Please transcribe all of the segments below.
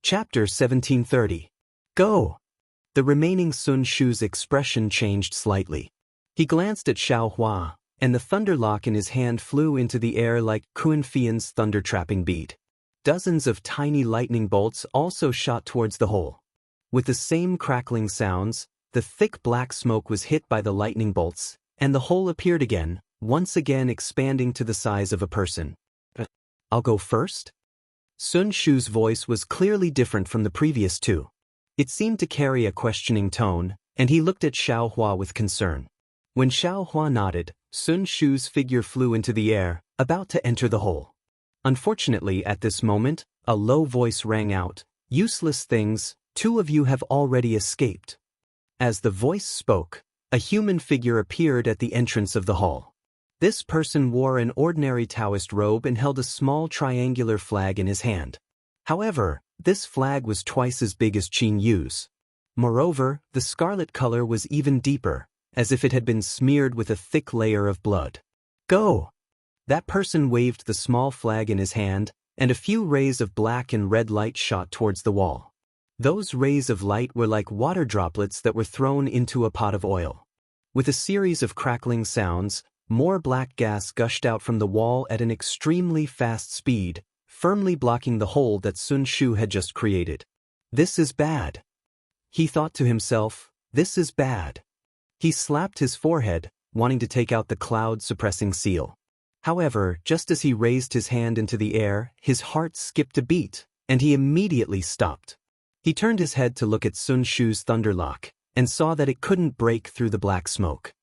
Chapter 1730. Go! The remaining Sun Shu's expression changed slightly. He glanced at Xiao Hua, and the thunderlock in his hand flew into the air like Kun Fian's thunder-trapping bead. Dozens of tiny lightning bolts also shot towards the hole. With the same crackling sounds, the thick black smoke was hit by the lightning bolts, and the hole appeared again, once again expanding to the size of a person. I'll go first? Sun Shu's voice was clearly different from the previous two. It seemed to carry a questioning tone, and he looked at Xiao Hua with concern. When Xiao Hua nodded, Sun Shu's figure flew into the air, about to enter the hole. Unfortunately, at this moment, a low voice rang out, "Useless things, two of you have already escaped." As the voice spoke, a human figure appeared at the entrance of the hall. This person wore an ordinary Taoist robe and held a small triangular flag in his hand. However, this flag was twice as big as Qin Yu's. Moreover, the scarlet color was even deeper, as if it had been smeared with a thick layer of blood. Go! That person waved the small flag in his hand, and a few rays of black and red light shot towards the wall. Those rays of light were like water droplets that were thrown into a pot of oil. With a series of crackling sounds, more black gas gushed out from the wall at an extremely fast speed, firmly blocking the hole that Sun Shu had just created. This is bad. He thought to himself, this is bad. He slapped his forehead, wanting to take out the cloud-suppressing seal. However, just as he raised his hand into the air, his heart skipped a beat, and he immediately stopped. He turned his head to look at Sun Shu's thunderlock, and saw that it couldn't break through the black smoke.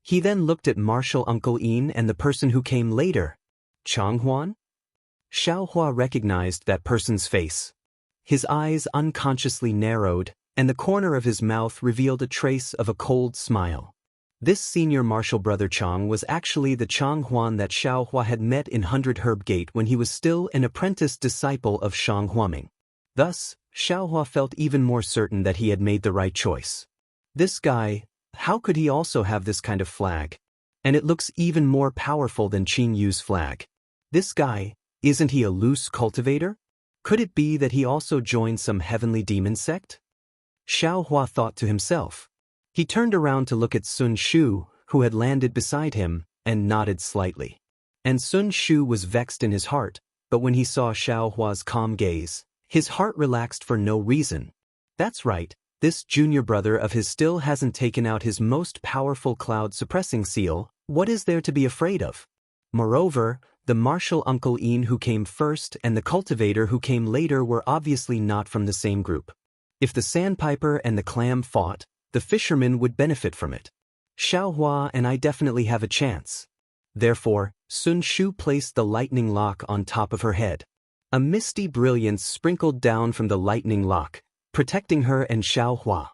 He then looked at Martial Uncle Yin and the person who came later. Changhuan? Xiao Hua recognized that person's face. His eyes unconsciously narrowed, and the corner of his mouth revealed a trace of a cold smile. This senior martial brother Chang was actually the Changhuan that Xiao Hua had met in 100 Herb Gate when he was still an apprenticed disciple of Shang Huaming. Thus, Xiao Hua felt even more certain that he had made the right choice. This guy, how could he also have this kind of flag? And it looks even more powerful than Qin Yu's flag. This guy, isn't he a loose cultivator? Could it be that he also joined some heavenly demon sect? Xiao Hua thought to himself. He turned around to look at Sun Shu, who had landed beside him, and nodded slightly. And Sun Shu was vexed in his heart, but when he saw Xiao Hua's calm gaze, his heart relaxed for no reason. That's right, this junior brother of his still hasn't taken out his most powerful cloud-suppressing seal. What is there to be afraid of? Moreover, the martial Uncle Yin who came first and the cultivator who came later were obviously not from the same group. If the sandpiper and the clam fought, the fisherman would benefit from it. Xiao Hua and I definitely have a chance. Therefore, Sun Shu placed the lightning lock on top of her head. A misty brilliance sprinkled down from the lightning lock, protecting her and Xiao Hua.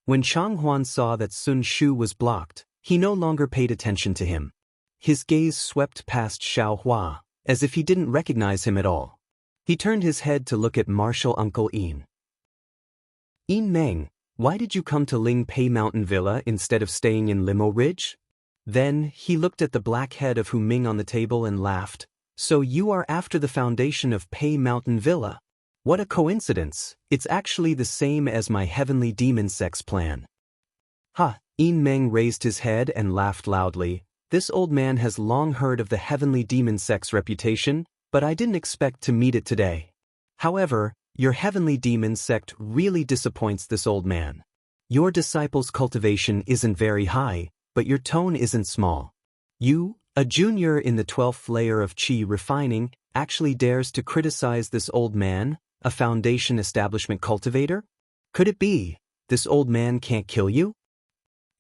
When Changhuan saw that Sun Shu was blocked, he no longer paid attention to him. His gaze swept past Xiao Hua, as if he didn't recognize him at all. He turned his head to look at martial Uncle Yin. Yin Meng, why did you come to Ling Pei Mountain Villa instead of staying in Limo Ridge? Then, he looked at the black head of Hu Ming on the table and laughed. So you are after the foundation of Pei Mountain Villa? What a coincidence, it's actually the same as my heavenly demon sect's plan. Ha! Yin Meng raised his head and laughed loudly. This old man has long heard of the heavenly demon sect's reputation, but I didn't expect to meet it today. However, your heavenly demon sect really disappoints this old man. Your disciple's cultivation isn't very high, but your tone isn't small. You, a junior in the 12th layer of Qi refining, actually dares to criticize this old man, a foundation establishment cultivator? Could it be, this old man can't kill you?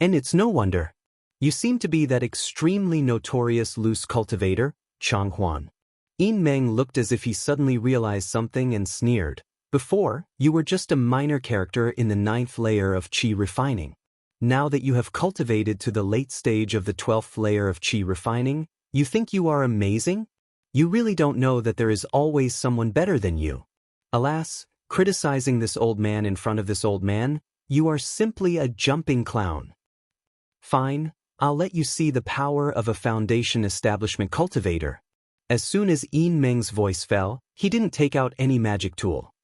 And it's no wonder. You seem to be that extremely notorious loose cultivator, Changhuan. Yin Meng looked as if he suddenly realized something and sneered. Before, you were just a minor character in the 9th layer of Qi refining. Now that you have cultivated to the late stage of the 12th layer of Qi refining, you think you are amazing? You really don't know that there is always someone better than you. Alas, criticizing this old man in front of this old man, you are simply a jumping clown. Fine, I'll let you see the power of a foundation establishment cultivator. As soon as Yin Meng's voice fell, he didn't take out any magic tool.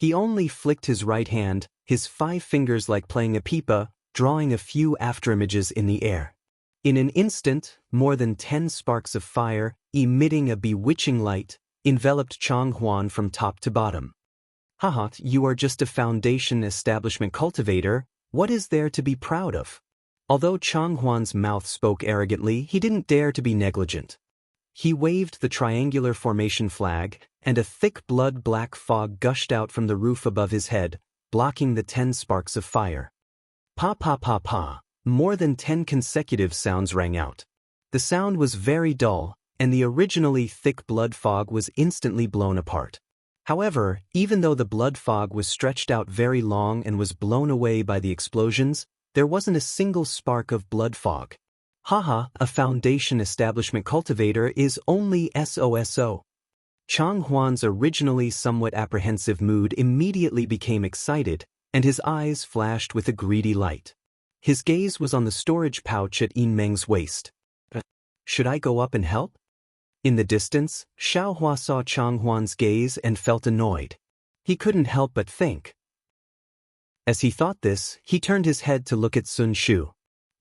He only flicked his right hand, his 5 fingers like playing a pipa, drawing a few afterimages in the air. In an instant, more than 10 sparks of fire, emitting a bewitching light, enveloped Chang Huan from top to bottom. Haha, you are just a foundation establishment cultivator, what is there to be proud of? Although Chang Huan's mouth spoke arrogantly, he didn't dare to be negligent. He waved the triangular formation flag, and a thick blood-black fog gushed out from the roof above his head, blocking the 10 sparks of fire. Pa pa pa pa, more than 10 consecutive sounds rang out. The sound was very dull, and the originally thick blood fog was instantly blown apart. However, even though the blood fog was stretched out very long and was blown away by the explosions, there wasn't a single spark of blood fog. Haha, a foundation establishment cultivator is only SOSO. Chang Huan's originally somewhat apprehensive mood immediately became excited, and his eyes flashed with a greedy light. His gaze was on the storage pouch at Yin Meng's waist. Should I go up and help? In the distance, Xiaohua saw Chang Huan's gaze and felt annoyed. He couldn't help but think. As he thought this, he turned his head to look at Sun Shu.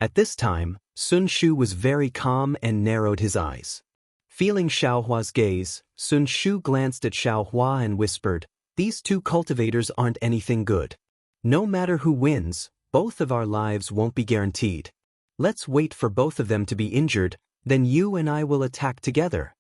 At this time, Sun Shu was very calm and narrowed his eyes. Feeling Xiaohua's gaze, Sun Shu glanced at Xiaohua and whispered, "These 2 cultivators aren't anything good. No matter who wins, both of our lives won't be guaranteed. Let's wait for both of them to be injured, then you and I will attack together."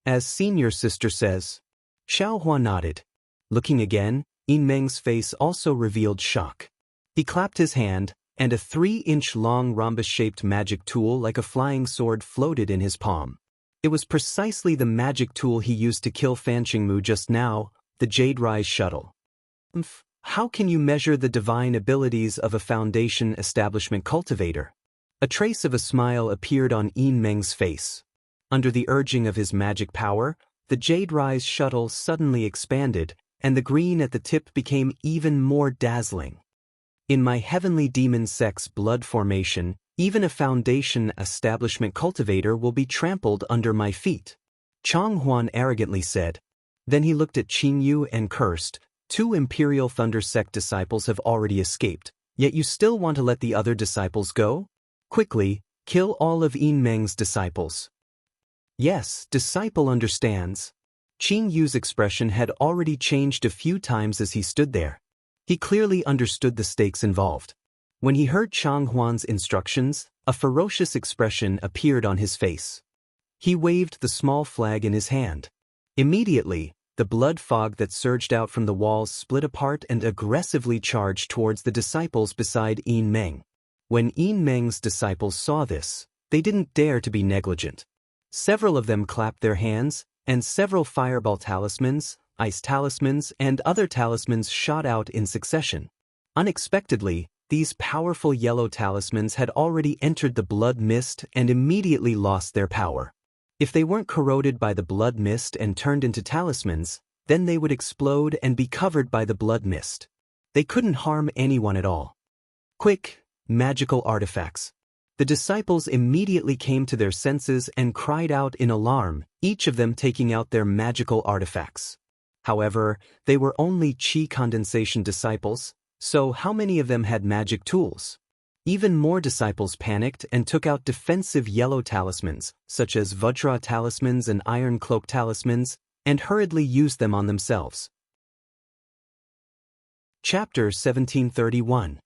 As senior sister says. Xiaohua nodded. Looking again, Yin Meng's face also revealed shock. He clapped his hand, and a 3-inch-long rhombus-shaped magic tool like a flying sword floated in his palm. It was precisely the magic tool he used to kill Fan Qingmu just now, the Jade Rise shuttle. How can you measure the divine abilities of a foundation establishment cultivator? A trace of a smile appeared on Yin Meng's face. Under the urging of his magic power, the Jade Rise shuttle suddenly expanded, and the green at the tip became even more dazzling. In my heavenly demon sex blood formation, even a foundation establishment cultivator will be trampled under my feet, Chang Huan arrogantly said. Then he looked at Qing Yu and cursed, 2 Imperial Thunder Sect disciples have already escaped, yet you still want to let the other disciples go? Quickly, kill all of Yin Meng's disciples. Yes, disciple understands. Qing Yu's expression had already changed a few times as he stood there. He clearly understood the stakes involved. When he heard Chang Huan's instructions, a ferocious expression appeared on his face. He waved the small flag in his hand. Immediately, the blood fog that surged out from the walls split apart and aggressively charged towards the disciples beside Yin Meng. When Yin Meng's disciples saw this, they didn't dare to be negligent. Several of them clapped their hands, and several fireball talismans, ice talismans, and other talismans shot out in succession. Unexpectedly, these powerful yellow talismans had already entered the blood mist and immediately lost their power. If they weren't corroded by the blood mist and turned into talismans, then they would explode and be covered by the blood mist. They couldn't harm anyone at all. Quick, magical artifacts. The disciples immediately came to their senses and cried out in alarm, each of them taking out their magical artifacts. However, they were only qi condensation disciples, so how many of them had magic tools? Even more disciples panicked and took out defensive yellow talismans, such as Vajra talismans and Iron Cloak talismans, and hurriedly used them on themselves. Chapter 1731.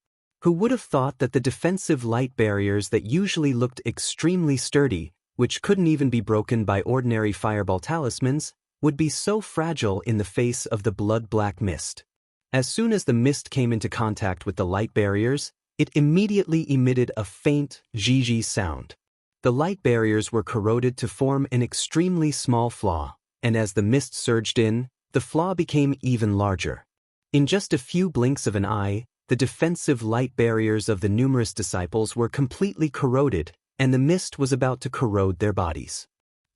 Who would have thought that the defensive light barriers that usually looked extremely sturdy, which couldn't even be broken by ordinary fireball talismans, would be so fragile in the face of the blood-black mist. As soon as the mist came into contact with the light barriers, it immediately emitted a faint zhizhi sound. The light barriers were corroded to form an extremely small flaw, and as the mist surged in, the flaw became even larger. In just a few blinks of an eye, the defensive light barriers of the numerous disciples were completely corroded, and the mist was about to corrode their bodies.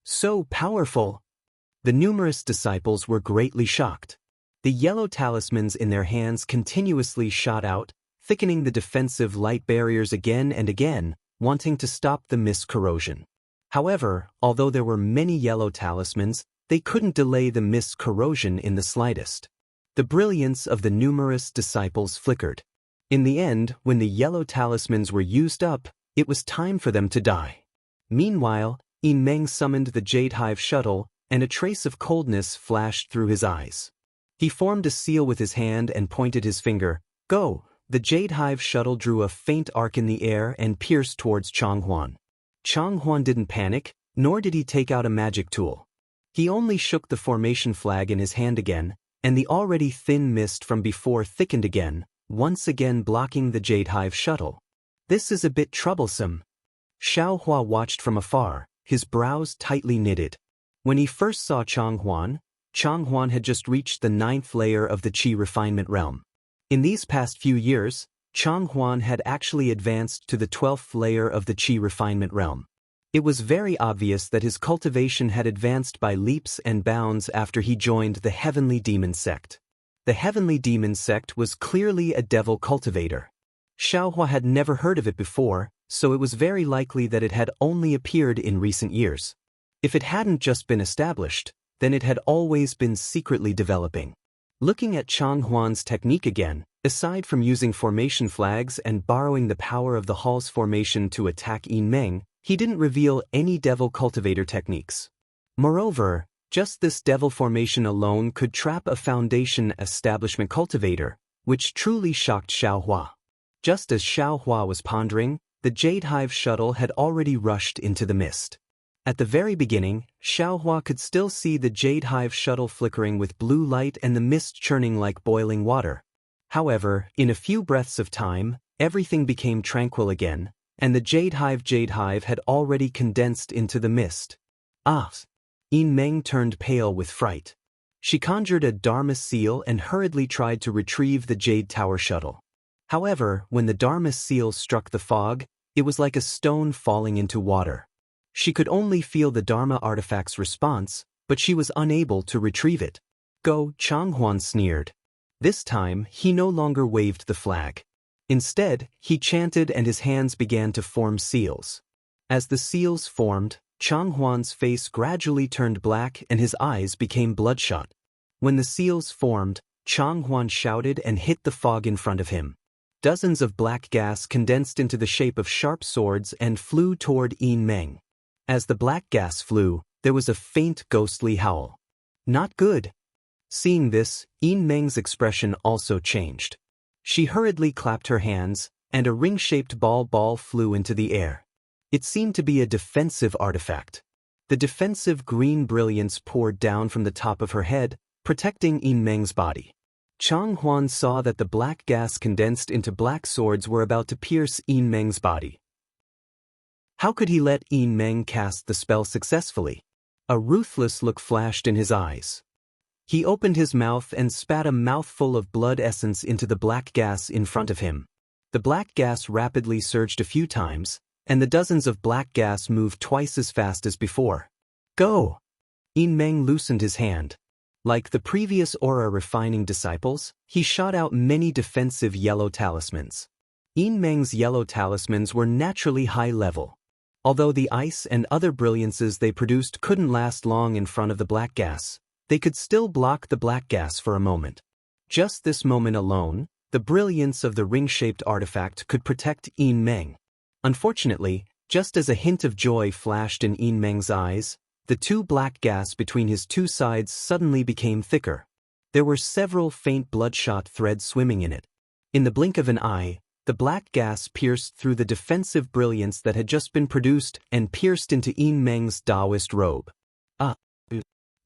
So powerful! The numerous disciples were greatly shocked. The yellow talismans in their hands continuously shot out, thickening the defensive light barriers again and again, wanting to stop the mist corrosion. However, although there were many yellow talismans, they couldn't delay the mist corrosion in the slightest. The brilliance of the numerous disciples flickered. In the end, when the yellow talismans were used up, it was time for them to die. Meanwhile, Yin Meng summoned the Jade Hive shuttle, and a trace of coldness flashed through his eyes. He formed a seal with his hand and pointed his finger. Go! The Jade Hive shuttle drew a faint arc in the air and pierced towards Changhuan. Changhuan didn't panic, nor did he take out a magic tool. He only shook the formation flag in his hand again, and the already thin mist from before thickened again, once again blocking the Jade Hive shuttle. This is a bit troublesome. Xiaohua watched from afar, his brows tightly knitted. When he first saw Changhuan had just reached the 9th layer of the Qi refinement realm. In these past few years, Changhuan had actually advanced to the 12th layer of the Qi refinement realm. It was very obvious that his cultivation had advanced by leaps and bounds after he joined the Heavenly Demon Sect. The Heavenly Demon Sect was clearly a devil cultivator. Xiaohua had never heard of it before, so it was very likely that it had only appeared in recent years. If it hadn't just been established, then it had always been secretly developing. Looking at Changhuan's technique again, aside from using formation flags and borrowing the power of the Hall's formation to attack Yin Meng, he didn't reveal any devil cultivator techniques. Moreover, just this devil formation alone could trap a foundation establishment cultivator, which truly shocked Xiaohua. Just as Xiaohua was pondering, the Jade Hive shuttle had already rushed into the mist. At the very beginning, Xiaohua could still see the Jade Hive shuttle flickering with blue light and the mist churning like boiling water. However, in a few breaths of time, everything became tranquil again, and the Jade Hive had already condensed into the mist. Ah! Yin Meng turned pale with fright. She conjured a Dharma seal and hurriedly tried to retrieve the Jade Tower shuttle. However, when the Dharma seal struck the fog, it was like a stone falling into water. She could only feel the Dharma artifact's response, but she was unable to retrieve it. Go, Changhuan sneered. This time, he no longer waved the flag. Instead, he chanted and his hands began to form seals. As the seals formed, Changhuan's face gradually turned black and his eyes became bloodshot. When the seals formed, Changhuan shouted and hit the fog in front of him. Dozens of black gas condensed into the shape of sharp swords and flew toward Yin Meng. As the black gas flew, there was a faint ghostly howl. Not good. Seeing this, Yin Meng's expression also changed. She hurriedly clapped her hands, and a ring-shaped ball flew into the air. It seemed to be a defensive artifact. The defensive green brilliance poured down from the top of her head, protecting Yin Meng's body. Changhuan saw that the black gas condensed into black swords were about to pierce Yin Meng's body. How could he let Yin Meng cast the spell successfully? A ruthless look flashed in his eyes. He opened his mouth and spat a mouthful of blood essence into the black gas in front of him. The black gas rapidly surged a few times, and the dozens of black gas moved twice as fast as before. Go! Yin Meng loosened his hand. Like the previous aura refining disciples, he shot out many defensive yellow talismans. Yin Meng's yellow talismans were naturally high level. Although the ice and other brilliances they produced couldn't last long in front of the black gas, they could still block the black gas for a moment. Just this moment alone, the brilliance of the ring-shaped artifact could protect Yin Meng. Unfortunately, just as a hint of joy flashed in Yin Meng's eyes, the two black gas between his two sides suddenly became thicker. There were several faint bloodshot threads swimming in it. In the blink of an eye, the black gas pierced through the defensive brilliance that had just been produced and pierced into Yin Meng's Taoist robe.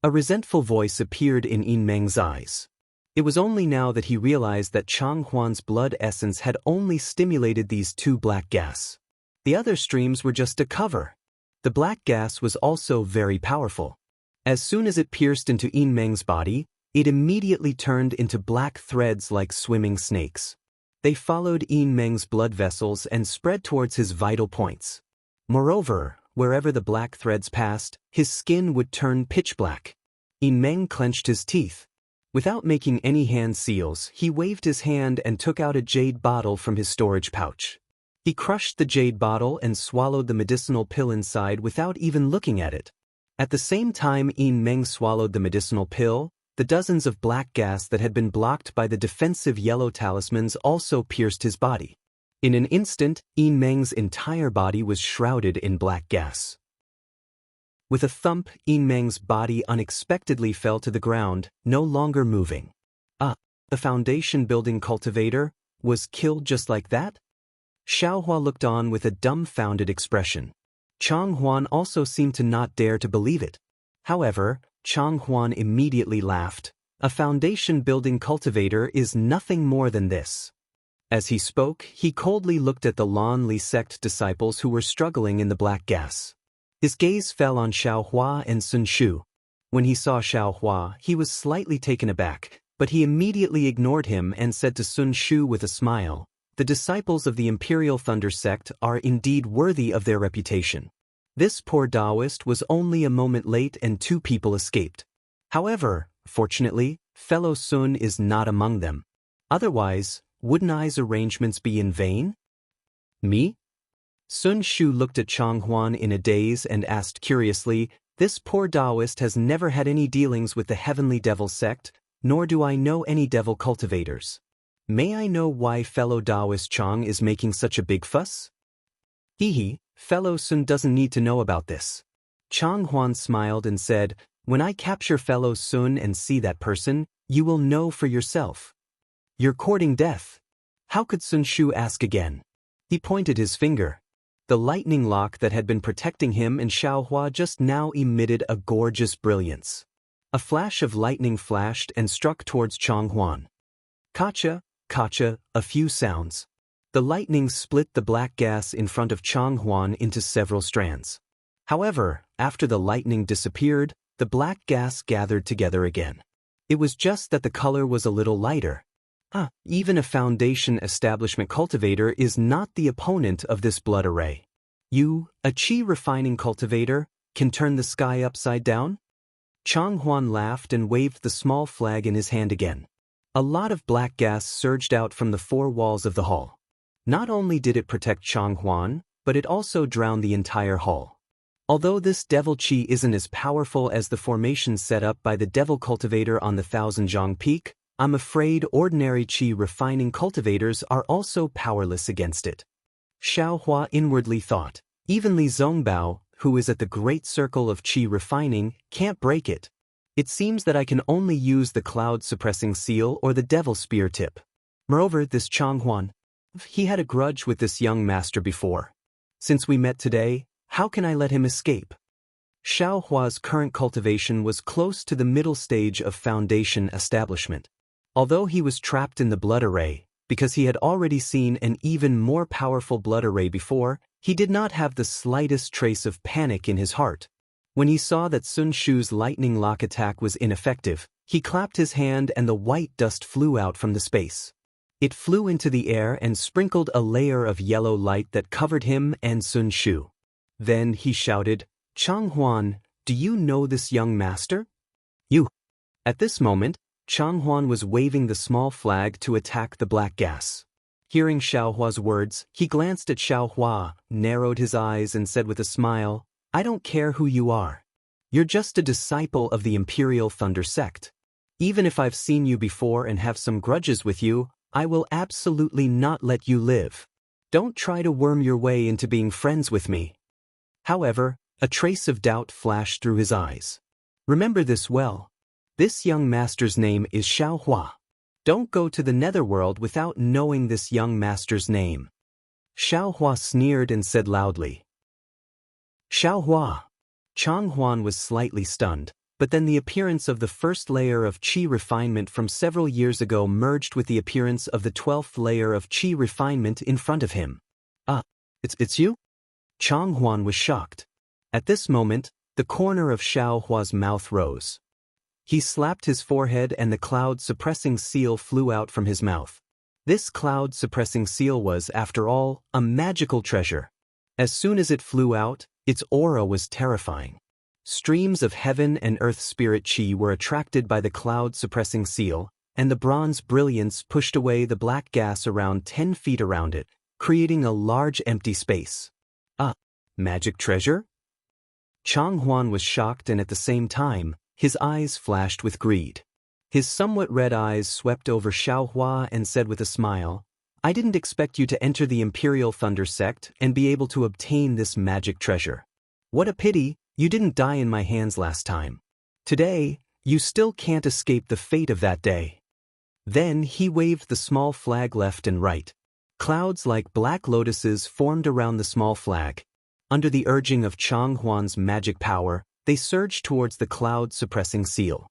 A resentful voice appeared in Yin Meng's eyes. It was only now that he realized that Changhuan's blood essence had only stimulated these two black gas. The other streams were just a cover. The black gas was also very powerful. As soon as it pierced into Yin Meng's body, it immediately turned into black threads like swimming snakes. They followed Yin Meng's blood vessels and spread towards his vital points. Moreover, wherever the black threads passed, his skin would turn pitch black. Yin Meng clenched his teeth. Without making any hand seals, he waved his hand and took out a jade bottle from his storage pouch. He crushed the jade bottle and swallowed the medicinal pill inside without even looking at it. At the same time Yin Meng swallowed the medicinal pill, the dozens of black gas that had been blocked by the defensive yellow talismans also pierced his body. In an instant, Yin Meng's entire body was shrouded in black gas. With a thump, Yin Meng's body unexpectedly fell to the ground, no longer moving. The foundation-building cultivator was killed just like that? Xiaohua looked on with a dumbfounded expression. Chang Huan also seemed to not dare to believe it. However, Chang Huan immediately laughed. A foundation-building cultivator is nothing more than this. As he spoke, he coldly looked at the Lan Li sect disciples who were struggling in the black gas. His gaze fell on Xiaohua and Sun Shu. When he saw Xiaohua, he was slightly taken aback, but he immediately ignored him and said to Sun Shu with a smile, "The disciples of the Imperial Thunder sect are indeed worthy of their reputation. This poor Taoist was only a moment late and 2 people escaped. However, fortunately, fellow Sun is not among them. Otherwise, wouldn't I's arrangements be in vain?" "Me?" Sun Shu looked at Chang Huan in a daze and asked curiously, "This poor Taoist has never had any dealings with the Heavenly Devil sect, nor do I know any devil cultivators. May I know why fellow Taoist Chang is making such a big fuss?" "Hee, fellow Sun doesn't need to know about this." Chang Huan smiled and said, "When I capture fellow Sun and see that person, you will know for yourself." "You're courting death." How could Sun Shu ask again? He pointed his finger. The lightning lock that had been protecting him and Xiaohua just now emitted a gorgeous brilliance. A flash of lightning flashed and struck towards Chang Huan. Kacha, kacha, a few sounds. The lightning split the black gas in front of Chang Huan into several strands. However, after the lightning disappeared, the black gas gathered together again. It was just that the color was a little lighter. Even a foundation establishment cultivator is not the opponent of this blood array. You, a chi refining cultivator, can turn the sky upside down? Chang Huan laughed and waved the small flag in his hand again. A lot of black gas surged out from the 4 walls of the hall. Not only did it protect Chang Huan, but it also drowned the entire hall. Although this devil chi isn't as powerful as the formation set up by the devil cultivator on the Thousand Zhang Peak, I'm afraid ordinary chi refining cultivators are also powerless against it. Xiaohua inwardly thought, even Li Zongbao, who is at the great circle of chi refining, can't break it. It seems that I can only use the cloud-suppressing seal or the devil spear tip. Moreover, this Chang Huan, he had a grudge with this young master before. Since we met today, how can I let him escape? Xiaohua's current cultivation was close to the middle stage of foundation establishment. Although he was trapped in the blood array, because he had already seen an even more powerful blood array before, he did not have the slightest trace of panic in his heart. When he saw that Sun Shu's lightning lock attack was ineffective, he clapped his hand and the white dust flew out from the space. It flew into the air and sprinkled a layer of yellow light that covered him and Sun Shu. Then he shouted, "Chang Huan, do you know this young master?" "You." At this moment, Chang Huan was waving the small flag to attack the black gas. Hearing Xiaohua's words, he glanced at Xiaohua, narrowed his eyes and said with a smile, "I don't care who you are. You're just a disciple of the Imperial Thunder sect. Even if I've seen you before and have some grudges with you, I will absolutely not let you live. Don't try to worm your way into being friends with me." However, a trace of doubt flashed through his eyes. "Remember this well. This young master's name is Xiaohua. Don't go to the netherworld without knowing this young master's name." Xiaohua sneered and said loudly, "Xiaohua." Chang Huan was slightly stunned, but then the appearance of the first layer of qi refinement from several years ago merged with the appearance of the 12th layer of qi refinement in front of him. It's you?" Chang Huan was shocked. At this moment, the corner of Xiaohua's mouth rose. He slapped his forehead and the cloud-suppressing seal flew out from his mouth. This cloud-suppressing seal was, after all, a magical treasure. As soon as it flew out, its aura was terrifying. Streams of heaven and earth spirit chi were attracted by the cloud-suppressing seal, and the bronze brilliance pushed away the black gas around 10 feet around it, creating a large empty space. Magic treasure? Chang Huan was shocked and at the same time, his eyes flashed with greed. His somewhat red eyes swept over Xiaohua and said with a smile, "I didn't expect you to enter the Imperial Thunder Sect and be able to obtain this magic treasure. What a pity, you didn't die in my hands last time. Today, you still can't escape the fate of that day." Then he waved the small flag left and right. Clouds like black lotuses formed around the small flag. Under the urging of Chang Huan's magic power, they surged towards the cloud-suppressing seal.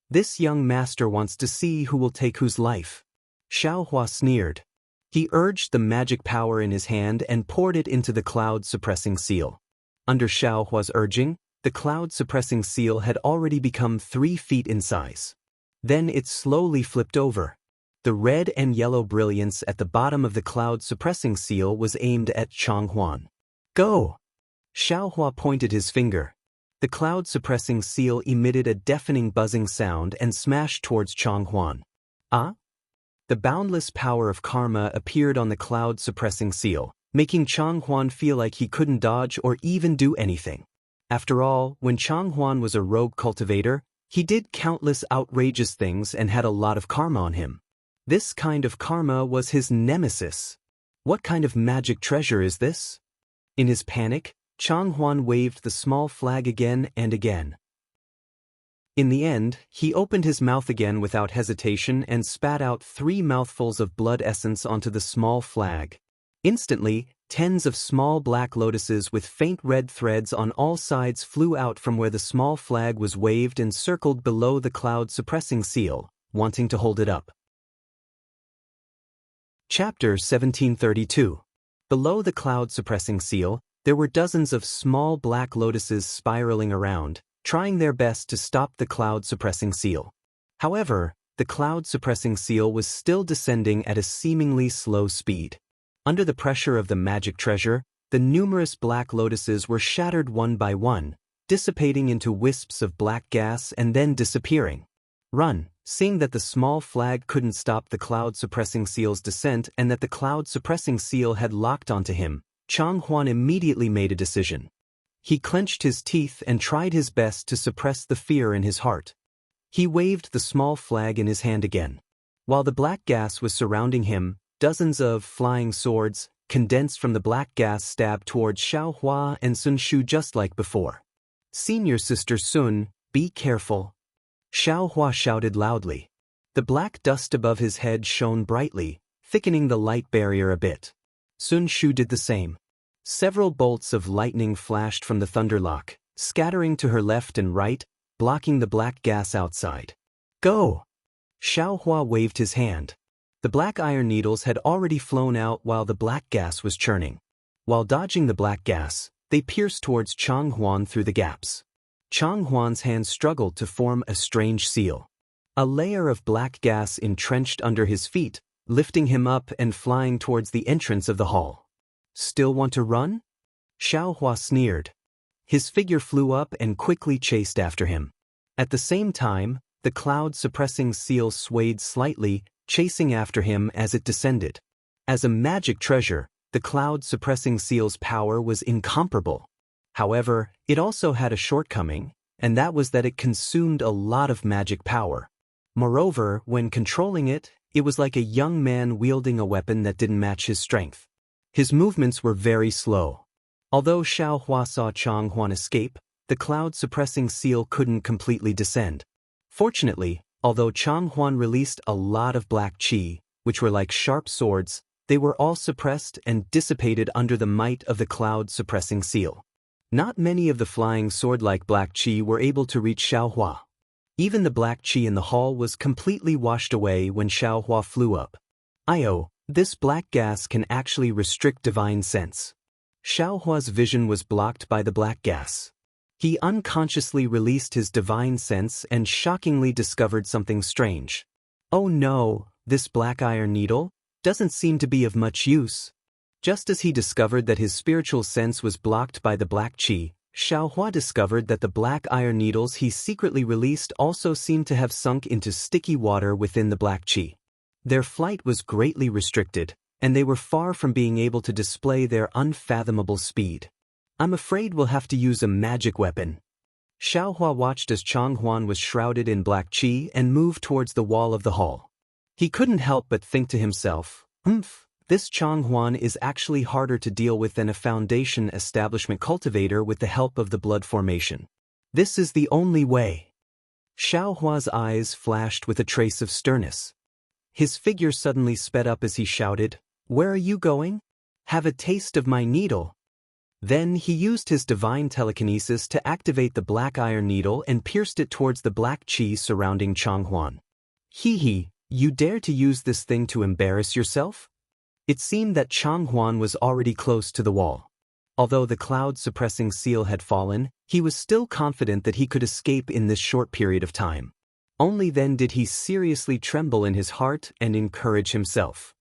"This young master wants to see who will take whose life." Xiaohua sneered. He urged the magic power in his hand and poured it into the cloud-suppressing seal. Under Xiaohua's urging, the cloud-suppressing seal had already become 3 feet in size. Then it slowly flipped over. The red and yellow brilliance at the bottom of the cloud-suppressing seal was aimed at Chang Huan. "Go!" Xiaohua pointed his finger. The cloud-suppressing seal emitted a deafening buzzing sound and smashed towards Chang Huan. "Ah?" The boundless power of karma appeared on the cloud-suppressing seal, making Chang Huan feel like he couldn't dodge or even do anything. After all, when Chang Huan was a rogue cultivator, he did countless outrageous things and had a lot of karma on him. This kind of karma was his nemesis. What kind of magic treasure is this? In his panic, Chang Huan waved the small flag again and again. In the end, he opened his mouth again without hesitation and spat out 3 mouthfuls of blood essence onto the small flag. Instantly, tens of small black lotuses with faint red threads on all sides flew out from where the small flag was waved and circled below the cloud-suppressing seal, wanting to hold it up. Chapter 1732. Below the cloud-suppressing seal, there were dozens of small black lotuses spiraling around, trying their best to stop the cloud-suppressing seal. However, the cloud-suppressing seal was still descending at a seemingly slow speed. Under the pressure of the magic treasure, the numerous black lotuses were shattered one by one, dissipating into wisps of black gas and then disappearing. "Run!" Seeing that the small flag couldn't stop the cloud-suppressing seal's descent and that the cloud-suppressing seal had locked onto him, Chang Huan immediately made a decision. He clenched his teeth and tried his best to suppress the fear in his heart. He waved the small flag in his hand again. While the black gas was surrounding him, dozens of flying swords, condensed from the black gas, stabbed towards Xiaohua and Sun Shu just like before. "Senior Sister Sun, be careful," Xiaohua shouted loudly. The black dust above his head shone brightly, thickening the light barrier a bit. Sun Shu did the same. Several bolts of lightning flashed from the thunderlock, scattering to her left and right, blocking the black gas outside. "Go!" Xiaohua waved his hand. The black iron needles had already flown out while the black gas was churning. While dodging the black gas, they pierced towards Chang Huan through the gaps. Chang Huan's hands struggled to form a strange seal. A layer of black gas entrenched under his feet, lifting him up and flying towards the entrance of the hall. "Still want to run?" Xiaohua sneered. His figure flew up and quickly chased after him. At the same time, the cloud-suppressing seal swayed slightly, chasing after him as it descended. As a magic treasure, the cloud-suppressing seal's power was incomparable. However, it also had a shortcoming, and that was that it consumed a lot of magic power. Moreover, when controlling it, it was like a young man wielding a weapon that didn't match his strength. His movements were very slow. Although Xiaohua saw Chang Huan escape, the cloud-suppressing seal couldn't completely descend. Fortunately, although Chang Huan released a lot of black qi, which were like sharp swords, they were all suppressed and dissipated under the might of the cloud-suppressing seal. Not many of the flying sword-like black qi were able to reach Xiaohua. Even the black qi in the hall was completely washed away when Xiaohua flew up. This black gas can actually restrict divine sense. Xiaohua's vision was blocked by the black gas. He unconsciously released his divine sense and shockingly discovered something strange. "Oh no, this black iron needle doesn't seem to be of much use." Just as he discovered that his spiritual sense was blocked by the black qi, Xiaohua discovered that the black iron needles he secretly released also seemed to have sunk into sticky water within the black qi. Their flight was greatly restricted, and they were far from being able to display their unfathomable speed. "I'm afraid we'll have to use a magic weapon." Xiaohua watched as Changhuan was shrouded in black qi and moved towards the wall of the hall. He couldn't help but think to himself, this Changhuan is actually harder to deal with than a foundation establishment cultivator with the help of the blood formation. This is the only way. Xiaohua's eyes flashed with a trace of sternness. His figure suddenly sped up as he shouted, "Where are you going? Have a taste of my needle." Then he used his divine telekinesis to activate the black iron needle and pierced it towards the black qi surrounding Changhuan. "Hee, you dare to use this thing to embarrass yourself?" It seemed that Changhuan was already close to the wall. Although the cloud-suppressing seal had fallen, he was still confident that he could escape in this short period of time. Only then did he seriously tremble in his heart and encourage himself.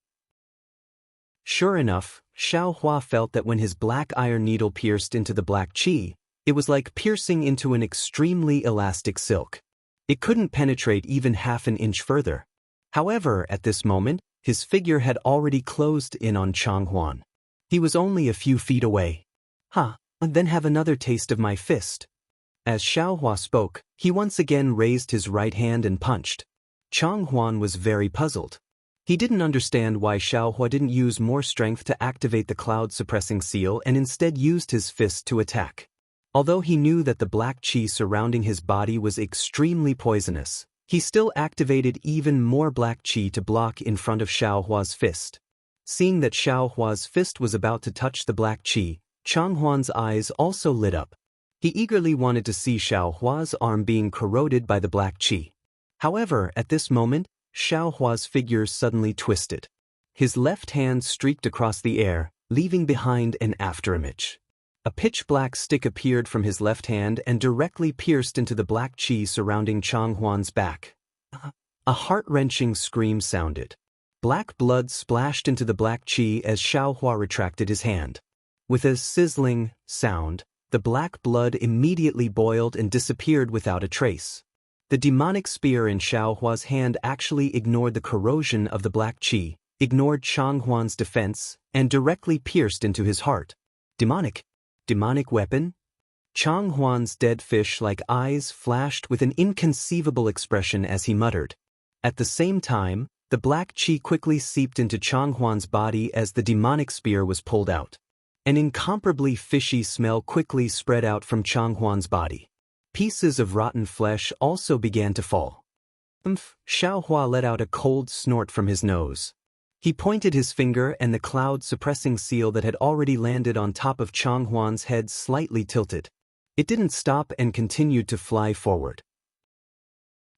Sure enough, Xiaohua felt that when his black iron needle pierced into the black qi, it was like piercing into an extremely elastic silk. It couldn't penetrate even half an inch further. However, at this moment, his figure had already closed in on Changhuan. He was only a few feet away. Then have another taste of my fist." As Xiaohua spoke, he once again raised his right hand and punched. Changhuan was very puzzled. He didn't understand why Xiaohua didn't use more strength to activate the cloud-suppressing seal and instead used his fist to attack. Although he knew that the black qi surrounding his body was extremely poisonous, he still activated even more black qi to block in front of Xiaohua's fist. Seeing that Xiaohua's fist was about to touch the black qi, Changhuan's eyes also lit up. He eagerly wanted to see Xiaohua's arm being corroded by the black qi. However, at this moment, Xiaohua's figure suddenly twisted. His left hand streaked across the air, leaving behind an afterimage. A pitch-black stick appeared from his left hand and directly pierced into the black qi surrounding Changhuan's back. A heart-wrenching scream sounded. Black blood splashed into the black qi as Xiaohua retracted his hand. With a sizzling sound, the black blood immediately boiled and disappeared without a trace. The demonic spear in Xiaohua's hand actually ignored the corrosion of the black qi, ignored Changhuan's defense, and directly pierced into his heart. Demonic weapon? Changhuan's dead fish-like eyes flashed with an inconceivable expression as he muttered. At the same time, the black qi quickly seeped into Changhuan's body as the demonic spear was pulled out. An incomparably fishy smell quickly spread out from Changhuan's body. Pieces of rotten flesh also began to fall. Xiaohua let out a cold snort from his nose. He pointed his finger and the cloud-suppressing seal that had already landed on top of Changhuan's head slightly tilted. It didn't stop and continued to fly forward.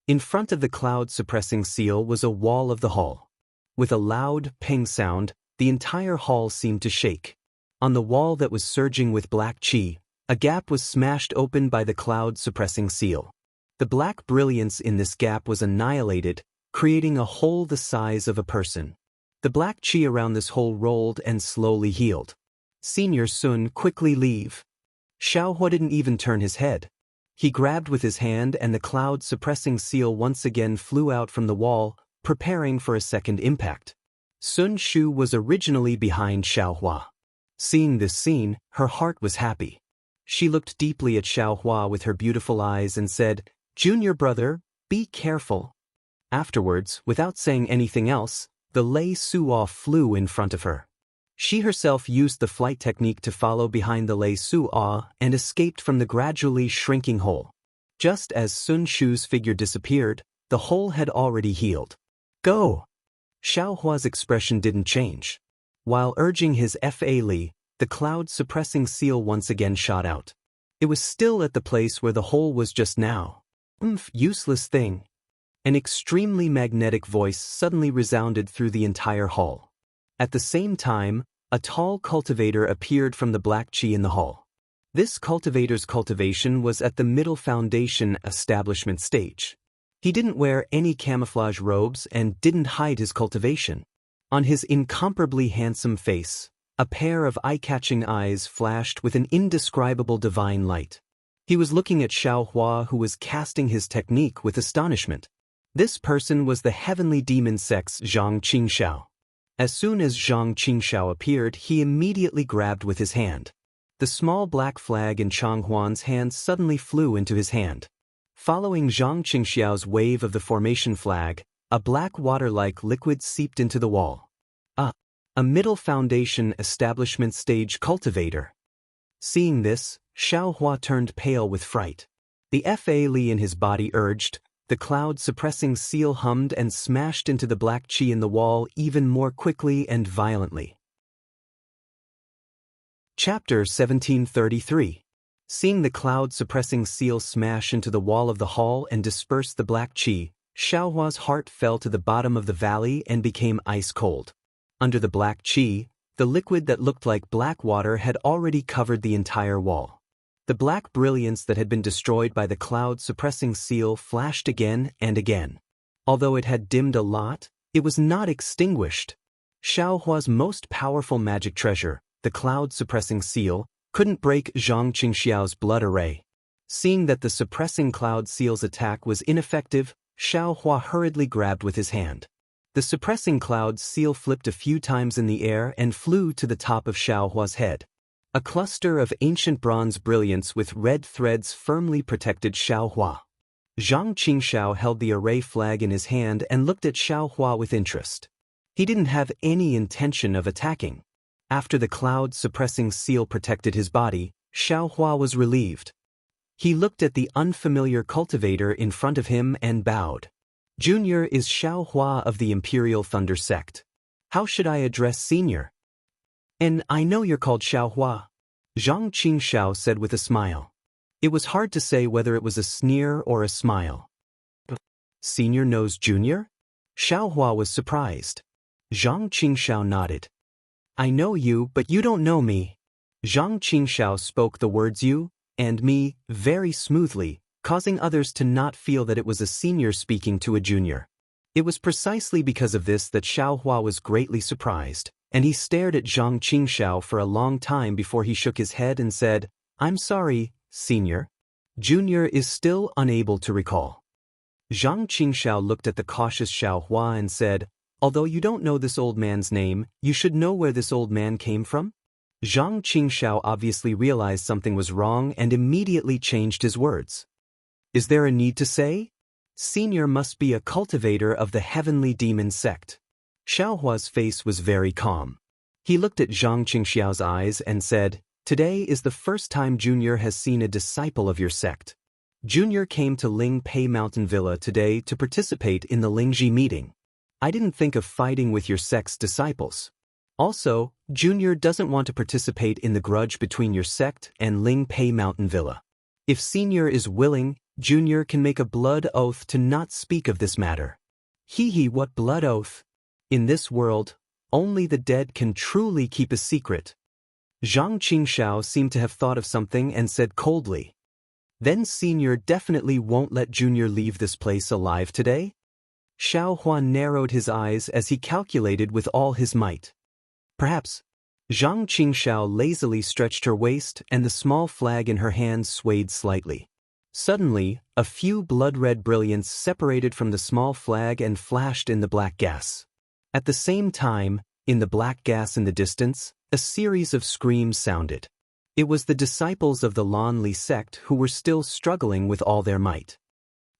In front of the cloud-suppressing seal was a wall of the hall. With a loud ping sound, the entire hall seemed to shake. On the wall that was surging with black qi, a gap was smashed open by the cloud-suppressing seal. The black brilliance in this gap was annihilated, creating a hole the size of a person. The black qi around this hole rolled and slowly healed. "Senior Sun, quickly leave." Xiaohua didn't even turn his head. He grabbed with his hand and the cloud-suppressing seal once again flew out from the wall, preparing for a second impact. Sun Shu was originally behind Xiaohua. Seeing this scene, her heart was happy. She looked deeply at Xiaohua with her beautiful eyes and said, "Junior brother, be careful." Afterwards, without saying anything else, the Lei Suo flew in front of her. She herself used the flight technique to follow behind the Lei Suo and escaped from the gradually shrinking hole. Just as Sun Shu's figure disappeared, the hole had already healed. "Go!" Xiaohua's expression didn't change. While urging his Fa Li, the cloud-suppressing seal once again shot out. It was still at the place where the hole was just now. Useless thing." An extremely magnetic voice suddenly resounded through the entire hall. At the same time, a tall cultivator appeared from the black qi in the hall. This cultivator's cultivation was at the middle foundation establishment stage. He didn't wear any camouflage robes and didn't hide his cultivation. On his incomparably handsome face, a pair of eye-catching eyes flashed with an indescribable divine light. He was looking at Xiaohua, who was casting his technique with astonishment. This person was the heavenly demon sex Zhang Qingxiao. As soon as Zhang Qingxiao appeared, he immediately grabbed with his hand. The small black flag in Chang Huan's hand suddenly flew into his hand. Following Zhang Qingxiao's wave of the formation flag, a black water-like liquid seeped into the wall. A middle foundation establishment stage cultivator. Seeing this, Xiao Hua turned pale with fright. The Fa Li in his body urged, the cloud-suppressing seal hummed and smashed into the black qi in the wall even more quickly and violently. Chapter 1733. Seeing the cloud-suppressing seal smash into the wall of the hall and disperse the black qi, Xiao Hua's heart fell to the bottom of the valley and became ice-cold. Under the black qi, the liquid that looked like black water had already covered the entire wall. The black brilliance that had been destroyed by the cloud-suppressing seal flashed again and again. Although it had dimmed a lot, it was not extinguished. Xiao Hua's most powerful magic treasure, the cloud-suppressing seal, couldn't break Zhang Qingxiao's blood array. Seeing that the suppressing cloud seal's attack was ineffective, Xiao Hua hurriedly grabbed with his hand. The suppressing cloud seal flipped a few times in the air and flew to the top of Xiao Hua's head. A cluster of ancient bronze brilliance with red threads firmly protected Xiao Hua. Zhang Qingxiao held the array flag in his hand and looked at Xiao Hua with interest. He didn't have any intention of attacking. After the cloud-suppressing seal protected his body, Xiao Hua was relieved. He looked at the unfamiliar cultivator in front of him and bowed. Junior is Xiao Hua of the Imperial Thunder Sect. How should I address Senior? And I know you're called Xiao Hua, Zhang Qingxiao said with a smile. It was hard to say whether it was a sneer or a smile. Senior knows Junior? Xiao Hua was surprised. Zhang Qingxiao nodded. I know you, but you don't know me. Zhang Qingxiao spoke the words you and me very smoothly, causing others to not feel that it was a senior speaking to a junior. It was precisely because of this that Xiao Hua was greatly surprised, and he stared at Zhang Qingxiao for a long time before he shook his head and said, I'm sorry, senior. Junior is still unable to recall. Zhang Qingxiao looked at the cautious Xiao Hua and said, although you don't know this old man's name, you should know where this old man came from? Zhang Qingxiao obviously realized something was wrong and immediately changed his words. Is there a need to say? Senior must be a cultivator of the heavenly demon sect. Xiao Hua's face was very calm. He looked at Zhang Qingxiao's eyes and said, today is the first time Junior has seen a disciple of your sect. Junior came to Ling Pei Mountain Villa today to participate in the Lingji meeting. I didn't think of fighting with your sect's disciples. Also, Junior doesn't want to participate in the grudge between your sect and Ling Pei Mountain Villa. If Senior is willing, Junior can make a blood oath to not speak of this matter. What blood oath? In this world, only the dead can truly keep a secret. Zhang Qingxiao seemed to have thought of something and said coldly. Then Senior definitely won't let Junior leave this place alive today? Xiao Hua narrowed his eyes as he calculated with all his might. Perhaps. Zhang Qingxiao lazily stretched her waist and the small flag in her hand swayed slightly. Suddenly, a few blood-red brilliance separated from the small flag and flashed in the black gas. At the same time, in the black gas in the distance, a series of screams sounded. It was the disciples of the Lan Li sect who were still struggling with all their might.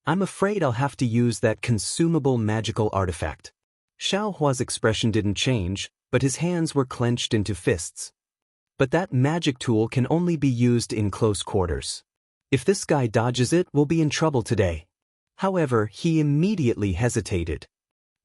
I'm afraid I'll have to use that consumable magical artifact. Xiao Hua's expression didn't change, but his hands were clenched into fists. But that magic tool can only be used in close quarters. If this guy dodges it, we'll be in trouble today. However, he immediately hesitated.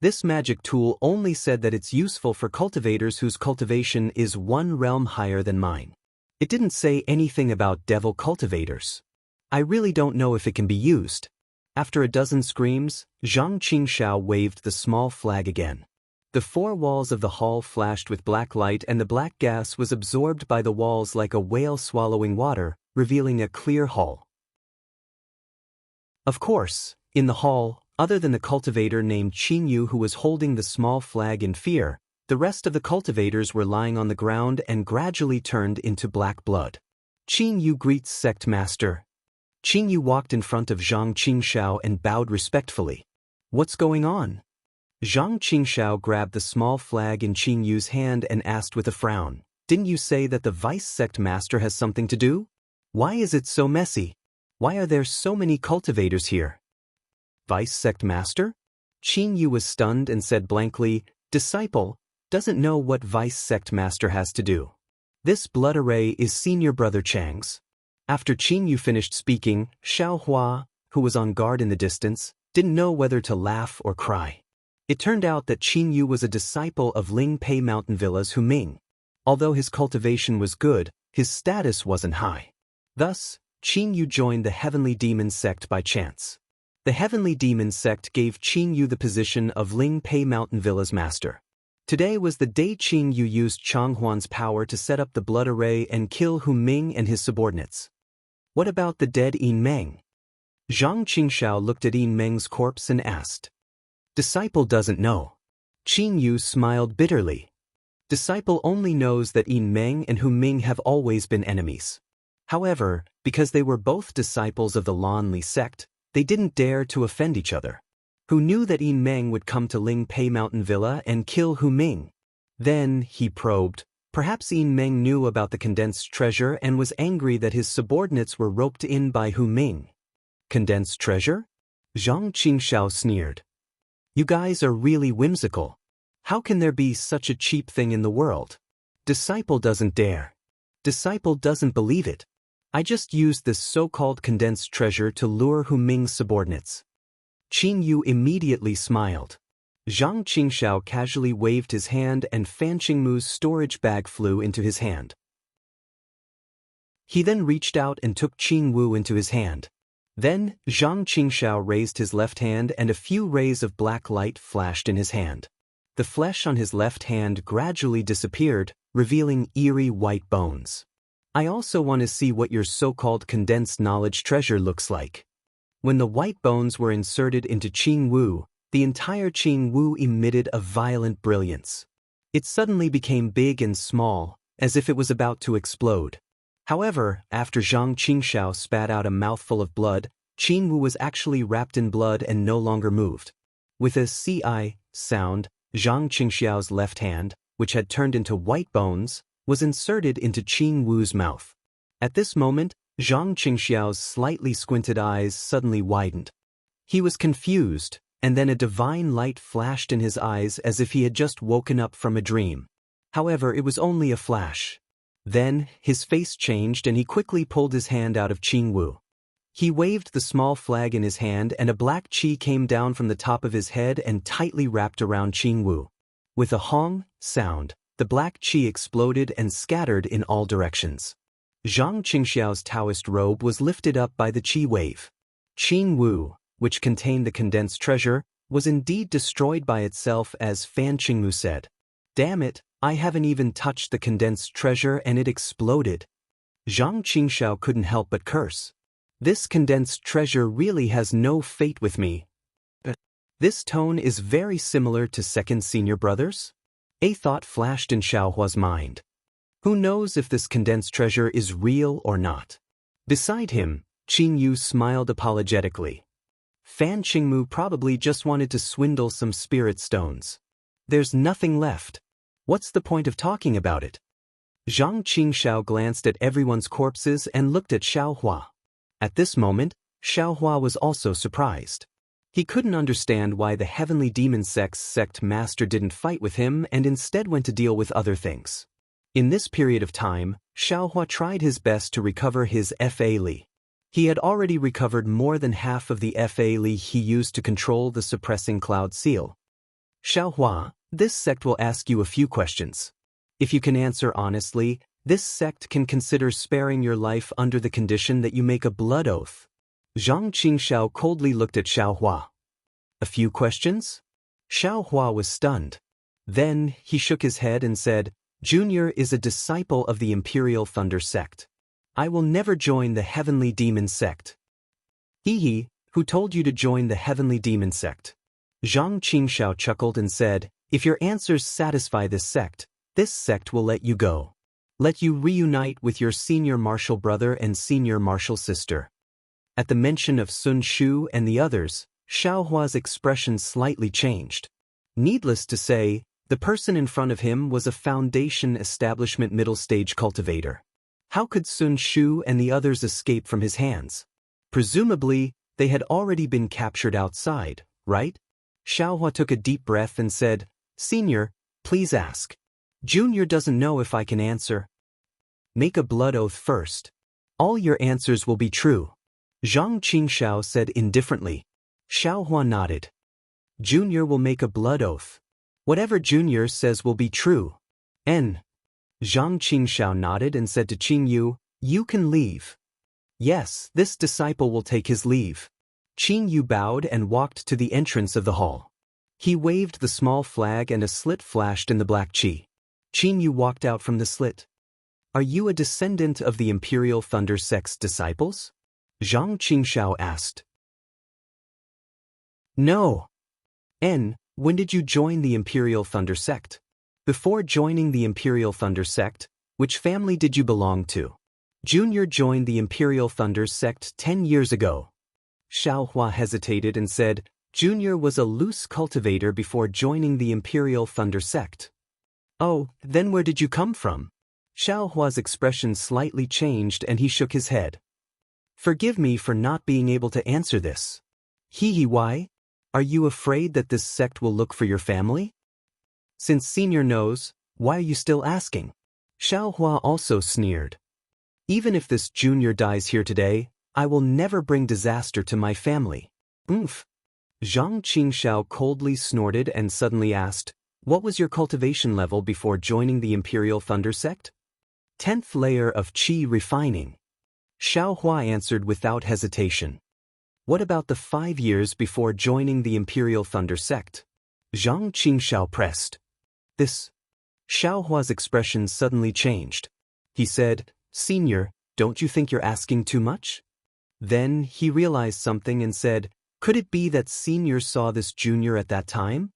This magic tool only said that it's useful for cultivators whose cultivation is one realm higher than mine. It didn't say anything about devil cultivators. I really don't know if it can be used. After a dozen screams, Zhang Qingxiao waved the small flag again. The four walls of the hall flashed with black light and the black gas was absorbed by the walls like a whale swallowing water, revealing a clear hall. Of course, in the hall, other than the cultivator named Qingyu who was holding the small flag in fear, the rest of the cultivators were lying on the ground and gradually turned into black blood. Qingyu greets sect master. Qingyu walked in front of Zhang Qingxiao and bowed respectfully. What's going on? Zhang Qingxiao grabbed the small flag in Qingyu's hand and asked with a frown. Didn't you say that the vice sect master has something to do? Why is it so messy? Why are there so many cultivators here? Vice sect master? Qin Yu was stunned and said blankly, Disciple, doesn't know what vice sect master has to do. This blood array is senior brother Chang's. After Qin Yu finished speaking, Xiao Hua, who was on guard in the distance, didn't know whether to laugh or cry. It turned out that Qin Yu was a disciple of Ling Pei Mountain Villa's Hu Ming. Although his cultivation was good, his status wasn't high. Thus, Qin Yu joined the Heavenly Demon sect by chance. The Heavenly Demon sect gave Qin Yu the position of Ling Pei Mountain Villa's master. Today was the day Qin Yu used Changhuan's power to set up the blood array and kill Hu Ming and his subordinates. What about the dead Yin Meng? Zhang Qingxiao looked at Yin Meng's corpse and asked. Disciple doesn't know. Qin Yu smiled bitterly. Disciple only knows that Yin Meng and Hu Ming have always been enemies. However, because they were both disciples of the Lanli sect, they didn't dare to offend each other. Who knew that Yin Meng would come to Ling Pei Mountain Villa and kill Hu Ming? Then, he probed, perhaps Yin Meng knew about the condensed treasure and was angry that his subordinates were roped in by Hu Ming. Condensed treasure? Zhang Qingxiao sneered. You guys are really whimsical. How can there be such a cheap thing in the world? Disciple doesn't dare. Disciple doesn't believe it. I just used this so-called condensed treasure to lure Hu Ming's subordinates. Qin Yu immediately smiled. Zhang Qingxiao casually waved his hand and Fan Qingmu's storage bag flew into his hand. He then reached out and took Qing Wu into his hand. Then, Zhang Qingxiao raised his left hand and a few rays of black light flashed in his hand. The flesh on his left hand gradually disappeared, revealing eerie white bones. I also want to see what your so-called condensed knowledge treasure looks like. When the white bones were inserted into Qing Wu, the entire Qing Wu emitted a violent brilliance. It suddenly became big and small, as if it was about to explode. However, after Zhang Qingxiao spat out a mouthful of blood, Qin Wu was actually wrapped in blood and no longer moved. With a "ci" sound, Zhang Qingxiao's left hand, which had turned into white bones, was inserted into Qin Wu's mouth. At this moment, Zhang Qingxiao's slightly squinted eyes suddenly widened. He was confused, and then a divine light flashed in his eyes as if he had just woken up from a dream. However, it was only a flash. Then, his face changed and he quickly pulled his hand out of Qin Wu. He waved the small flag in his hand and a black qi came down from the top of his head and tightly wrapped around Qin Wu. With a hong sound, the black qi exploded and scattered in all directions. Zhang Qingxiao's Taoist robe was lifted up by the qi wave. Qin Wu, which contained the condensed treasure, was indeed destroyed by itself as Fan Qingmu said. Damn it, I haven't even touched the condensed treasure and it exploded. Zhang Qingxiao couldn't help but curse. This condensed treasure really has no fate with me. This tone is very similar to second senior brothers? A thought flashed in Xiaohua's mind. Who knows if this condensed treasure is real or not? Beside him, Qin Yu smiled apologetically. Fan Qingmu probably just wanted to swindle some spirit stones. There's nothing left. What's the point of talking about it? Zhang Qingxiao glanced at everyone's corpses and looked at Xiaohua. At this moment, Xiaohua was also surprised. He couldn't understand why the Heavenly Demon sect master didn't fight with him and instead went to deal with other things. In this period of time, Xiaohua tried his best to recover his Fa Li. He had already recovered more than half of the Fa Li he used to control the suppressing cloud seal. Xiaohua, this sect will ask you a few questions. If you can answer honestly, this sect can consider sparing your life under the condition that you make a blood oath. Zhang Qingxiao coldly looked at Xiaohua. A few questions? Xiaohua was stunned. Then, he shook his head and said, Junior is a disciple of the Imperial Thunder sect. I will never join the Heavenly Demon sect. He, who told you to join the Heavenly Demon sect? Zhang Qingxiao chuckled and said, if your answers satisfy this sect will let you go. Let you reunite with your senior martial brother and senior martial sister. At the mention of Sun Shu and the others, Xiaohua's expression slightly changed. Needless to say, The person in front of him was a Foundation Establishment middle-stage cultivator. How could Sun Shu and the others escape from his hands? Presumably, they had already been captured outside, right? Xiaohua took a deep breath and said, "Senior, please ask. Junior doesn't know if I can answer." "Make a blood oath first. All your answers will be true," Zhang Qingxiao said indifferently. Xiaohua nodded. "Junior will make a blood oath. Whatever Junior says will be true." Zhang Qingxiao nodded and said to Qingyu, "You can leave." "Yes, this disciple will take his leave." Qingyu bowed and walked to the entrance of the hall. He waved the small flag and a slit flashed in the black qi. Qingyu walked out from the slit. "Are you a descendant of the Imperial Thunder Sect's disciples?" Zhang Qingxiao asked. "No." "When did you join the Imperial Thunder Sect? Before joining the Imperial Thunder Sect, which family did you belong to?" "Junior joined the Imperial Thunder Sect 10 years ago." Xiaohua hesitated and said, "Junior was a loose cultivator before joining the Imperial Thunder Sect." "Oh, then where did you come from?" Xiaohua's expression slightly changed and he shook his head. "Forgive me for not being able to answer this." Why? Are you afraid that this sect will look for your family?" "Since Senior knows, why are you still asking?" Xiaohua also sneered. "Even if this Junior dies here today, I will never bring disaster to my family." "Oomph." Zhang Qingxiao coldly snorted and suddenly asked, "What was your cultivation level before joining the Imperial Thunder Sect?" 10th layer of Qi refining." Xiaohua answered without hesitation. "What about the 5 years before joining the Imperial Thunder Sect?" Zhang Qingxiao pressed. "This." Xiaohua's expression suddenly changed. He said, "Senior, don't you think you're asking too much?" Then he realized something and said, "Could it be that Senior saw this Junior at that time?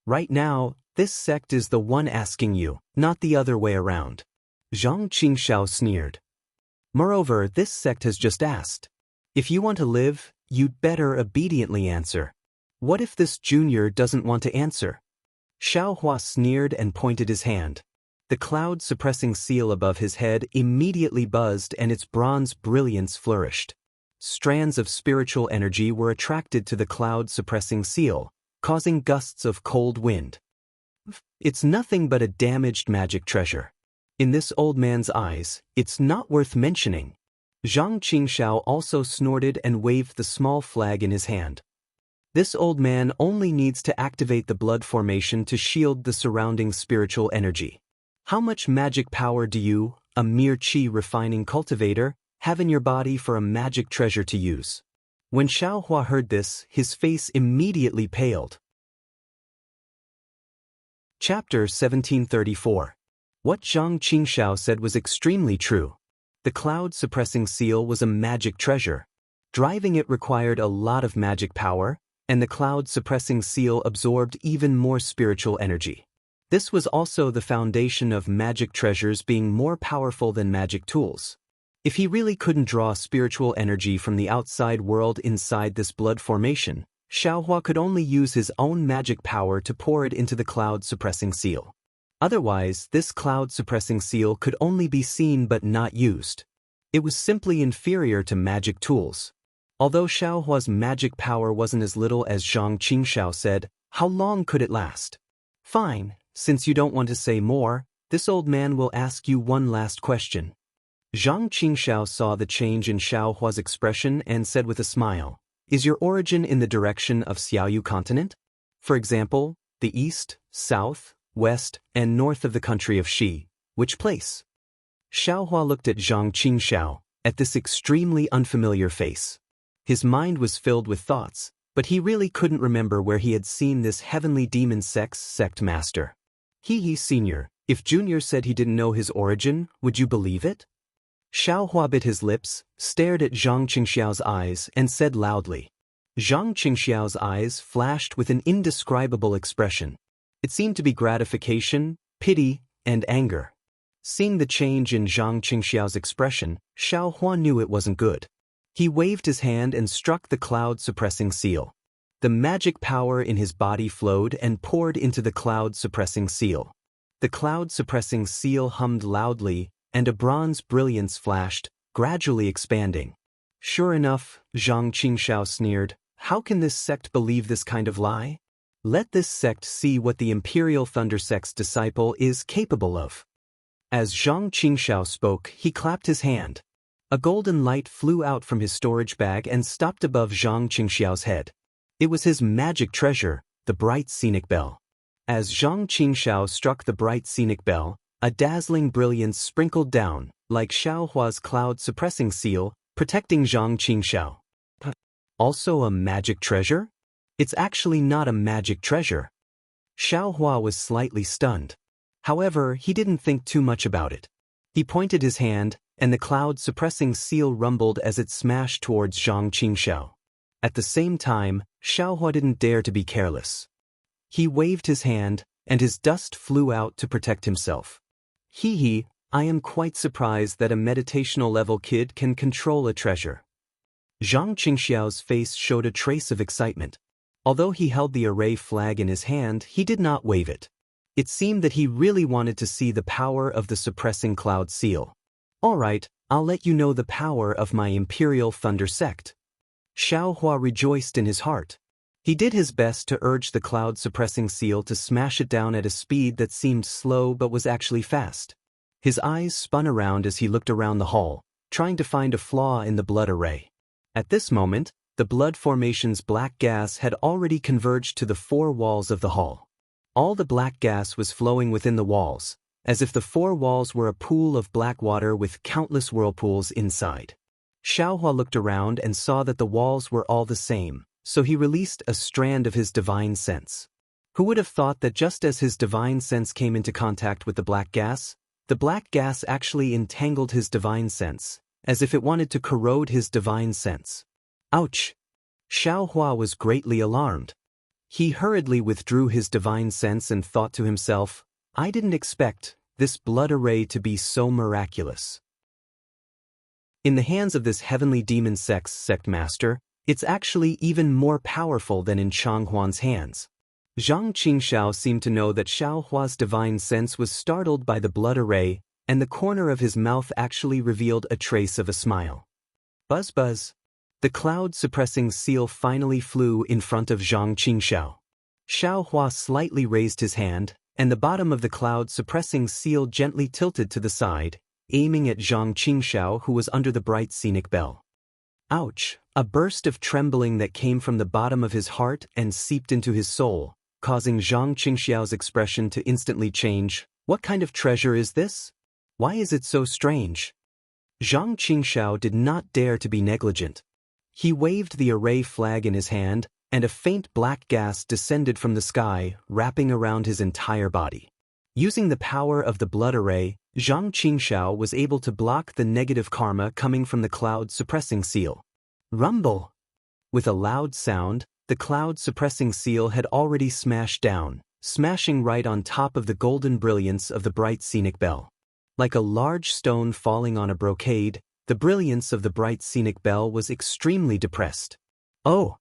Right now, this sect is the one asking you, not the other way around." Zhang Qingxiao sneered. "Moreover, this sect has just asked. If you want to live, you'd better obediently answer. What if this Junior doesn't want to answer?" Xiaohua sneered and pointed his hand. The cloud-suppressing seal above his head immediately buzzed and its bronze brilliance flourished. Strands of spiritual energy were attracted to the cloud-suppressing seal, causing gusts of cold wind. "It's nothing but a damaged magic treasure. In this old man's eyes, it's not worth mentioning." Zhang Qingxiao also snorted and waved the small flag in his hand. "This old man only needs to activate the blood formation to shield the surrounding spiritual energy. How much magic power do you, a mere qi refining cultivator, have in your body for a magic treasure to use?" When Xiaohua heard this, his face immediately paled. Chapter 1734. What Zhang Qingxiao said was extremely true. The cloud-suppressing seal was a magic treasure. Driving it required a lot of magic power, and the cloud-suppressing seal absorbed even more spiritual energy. This was also the foundation of magic treasures being more powerful than magic tools. If he really couldn't draw spiritual energy from the outside world inside this blood formation, Xiaohua could only use his own magic power to pour it into the cloud-suppressing seal. Otherwise, this cloud-suppressing seal could only be seen but not used. It was simply inferior to magic tools. Although Xiaohua's magic power wasn't as little as Zhang Qingxiao said, how long could it last? "Fine, since you don't want to say more, this old man will ask you one last question." Zhang Qingxiao saw the change in Xiaohua's expression and said with a smile, "Is your origin in the direction of Xiaoyu continent? For example, the east, south, west, and north of the country of Xi, which place?" Xiaohua looked at Zhang Qingxiao, at this extremely unfamiliar face. His mind was filled with thoughts, but he really couldn't remember where he had seen this heavenly demon sect master. Senior, if Junior said he didn't know his origin, would you believe it?" Xiaohua bit his lips, stared at Zhang Qingxiao's eyes, and said loudly. Zhang Qingxiao's eyes flashed with an indescribable expression. It seemed to be gratification, pity, and anger. Seeing the change in Zhang Qingxiao's expression, Xiaohua knew it wasn't good. He waved his hand and struck the cloud-suppressing seal. The magic power in his body flowed and poured into the cloud-suppressing seal. The cloud-suppressing seal hummed loudly, and a bronze brilliance flashed, gradually expanding. Sure enough, Zhang Qingxiao sneered, how can this sect believe this kind of lie? Let this sect see what the Imperial Thunder Sect's disciple is capable of. As Zhang Qingxiao spoke, he clapped his hand. A golden light flew out from his storage bag and stopped above Zhang Qingxiao's head. It was his magic treasure, the bright scenic bell. As Zhang Qingxiao struck the bright scenic bell, a dazzling brilliance sprinkled down, like Xiaohua's cloud-suppressing seal, protecting Zhang Qingxiao. Also a magic treasure? It's actually not a magic treasure. Xiaohua was slightly stunned. However, he didn't think too much about it. He pointed his hand, and the cloud-suppressing seal rumbled as it smashed towards Zhang Qingxiao. At the same time, Xiaohua didn't dare to be careless. He waved his hand, and his dust flew out to protect himself. Hee, I am quite surprised that a meditational-level kid can control a treasure. Zhang Qingxiao's face showed a trace of excitement. Although he held the array flag in his hand, he did not wave it. It seemed that he really wanted to see the power of the suppressing cloud seal. All right, I'll let you know the power of my Imperial Thunder Sect. Xiaohua rejoiced in his heart. He did his best to urge the cloud-suppressing seal to smash it down at a speed that seemed slow but was actually fast. His eyes spun around as he looked around the hall, trying to find a flaw in the blood array. At this moment, the blood formation's black gas had already converged to the four walls of the hall. All the black gas was flowing within the walls, as if the four walls were a pool of black water with countless whirlpools inside. Xiaohua looked around and saw that the walls were all the same, so he released a strand of his divine sense. Who would have thought that just as his divine sense came into contact with the black gas actually entangled his divine sense, as if it wanted to corrode his divine sense. Ouch! Xiaohua was greatly alarmed. He hurriedly withdrew his divine sense and thought to himself, I didn't expect this blood array to be so miraculous. In the hands of this heavenly demon sect master, it's actually even more powerful than in Changhuan's hands. Zhang Qingxiao seemed to know that Xiaohua's divine sense was startled by the blood array, and the corner of his mouth actually revealed a trace of a smile. Buzz buzz. The cloud-suppressing seal finally flew in front of Zhang Qingxiao. Xiaohua slightly raised his hand, and the bottom of the cloud-suppressing seal gently tilted to the side, aiming at Zhang Qingxiao, who was under the bright scenic bell. Ouch! A burst of trembling that came from the bottom of his heart and seeped into his soul, causing Zhang Qingxiao's expression to instantly change. What kind of treasure is this? Why is it so strange? Zhang Qingxiao did not dare to be negligent. He waved the array flag in his hand, and a faint black gas descended from the sky, wrapping around his entire body. Using the power of the blood array, Zhang Qingxiao was able to block the negative karma coming from the cloud-suppressing seal. Rumble! With a loud sound, the cloud-suppressing seal had already smashed down, smashing right on top of the golden brilliance of the bright scenic bell. Like a large stone falling on a brocade, the brilliance of the bright scenic bell was extremely depressed. Oh!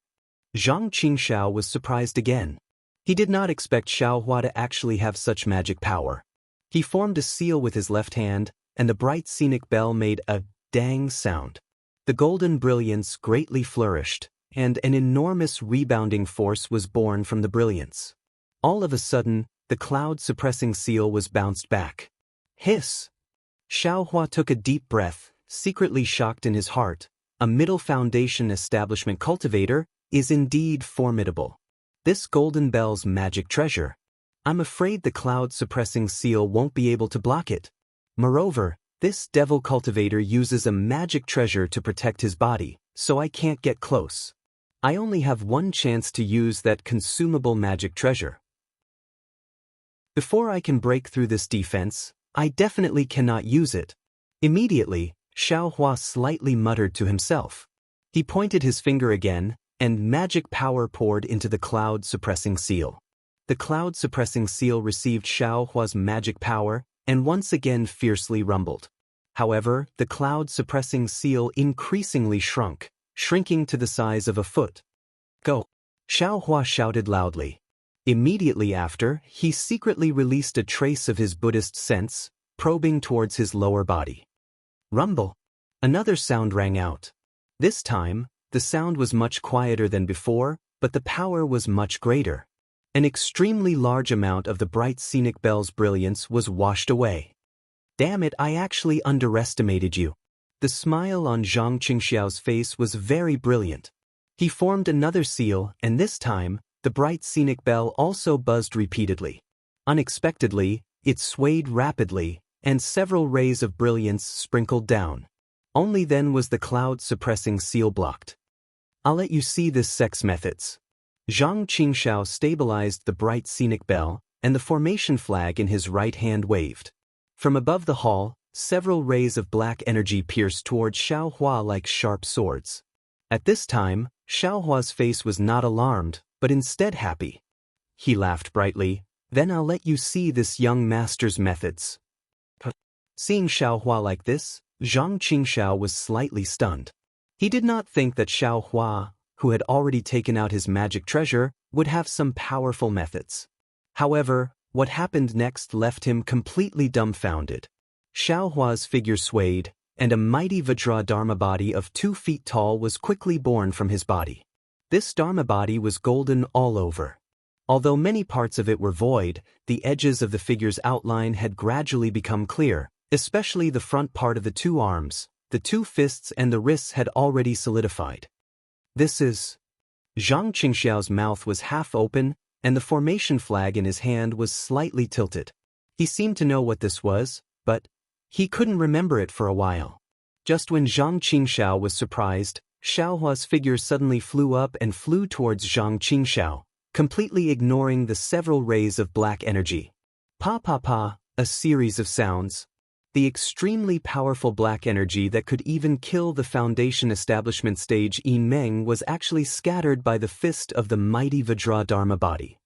Zhang Qingxiao was surprised again. He did not expect Xiaohua to actually have such magic power. He formed a seal with his left hand, and the bright scenic bell made a dang sound. The golden brilliance greatly flourished, and an enormous rebounding force was born from the brilliance. All of a sudden, the cloud-suppressing seal was bounced back. Hiss! Xiaohua took a deep breath, secretly shocked in his heart. A middle foundation establishment cultivator is indeed formidable. This golden bell's magic treasure. I'm afraid the cloud-suppressing seal won't be able to block it. Moreover, this devil cultivator uses a magic treasure to protect his body, so I can't get close. I only have one chance to use that consumable magic treasure. Before I can break through this defense, I definitely cannot use it. Immediately, Xiaohua slightly muttered to himself. He pointed his finger again, and magic power poured into the cloud-suppressing seal. The cloud-suppressing seal received Xiaohua's magic power, and once again fiercely rumbled. However, the cloud-suppressing seal increasingly shrunk, shrinking to the size of a foot. Go! Xiaohua shouted loudly. Immediately after, he secretly released a trace of his Buddhist sense, probing towards his lower body. Rumble! Another sound rang out. This time, the sound was much quieter than before, but the power was much greater. An extremely large amount of the bright scenic bell's brilliance was washed away. Damn it, I actually underestimated you. The smile on Zhang Qingxiao's face was very brilliant. He formed another seal, and this time, the bright scenic bell also buzzed repeatedly. Unexpectedly, it swayed rapidly, and several rays of brilliance sprinkled down. Only then was the cloud-suppressing seal blocked. I'll let you see this sex methods. Zhang Qingxiao stabilized the bright scenic bell, and the formation flag in his right hand waved. From above the hall, several rays of black energy pierced towards Xiaohua like sharp swords. At this time, Xiaohua's face was not alarmed, but instead happy. He laughed brightly. Then I'll let you see this young master's methods. Seeing Xiaohua like this, Zhang Qingxiao was slightly stunned. He did not think that Xiaohua, who had already taken out his magic treasure, would have some powerful methods. However, what happened next left him completely dumbfounded. Xiaohua's figure swayed, and a mighty Vajra Dharma body of 2 feet tall was quickly born from his body. This Dharma body was golden all over. Although many parts of it were void, the edges of the figure's outline had gradually become clear, especially the front part of the 2 arms, the 2 fists and the wrists had already solidified. This is... Zhang Qingxiao's mouth was half open, and the formation flag in his hand was slightly tilted. He seemed to know what this was, but he couldn't remember it for a while. Just when Zhang Qingxiao was surprised, Xiaohua's figure suddenly flew up and flew towards Zhang Qingxiao, completely ignoring the several rays of black energy. Pa pa pa, a series of sounds. The extremely powerful black energy that could even kill the Foundation Establishment stage Yin Meng was actually scattered by the fist of the mighty Vajra Dharma body.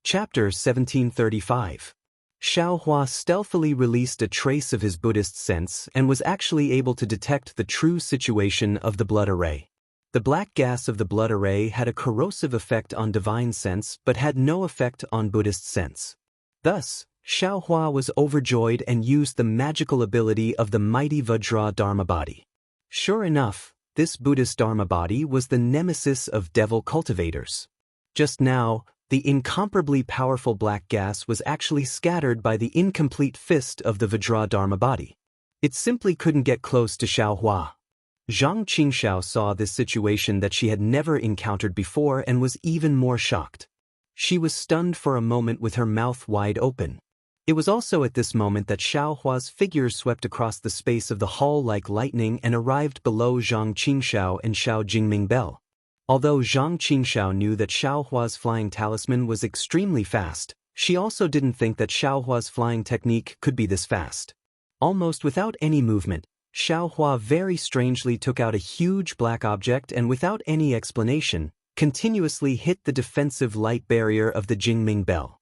Chapter 1735. Xiaohua stealthily released a trace of his Buddhist sense and was actually able to detect the true situation of the blood array. The black gas of the blood array had a corrosive effect on divine sense but had no effect on Buddhist sense. Thus, Xiaohua was overjoyed and used the magical ability of the mighty Vajra Dharma body. Sure enough, this Buddhist Dharma body was the nemesis of devil cultivators. Just now, the incomparably powerful black gas was actually scattered by the incomplete fist of the Vajra Dharma body. It simply couldn't get close to Xiaohua. Zhang Qingxiao saw this situation that she had never encountered before and was even more shocked. She was stunned for a moment with her mouth wide open. It was also at this moment that Xiaohua's figure swept across the space of the hall like lightning and arrived below Zhang Qingxiao and Xiao Jingming Bell. Although Zhang Qingxiao knew that Xiaohua's flying talisman was extremely fast, she also didn't think that Xiaohua's flying technique could be this fast. Almost without any movement, Xiaohua very strangely took out a huge black object and without any explanation, continuously hit the defensive light barrier of the Jingming Bell.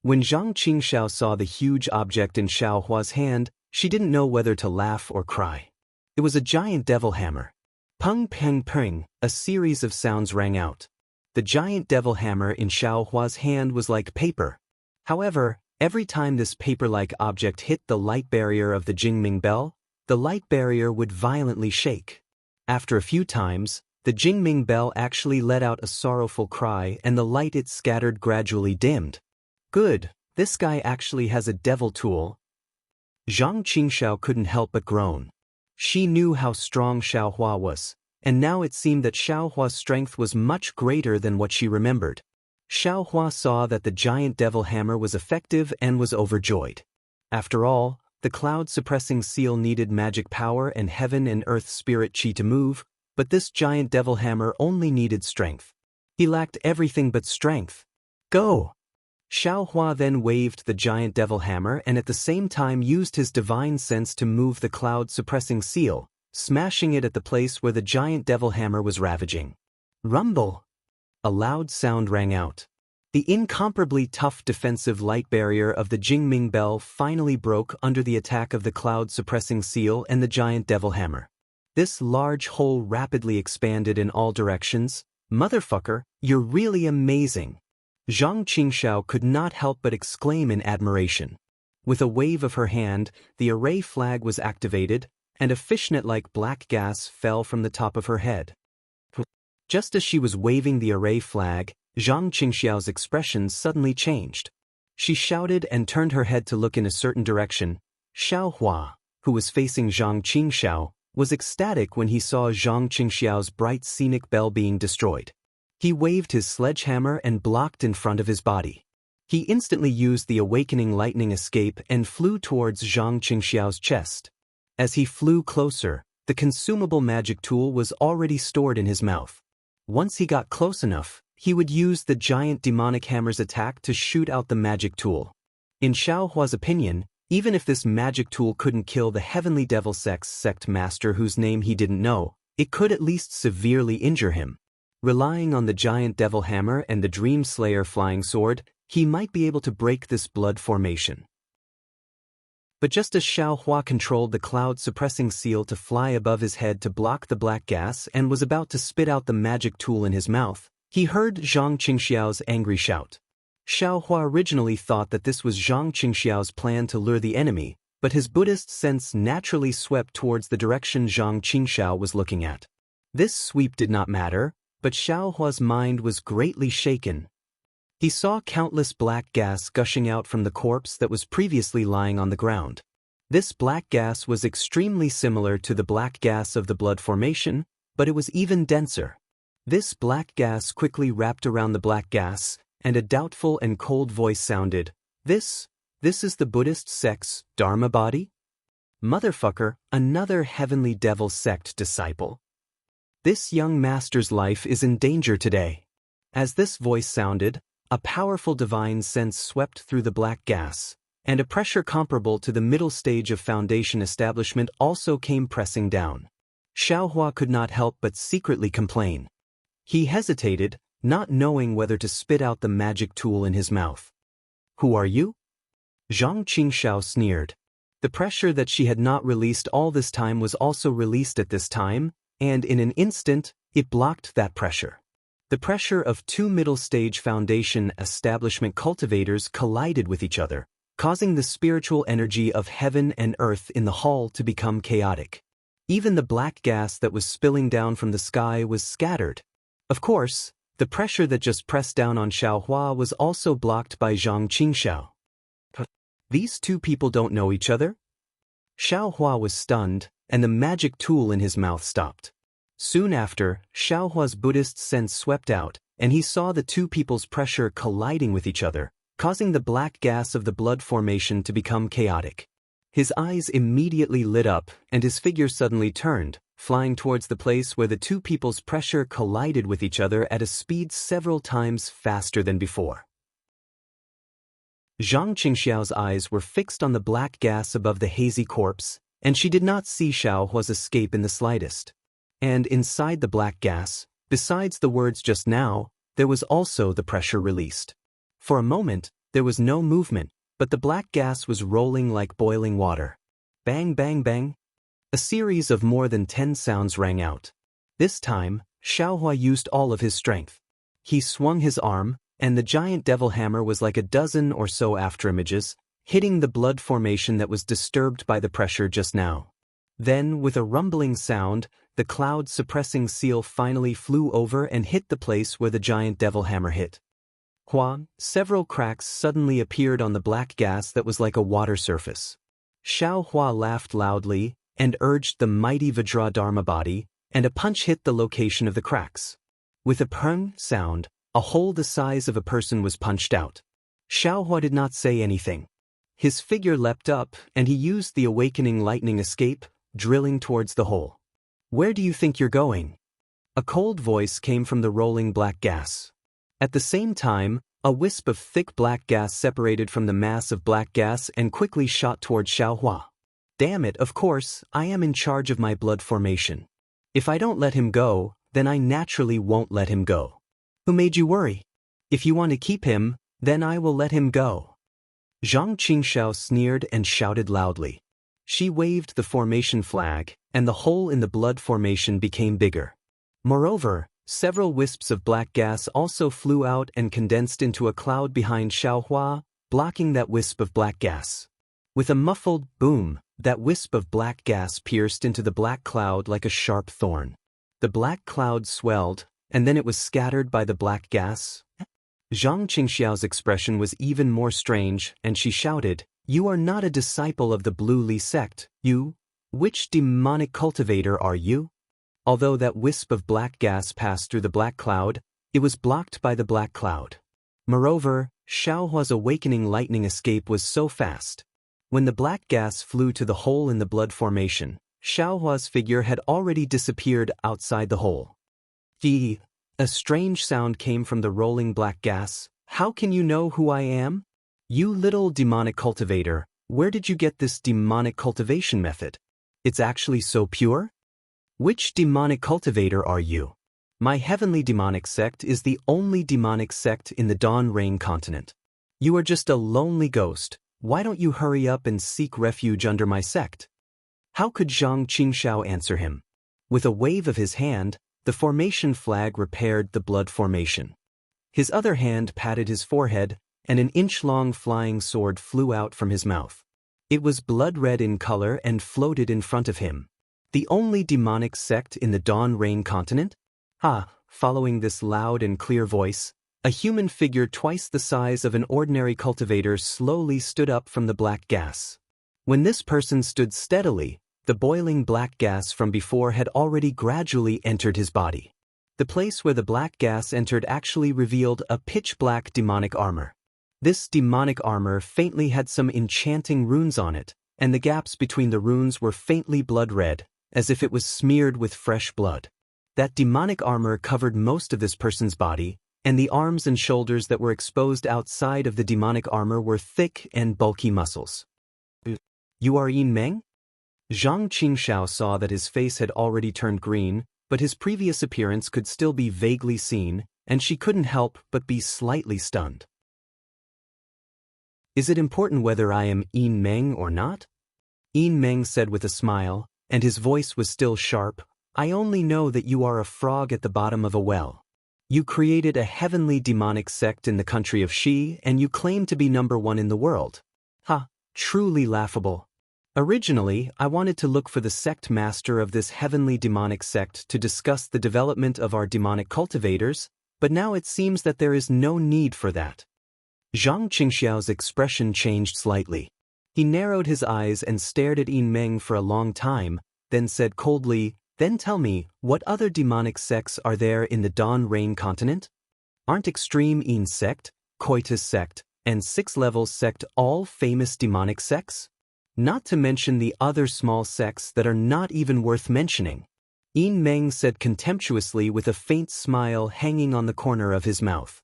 When Zhang Qingxiao saw the huge object in Xiaohua's hand, she didn't know whether to laugh or cry. It was a giant devil hammer. Peng peng peng, a series of sounds rang out. The giant devil hammer in Xiaohua's hand was like paper. However, every time this paper-like object hit the light barrier of the Jingming Bell, the light barrier would violently shake. After a few times, the Jingming Bell actually let out a sorrowful cry and the light it scattered gradually dimmed. Good, this guy actually has a devil tool. Zhang Qingxiao couldn't help but groan. She knew how strong Xiaohua was, and now it seemed that Xiaohua's strength was much greater than what she remembered. Xiaohua saw that the giant devil hammer was effective and was overjoyed. After all, the cloud-suppressing seal needed magic power and heaven and earth spirit chi to move, but this giant devil hammer only needed strength. He lacked everything but strength. Go! Xiaohua then waved the giant devil hammer and at the same time used his divine sense to move the cloud-suppressing seal, smashing it at the place where the giant devil hammer was ravaging. Rumble! A loud sound rang out. The incomparably tough defensive light barrier of the Jingming Bell finally broke under the attack of the cloud-suppressing seal and the giant devil hammer. This large hole rapidly expanded in all directions. "Motherfucker, you're really amazing." Zhang Qingxiao could not help but exclaim in admiration. With a wave of her hand, the array flag was activated, and a fishnet-like black gas fell from the top of her head. Just as she was waving the array flag, Zhang Qingxiao's expression suddenly changed. She shouted and turned her head to look in a certain direction. Xiao Hua, who was facing Zhang Qingxiao, was ecstatic when he saw Zhang Qingxiao's bright scenic bell being destroyed. He waved his sledgehammer and blocked in front of his body. He instantly used the awakening lightning escape and flew towards Zhang Qingxiao's chest. As he flew closer, the consumable magic tool was already stored in his mouth. Once he got close enough, he would use the giant demonic hammer's attack to shoot out the magic tool. In Xiao Hua's opinion, even if this magic tool couldn't kill the heavenly devil sect master whose name he didn't know, it could at least severely injure him. Relying on the giant devil hammer and the Dream Slayer flying sword, he might be able to break this blood formation. But just as Xiao Hua controlled the cloud-suppressing seal to fly above his head to block the black gas and was about to spit out the magic tool in his mouth, he heard Zhang Qingxiao's angry shout. Xiao Hua originally thought that this was Zhang Qingxiao's plan to lure the enemy, but his Buddhist sense naturally swept towards the direction Zhang Qingxiao was looking at. This sweep did not matter, but Xiao Hua's mind was greatly shaken. He saw countless black gas gushing out from the corpse that was previously lying on the ground. This black gas was extremely similar to the black gas of the blood formation, but it was even denser. This black gas quickly wrapped around the black gas, and a doubtful and cold voice sounded, This is the Buddhist sect's Dharma body? Motherfucker, another heavenly devil sect disciple. This young master's life is in danger today." As this voice sounded, a powerful divine sense swept through the black gas, and a pressure comparable to the middle stage of Foundation establishment also came pressing down. Xiao Hua could not help but secretly complain. He hesitated, not knowing whether to spit out the magic tool in his mouth. "Who are you?" Zhang Qingxiao sneered. The pressure that she had not released all this time was also released at this time, and in an instant, it blocked that pressure. The pressure of two middle-stage Foundation establishment cultivators collided with each other, causing the spiritual energy of heaven and earth in the hall to become chaotic. Even the black gas that was spilling down from the sky was scattered. Of course, the pressure that just pressed down on Xiao Hua was also blocked by Zhang Qingxiao. These two people don't know each other? Xiao Hua was stunned, and the magic tool in his mouth stopped. Soon after, Xiao Hua's Buddhist sense swept out, and he saw the two people's pressure colliding with each other, causing the black gas of the blood formation to become chaotic. His eyes immediately lit up, and his figure suddenly turned, flying towards the place where the two people's pressure collided with each other at a speed several times faster than before. Zhang Qingxiao's eyes were fixed on the black gas above the hazy corpse, and she did not see Xiao Hua's escape in the slightest. And inside the black gas, besides the words just now, there was also the pressure released. For a moment, there was no movement, but the black gas was rolling like boiling water. Bang, bang, bang. A series of more than 10 sounds rang out. This time, Xiao Hua used all of his strength. He swung his arm, and the giant devil hammer was like a dozen or so afterimages, hitting the blood formation that was disturbed by the pressure just now. Then, with a rumbling sound, the cloud-suppressing seal finally flew over and hit the place where the giant devil hammer hit. Several cracks suddenly appeared on the black gas that was like a water surface. Xiao Hua laughed loudly and urged the mighty Vajra Dharma body, and a punch hit the location of the cracks. With a prung sound, a hole the size of a person was punched out. Xiao Hua did not say anything. His figure leapt up, and he used the awakening lightning escape, drilling towards the hole. "Where do you think you're going?" A cold voice came from the rolling black gas. At the same time, a wisp of thick black gas separated from the mass of black gas and quickly shot toward Xiao Hua. "Damn it, of course, I am in charge of my blood formation. If I don't let him go, then I naturally won't let him go. Who made you worry? If you want to keep him, then I will let him go." Zhang Qingxiao sneered and shouted loudly. She waved the formation flag, and the hole in the blood formation became bigger. Moreover, several wisps of black gas also flew out and condensed into a cloud behind Xiaohua, blocking that wisp of black gas. With a muffled boom, that wisp of black gas pierced into the black cloud like a sharp thorn. The black cloud swelled, and then it was scattered by the black gas. Zhang Qingxiao's expression was even more strange, and she shouted, "You are not a disciple of the Blue Li sect, you? Which demonic cultivator are you?" Although that wisp of black gas passed through the black cloud, it was blocked by the black cloud. Moreover, Xiaohua's awakening lightning escape was so fast. When the black gas flew to the hole in the blood formation, Xiaohua's figure had already disappeared outside the hole. "Gee!" A strange sound came from the rolling black gas. "How can you know who I am? You little demonic cultivator, where did you get this demonic cultivation method? It's actually so pure? Which demonic cultivator are you? My heavenly demonic sect is the only demonic sect in the Dawn Rain continent. You are just a lonely ghost. Why don't you hurry up and seek refuge under my sect?" How could Zhang Qingxiao answer him? With a wave of his hand, the formation flag repaired the blood formation. His other hand patted his forehead, and an inch-long flying sword flew out from his mouth. It was blood-red in color and floated in front of him. The only demonic sect in the Dawn Rain continent? Following this loud and clear voice, a human figure twice the size of an ordinary cultivator slowly stood up from the black gas. When this person stood steadily, the boiling black gas from before had already gradually entered his body. The place where the black gas entered actually revealed a pitch-black demonic armor. This demonic armor faintly had some enchanting runes on it, and the gaps between the runes were faintly blood-red, as if it was smeared with fresh blood. That demonic armor covered most of this person's body, and the arms and shoulders that were exposed outside of the demonic armor were thick and bulky muscles. "You are Yin Meng?" Zhang Qingxiao saw that his face had already turned green, but his previous appearance could still be vaguely seen, and she couldn't help but be slightly stunned. "Is it important whether I am Yin Meng or not?" Yin Meng said with a smile, and his voice was still sharp, "I only know that you are a frog at the bottom of a well. You created a heavenly demonic sect in the country of Xi, and you claim to be #1 in the world. Truly laughable. Originally, I wanted to look for the sect master of this heavenly demonic sect to discuss the development of our demonic cultivators, but now it seems that there is no need for that." Zhang Qingxiao's expression changed slightly. He narrowed his eyes and stared at Yin Meng for a long time, then said coldly, "Then tell me, what other demonic sects are there in the Dawn Rain continent? Aren't Extreme Yin sect, Coitus sect, and Six Levels sect all famous demonic sects? Not to mention the other small sects that are not even worth mentioning." Yin Meng said contemptuously with a faint smile hanging on the corner of his mouth.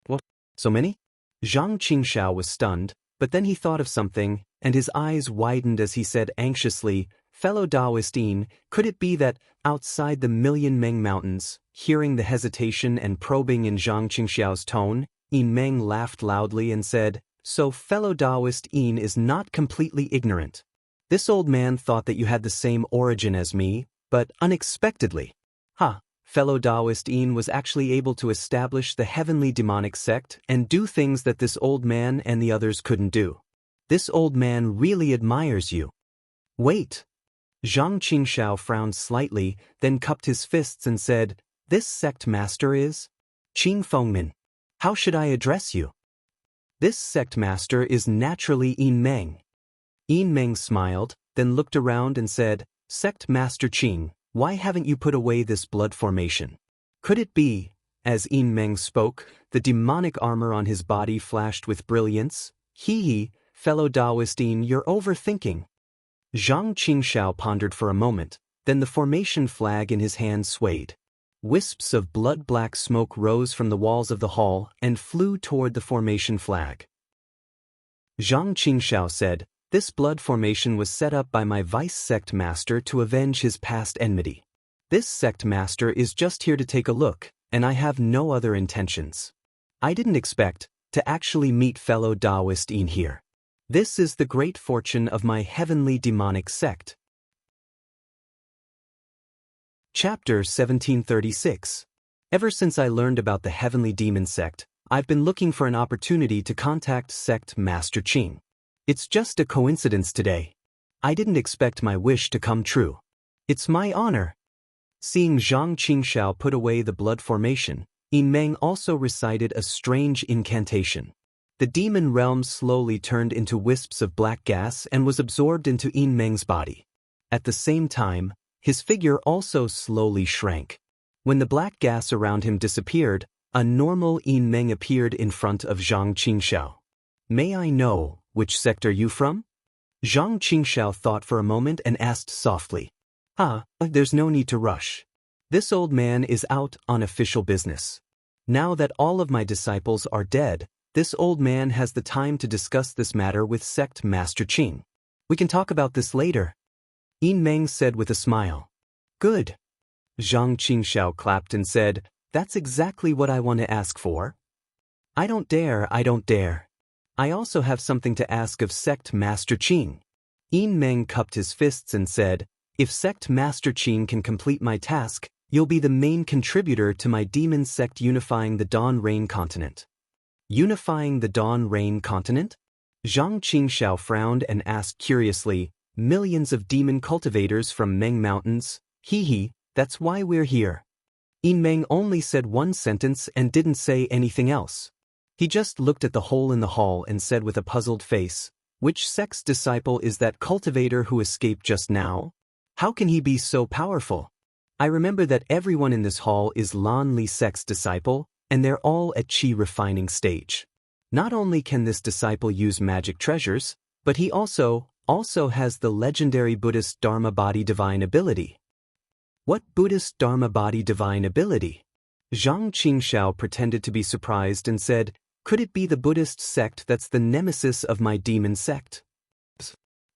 "What? So many?" Zhang Qingxiao was stunned, but then he thought of something, and his eyes widened as he said anxiously, "Fellow Taoist Yin, could it be that, outside the Million Meng Mountains," hearing the hesitation and probing in Zhang Qingxiao's tone, Yin Meng laughed loudly and said, "So fellow Taoist Yin is not completely ignorant. This old man thought that you had the same origin as me, but unexpectedly. Fellow Taoist Yin was actually able to establish the heavenly demonic sect and do things that this old man and the others couldn't do. This old man really admires you." "Wait." Zhang Qingxiao frowned slightly, then cupped his fists and said, "This sect master is Qing Fengmin. How should I address you?" "This sect master is naturally Yin Meng." Yin Meng smiled, then looked around and said, "Sect Master Qing, why haven't you put away this blood formation? Could it be?" As Yin Meng spoke, the demonic armor on his body flashed with brilliance. Fellow Taoist Yin, you're overthinking." Zhang Qingxiao pondered for a moment, then the formation flag in his hand swayed. Wisps of blood-black smoke rose from the walls of the hall and flew toward the formation flag. Zhang Qingxiao said, "This blood formation was set up by my vice sect master to avenge his past enmity. This sect master is just here to take a look, and I have no other intentions. I didn't expect to actually meet fellow Taoist Yin here. This is the great fortune of my heavenly demonic sect." Chapter 1736. Ever since I learned about the Heavenly Demon Sect, I've been looking for an opportunity to contact Sect Master Qing. It's just a coincidence today. I didn't expect my wish to come true. It's my honor. Seeing Zhang Qingxiao put away the blood formation, Yin Meng also recited a strange incantation. The demon realm slowly turned into wisps of black gas and was absorbed into Yin Meng's body. At the same time, his figure also slowly shrank. When the black gas around him disappeared, a normal Yin Meng appeared in front of Zhang Qingxiao. May I know, which sect are you from? Zhang Qingxiao thought for a moment and asked softly. There's no need to rush. This old man is out on official business. Now that all of my disciples are dead, this old man has the time to discuss this matter with Sect Master Qing. We can talk about this later. Yin Meng said with a smile. Good. Zhang Qingxiao clapped and said, That's exactly what I want to ask for. I don't dare. I also have something to ask of Sect Master Qing. Yin Meng cupped his fists and said, If Sect Master Qing can complete my task, you'll be the main contributor to my demon sect unifying the Dawn Rain continent. Unifying the Dawn Rain continent? Zhang Qingxiao frowned and asked curiously, Millions of demon cultivators from Meng Mountains? That's why we're here. Yin Meng only said one sentence and didn't say anything else. He just looked at the hole in the hall and said with a puzzled face, Which sect's disciple is that cultivator who escaped just now? How can he be so powerful? I remember that everyone in this hall is Lan Li sect's disciple, and they're all at Qi refining stage. Not only can this disciple use magic treasures, but he also has the legendary Buddhist Dharma Body divine ability. What Buddhist Dharma Body divine ability? Zhang Qingxiao pretended to be surprised and said, Could it be the Buddhist sect that's the nemesis of my demon sect?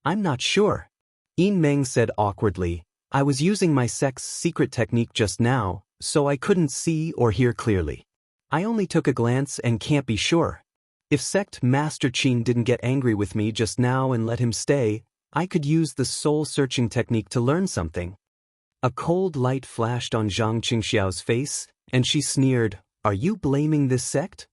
I'm not sure. Yin Meng said awkwardly, I was using my sect's secret technique just now, so I couldn't see or hear clearly. I only took a glance and can't be sure. If Sect Master Qing didn't get angry with me just now and let him stay, I could use the soul-searching technique to learn something. A cold light flashed on Zhang Qingxiao's face, and she sneered, Are you blaming this sect?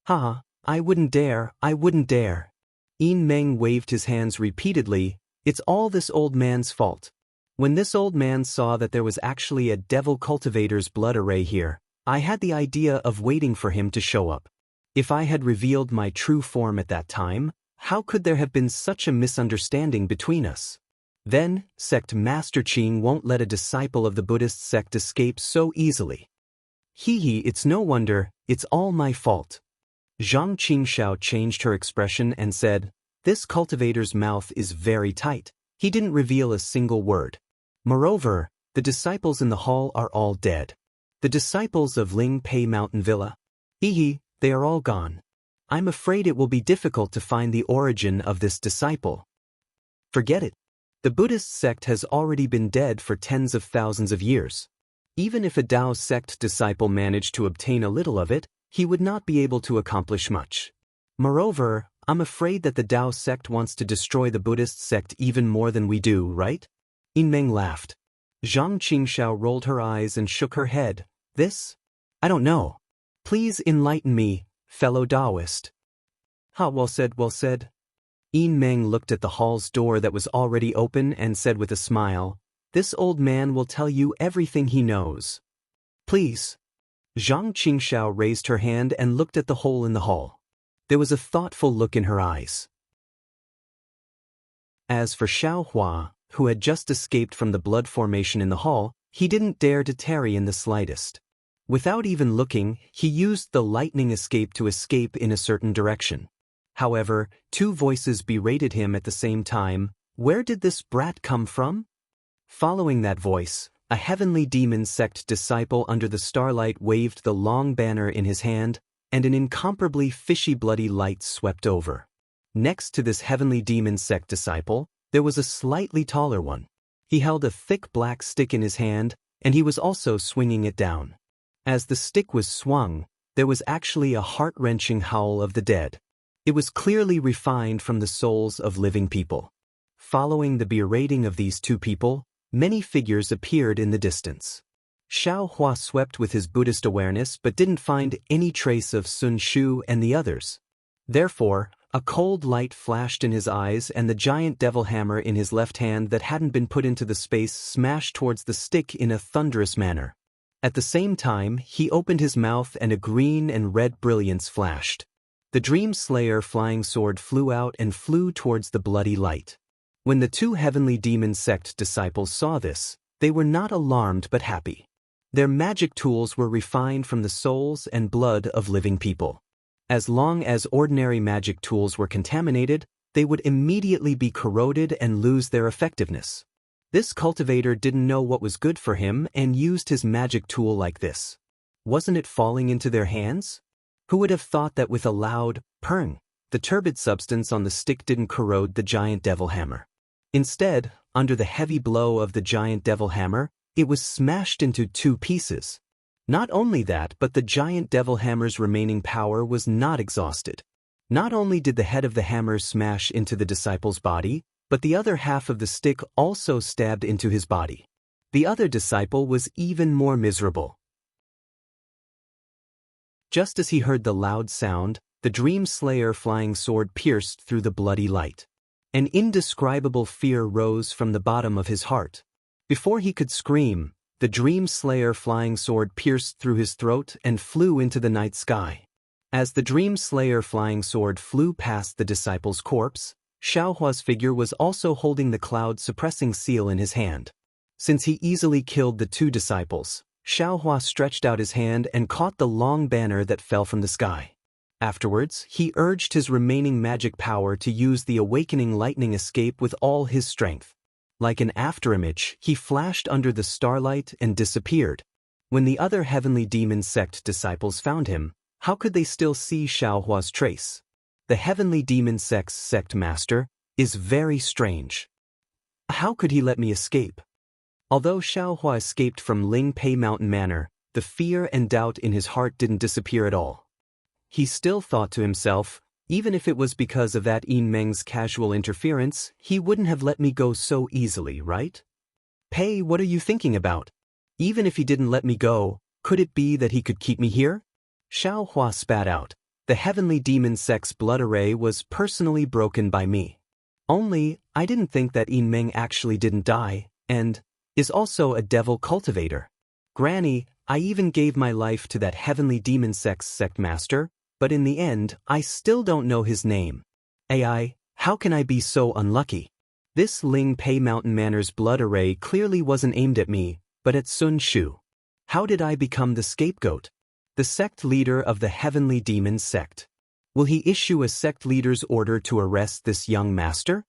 I wouldn't dare. Yin Meng waved his hands repeatedly, It's all this old man's fault. When this old man saw that there was actually a devil cultivator's blood array here, I had the idea of waiting for him to show up. If I had revealed my true form at that time, how could there have been such a misunderstanding between us? Then, Sect Master Qing won't let a disciple of the Buddhist sect escape so easily. It's no wonder, it's all my fault. Zhang Qingxiao changed her expression and said, This cultivator's mouth is very tight. He didn't reveal a single word. Moreover, the disciples in the hall are all dead. The disciples of Ling Pei Mountain Villa? They are all gone. I'm afraid it will be difficult to find the origin of this disciple. Forget it. The Buddhist sect has already been dead for tens of thousands of years. Even if a Dao sect disciple managed to obtain a little of it, he would not be able to accomplish much. Moreover, I'm afraid that the Dao sect wants to destroy the Buddhist sect even more than we do, right? Yin Meng laughed. Zhang Qingxiao rolled her eyes and shook her head. This? I don't know. Please enlighten me, fellow Taoist. Well said. Yin Meng looked at the hall's door that was already open and said with a smile, This old man will tell you everything he knows. Please. Zhang Qingxiao raised her hand and looked at the hole in the hall. There was a thoughtful look in her eyes. As for Xiaohua, who had just escaped from the blood formation in the hall, he didn't dare to tarry in the slightest. Without even looking, he used the lightning escape to escape in a certain direction. However, two voices berated him at the same time, Where did this brat come from? Following that voice, a heavenly demon sect disciple under the starlight waved the long banner in his hand, and an incomparably fishy bloody light swept over. Next to this heavenly demon sect disciple, there was a slightly taller one. He held a thick black stick in his hand, and he was also swinging it down. As the stick was swung, there was actually a heart-wrenching howl of the dead. It was clearly refined from the souls of living people. Following the berating of these two people, Many figures appeared in the distance. Xiao Hua swept with his Buddhist awareness but didn't find any trace of Sun Shu and the others. Therefore, a cold light flashed in his eyes and the giant devil hammer in his left hand that hadn't been put into the space smashed towards the stick in a thunderous manner. At the same time, he opened his mouth and a green and red brilliance flashed. The Dream Slayer flying sword flew out and flew towards the bloody light. When the two heavenly demon sect disciples saw this, they were not alarmed but happy. Their magic tools were refined from the souls and blood of living people. As long as ordinary magic tools were contaminated, they would immediately be corroded and lose their effectiveness. This cultivator didn't know what was good for him and used his magic tool like this. Wasn't it falling into their hands? Who would have thought that with a loud purring, the turbid substance on the stick didn't corrode the giant devil hammer? Instead, under the heavy blow of the giant devil hammer, it was smashed into 2 pieces. Not only that, but the giant devil hammer's remaining power was not exhausted. Not only did the head of the hammer smash into the disciple's body, but the other half of the stick also stabbed into his body. The other disciple was even more miserable. Just as he heard the loud sound, the Dream Slayer flying sword pierced through the bloody light. An indescribable fear rose from the bottom of his heart. Before he could scream, the Dream Slayer flying sword pierced through his throat and flew into the night sky. As the Dream Slayer flying sword flew past the disciple's corpse, Xiao Hua's figure was also holding the cloud-suppressing seal in his hand. Since he easily killed the 2 disciples, Xiao Hua stretched out his hand and caught the long banner that fell from the sky. Afterwards, he urged his remaining magic power to use the awakening lightning escape with all his strength. Like an afterimage, he flashed under the starlight and disappeared. When the other heavenly demon sect disciples found him, how could they still see Xiao Hua's trace? The heavenly demon sect's sect master is very strange. How could he let me escape? Although Xiao Hua escaped from Ling Pei Mountain Manor, the fear and doubt in his heart didn't disappear at all. He still thought to himself, even if it was because of that Yin Meng's casual interference, he wouldn't have let me go so easily, right? Pei, what are you thinking about? Even if he didn't let me go, could it be that he could keep me here? Xiao Hua spat out. The heavenly demon sect's blood array was personally broken by me. Only, I didn't think that Yin Meng actually didn't die, and is also a devil cultivator. Granny, I even gave my life to that heavenly demon sect's sect master, but in the end, I still don't know his name. AI, how can I be so unlucky? This Ling Pei Mountain Manor's blood array clearly wasn't aimed at me, but at Sun Shu. How did I become the scapegoat? The sect leader of the heavenly demon sect. Will he issue a sect leader's order to arrest this young master?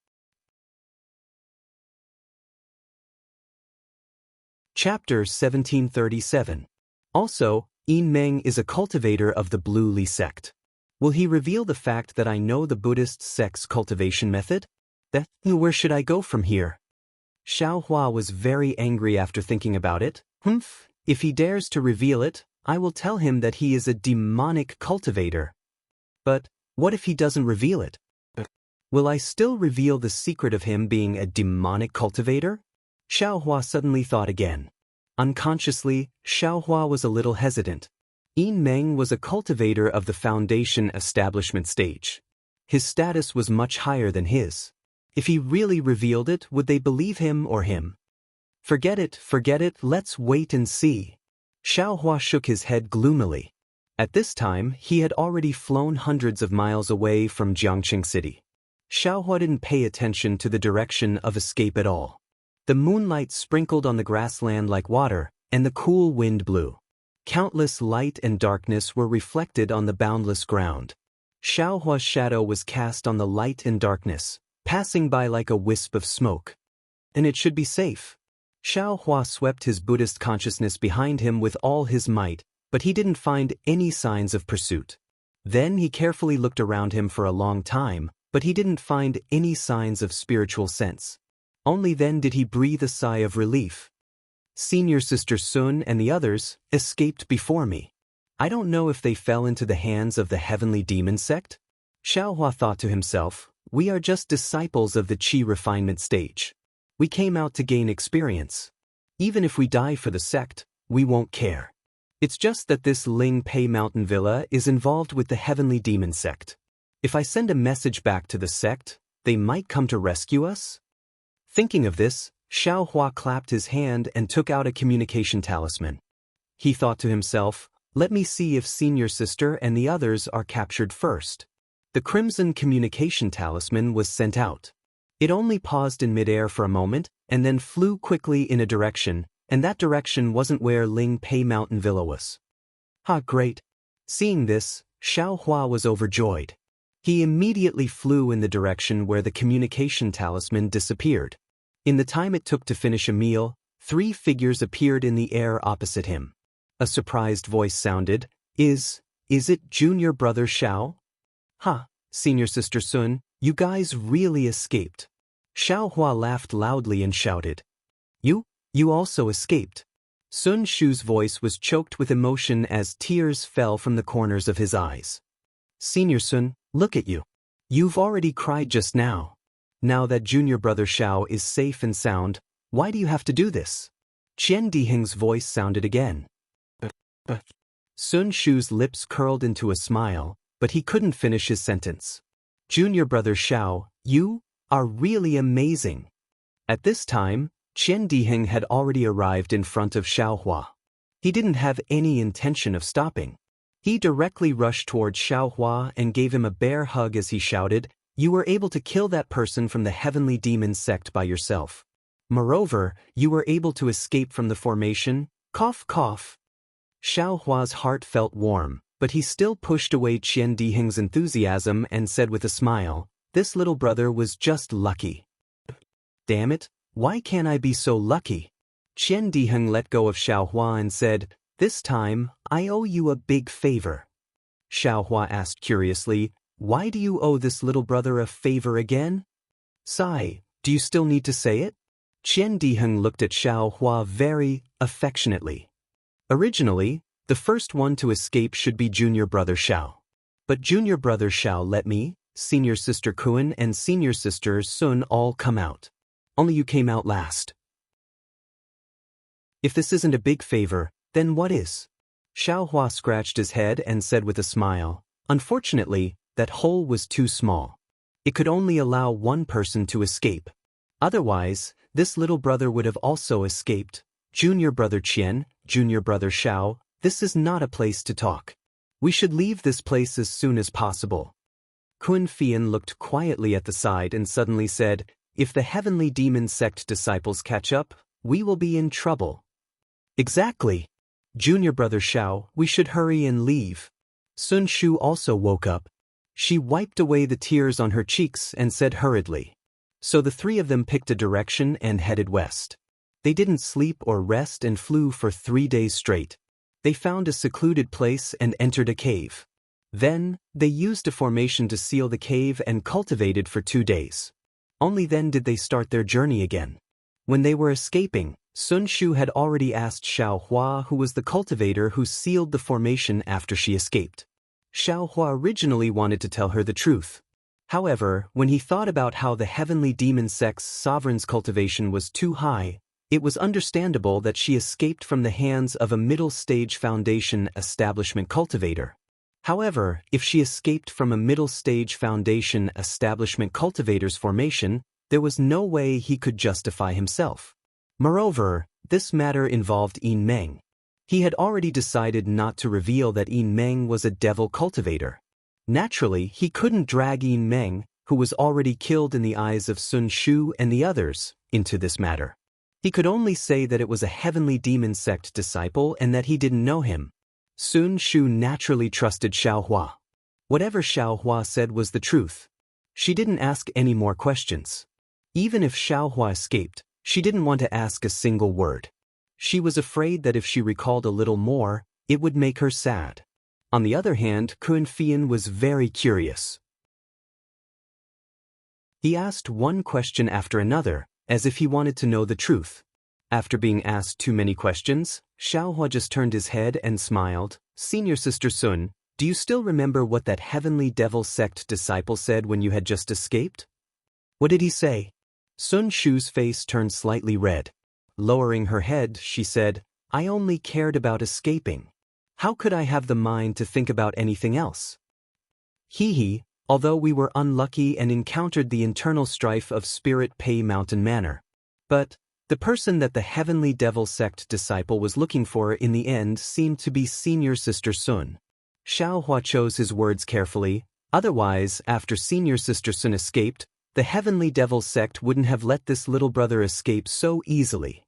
Chapter 1737. Also, Yin Meng is a cultivator of the Blue Li sect. Will he reveal the fact that I know the Buddhist sect's cultivation method? Where should I go from here? Xiao Hua was very angry after thinking about it. If he dares to reveal it, I will tell him that he is a demonic cultivator. But what if he doesn't reveal it? Will I still reveal the secret of him being a demonic cultivator? Xiao Hua suddenly thought again. Unconsciously, Xiao Hua was a little hesitant. Yin Meng was a cultivator of the foundation establishment stage. His status was much higher than his. If he really revealed it, would they believe him or him? Forget it, let's wait and see. Xiao Hua shook his head gloomily. At this time, he had already flown hundreds of miles away from Jianghu City. Xiao Hua didn't pay attention to the direction of escape at all. The moonlight sprinkled on the grassland like water, and the cool wind blew. Countless light and darkness were reflected on the boundless ground. Xiao Hua's shadow was cast on the light and darkness, passing by like a wisp of smoke. And it should be safe. Xiao Hua swept his Buddhist consciousness behind him with all his might, but he didn't find any signs of pursuit. Then he carefully looked around him for a long time, but he didn't find any signs of spiritual sense. Only then did he breathe a sigh of relief. Senior Sister Sun and the others escaped before me. I don't know if they fell into the hands of the heavenly demon sect. Xiao Hua thought to himself, we are just disciples of the Qi refinement stage. We came out to gain experience. Even if we die for the sect, we won't care. It's just that this Ling Pei Mountain Villa is involved with the Heavenly Demon sect. If I send a message back to the sect, they might come to rescue us? Thinking of this, Xiao Hua clapped his hand and took out a communication talisman. He thought to himself, let me see if Senior Sister and the others are captured first. The crimson communication talisman was sent out. It only paused in midair for a moment, and then flew quickly in a direction, and that direction wasn't where Ling Pei Mountain Villa was. Great. Seeing this, Xiao Hua was overjoyed. He immediately flew in the direction where the communication talisman disappeared. In the time it took to finish a meal, 3 figures appeared in the air opposite him. A surprised voice sounded, Is it Junior Brother Xiao? Senior Sister Sun, you guys really escaped. Xiao Hua laughed loudly and shouted. You also escaped. Sun Shu's voice was choked with emotion as tears fell from the corners of his eyes. Senior Sun, look at you. You've already cried just now. Now that Junior Brother Xiao is safe and sound, why do you have to do this? Qian Diheng's voice sounded again. But. Sun Shu's lips curled into a smile, but he couldn't finish his sentence. Junior Brother Xiao, you are really amazing. At this time, Qian Diheng had already arrived in front of Xiao Hua. He didn't have any intention of stopping. He directly rushed towards Xiao Hua and gave him a bear hug as he shouted, You were able to kill that person from the Heavenly Demon sect by yourself. Moreover, you were able to escape from the formation, cough cough. Xiao Hua's heart felt warm, but he still pushed away Qian Diheng's enthusiasm and said with a smile, This little brother was just lucky. Damn it, why can't I be so lucky? Qian Diheng let go of Xiao Hua and said, This time, I owe you a big favor. Xiao Hua asked curiously, Why do you owe this little brother a favor again? Sigh, do you still need to say it? Qian Diheng looked at Xiao Hua very affectionately. Originally, the first one to escape should be Junior Brother Xiao. But Junior Brother Xiao let me, Senior Sister Kun and Senior Sister Sun all come out. Only you came out last. If this isn't a big favor, then what is? Xiao Hua scratched his head and said with a smile, Unfortunately, that hole was too small. It could only allow one person to escape. Otherwise, this little brother would have also escaped. Junior Brother Qian, Junior Brother Xiao, this is not a place to talk. We should leave this place as soon as possible. Kun Fian looked quietly at the side and suddenly said, If the Heavenly Demon sect disciples catch up, we will be in trouble. Exactly. Junior Brother Xiao, we should hurry and leave. Sun Shu also woke up. She wiped away the tears on her cheeks and said hurriedly. So the 3 of them picked a direction and headed west. They didn't sleep or rest and flew for 3 days straight. They found a secluded place and entered a cave. Then, they used a formation to seal the cave and cultivated for 2 days. Only then did they start their journey again. When they were escaping, Sun Shu had already asked Xiao Hua who was the cultivator who sealed the formation after she escaped. Xiao Hua originally wanted to tell her the truth. However, when he thought about how the Heavenly Demon sect's sovereign's cultivation was too high, it was understandable that she escaped from the hands of a middle-stage foundation establishment cultivator. However, if she escaped from a middle-stage foundation establishment cultivator's formation, there was no way he could justify himself. Moreover, this matter involved Yin Meng. He had already decided not to reveal that Yin Meng was a devil cultivator. Naturally, he couldn't drag Yin Meng, who was already killed in the eyes of Sun Shu and the others, into this matter. He could only say that it was a Heavenly Demon sect disciple and that he didn't know him. Sun Shu naturally trusted Xiao Hua. Whatever Xiao Hua said was the truth. She didn't ask any more questions. Even if Xiao Hua escaped, she didn't want to ask a single word. She was afraid that if she recalled a little more, it would make her sad. On the other hand, Kun Fian was very curious. He asked one question after another, as if he wanted to know the truth. After being asked too many questions, Xiao Hua just turned his head and smiled. Senior Sister Sun, do you still remember what that Heavenly Devil sect disciple said when you had just escaped? What did he say? Sun Shu's face turned slightly red. Lowering her head, she said, I only cared about escaping. How could I have the mind to think about anything else? Hee, although we were unlucky and encountered the internal strife of Spirit Pay Mountain Manor. But the person that the Heavenly Devil Sect disciple was looking for in the end seemed to be Senior Sister Sun. Xiaohua chose his words carefully, otherwise, after Senior Sister Sun escaped, the Heavenly Devil Sect wouldn't have let this little brother escape so easily.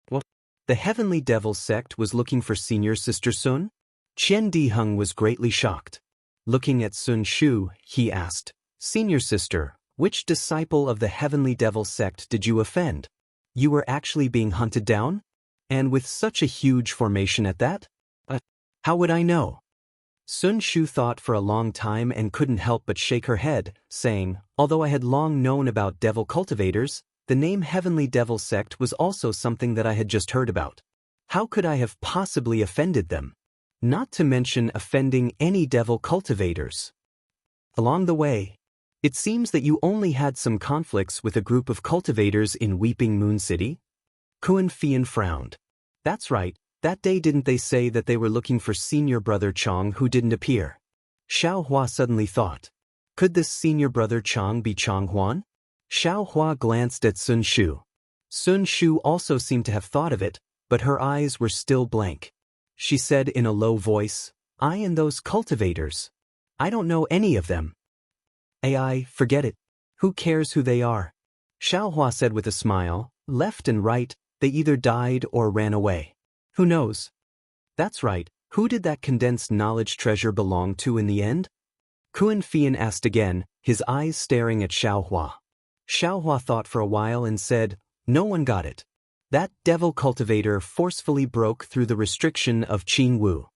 What? The Heavenly Devil Sect was looking for Senior Sister Sun? Qian Diheng was greatly shocked. Looking at Sun Shu, he asked, Senior Sister, which disciple of the Heavenly Devil Sect did you offend? You were actually being hunted down? And with such a huge formation at that? How would I know? Sun Shu thought for a long time and couldn't help but shake her head, saying, although I had long known about devil cultivators, the name Heavenly Devil Sect was also something that I had just heard about. How could I have possibly offended them? Not to mention offending any devil cultivators. Along the way, it seems that you only had some conflicts with a group of cultivators in Weeping Moon City? Kuan Fian frowned. That's right, that day didn't they say that they were looking for senior brother Chong who didn't appear? Xiaohua suddenly thought. Could this senior brother Chong be Chong Huan? Xiaohua glanced at Sun Shu. Sun Shu also seemed to have thought of it, but her eyes were still blank. She said in a low voice, I and those cultivators. I don't know any of them. AI, forget it. Who cares who they are? Xiaohua said with a smile, left and right, they either died or ran away. Who knows? That's right, who did that condensed knowledge treasure belong to in the end? Kuan Fian asked again, his eyes staring at Xiaohua. Xiaohua thought for a while and said, no one got it. That devil cultivator forcefully broke through the restriction of Jianghu.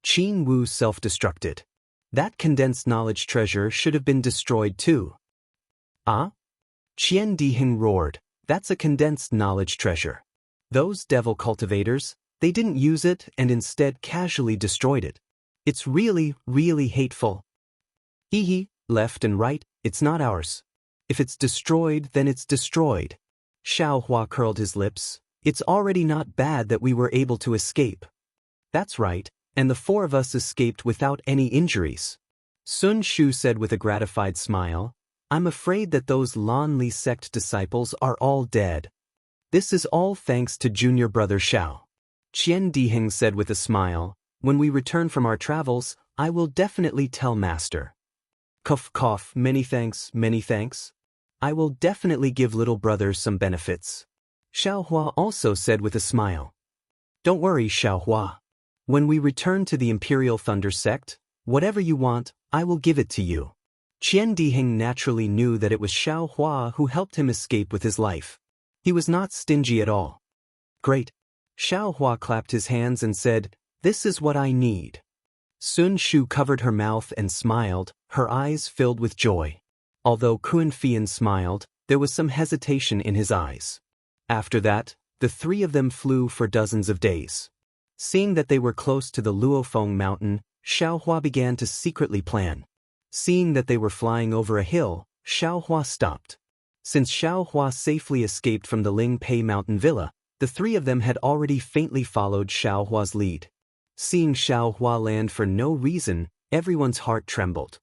Jianghu self-destructed. That condensed knowledge treasure should have been destroyed too. Ah? Qian Diheng roared, that's a condensed knowledge treasure. Those devil cultivators, they didn't use it and instead casually destroyed it. It's really, really hateful. Hee, left and right, it's not ours. If it's destroyed, then it's destroyed. Xiaohua curled his lips. It's already not bad that we were able to escape. That's right, and the four of us escaped without any injuries. Sun Shu said with a gratified smile, I'm afraid that those Lan Li sect disciples are all dead. This is all thanks to junior brother Xiao. Qian Diheng said with a smile, when we return from our travels, I will definitely tell Master. Cough cough, many thanks, many thanks. I will definitely give little brother some benefits. Xiaohua also said with a smile. Don't worry, Xiaohua. When we return to the Imperial Thunder Sect, whatever you want, I will give it to you. Qian Diheng naturally knew that it was Xiaohua who helped him escape with his life. He was not stingy at all. Great. Xiaohua clapped his hands and said, this is what I need. Sun Shu covered her mouth and smiled, her eyes filled with joy. Although Kuan Fian smiled, there was some hesitation in his eyes. After that, the three of them flew for dozens of days. Seeing that they were close to the Luofeng mountain, Xiaohua began to secretly plan. Seeing that they were flying over a hill, Xiaohua stopped. Since Xiaohua safely escaped from the Ling Pei mountain villa, the three of them had already faintly followed Xiaohua's lead. Seeing Xiaohua land for no reason, everyone's heart trembled.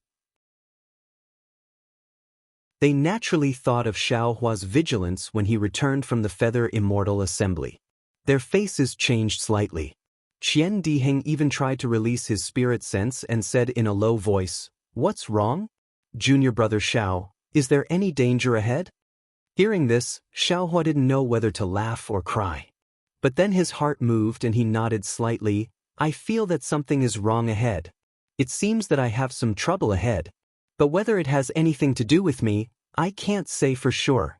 They naturally thought of Xiaohua's vigilance when he returned from the Feather Immortal assembly. Their faces changed slightly. Qian Diheng even tried to release his spirit sense and said in a low voice, What's wrong? Junior brother Xiao, is there any danger ahead? Hearing this, Xiaohua didn't know whether to laugh or cry. But then his heart moved and he nodded slightly, I feel that something is wrong ahead. It seems that I have some trouble ahead. But whether it has anything to do with me, I can't say for sure.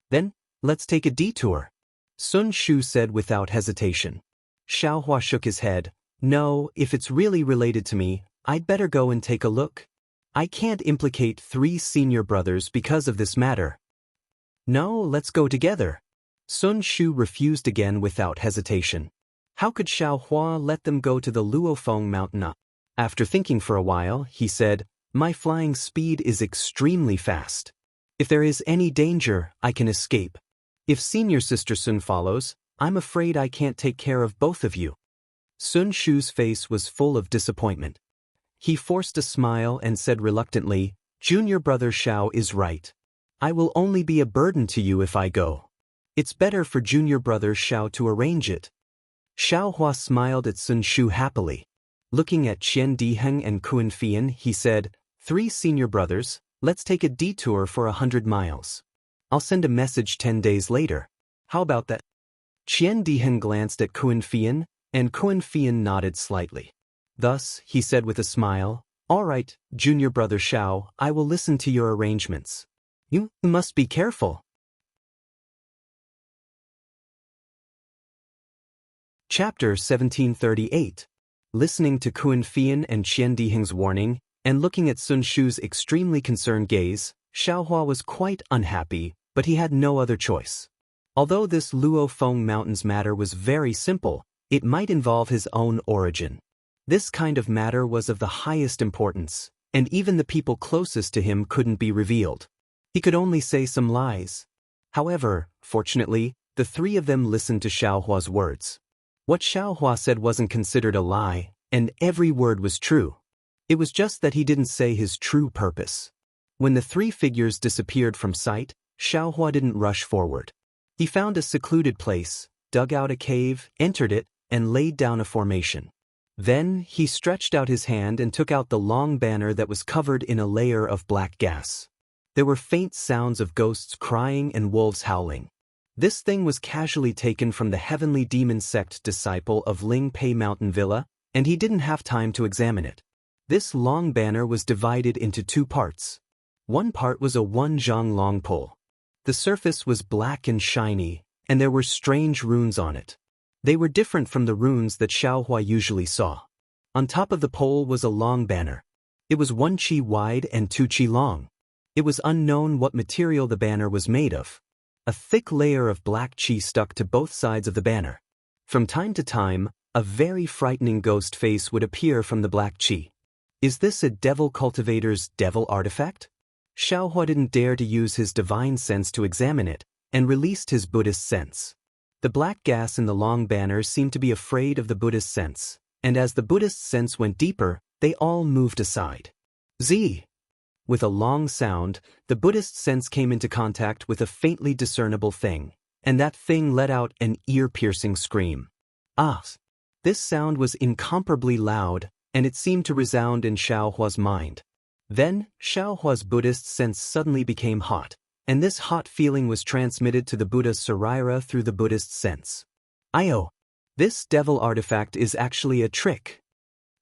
Then, let's take a detour. Sun Shu said without hesitation. Xiaohua shook his head. No, if it's really related to me, I'd better go and take a look. I can't implicate three senior brothers because of this matter. No, let's go together. Sun Shu refused again without hesitation. How could Xiaohua let them go to the Luofeng mountain? After thinking for a while, he said, My flying speed is extremely fast. If there is any danger, I can escape. If senior sister Sun follows, I'm afraid I can't take care of both of you. Sun Shu's face was full of disappointment. He forced a smile and said reluctantly, Junior brother Xiao is right. I will only be a burden to you if I go. It's better for junior brother Xiao to arrange it. Xiaohua smiled at Sun Shu happily. Looking at Qian Diheng and Kuan Fian, he said, 3 senior brothers, let's take a detour for 100 miles. I'll send a message 10 days later. How about that? Qian Diheng glanced at Kuan Fian, and Kuan Fian nodded slightly. Thus, he said with a smile, all right, junior brother Xiao, I will listen to your arrangements. You must be careful. Chapter 1738. Listening to Kuan Fian and Qian Diheng's warning, and looking at Sun Shu's extremely concerned gaze, Xiaohua was quite unhappy, but he had no other choice. Although this Luo Feng Mountains matter was very simple, it might involve his own origin. This kind of matter was of the highest importance, and even the people closest to him couldn't be revealed. He could only say some lies. However, fortunately, the 3 of them listened to Xiaohua's words. What Xiaohua said wasn't considered a lie, and every word was true. It was just that he didn't say his true purpose. When the 3 figures disappeared from sight, Xiaohua didn't rush forward. He found a secluded place, dug out a cave, entered it, and laid down a formation. Then, he stretched out his hand and took out the long banner that was covered in a layer of black gas. There were faint sounds of ghosts crying and wolves howling. This thing was casually taken from the heavenly demon sect disciple of Ling Pei Mountain Villa, and he didn't have time to examine it. This long banner was divided into 2 parts. One part was a 1 zhang long pole. The surface was black and shiny, and there were strange runes on it. They were different from the runes that Xiaohua usually saw. On top of the pole was a long banner. It was 1 qi wide and 2 qi long. It was unknown what material the banner was made of. A thick layer of black qi stuck to both sides of the banner. From time to time, a very frightening ghost face would appear from the black qi. Is this a devil cultivator's devil artifact? Xiaohua didn't dare to use his divine sense to examine it, and released his Buddhist sense. The black gas in the long banner seemed to be afraid of the Buddhist sense, and as the Buddhist sense went deeper, they all moved aside. Z. With a long sound, the Buddhist sense came into contact with a faintly discernible thing, and that thing let out an ear-piercing scream. Ah! This sound was incomparably loud, and it seemed to resound in Xiaohua's mind. Then, Xiaohua's Buddhist sense suddenly became hot, and this hot feeling was transmitted to the Buddha's Sarira through the Buddhist sense. Io! This devil artifact is actually a trick.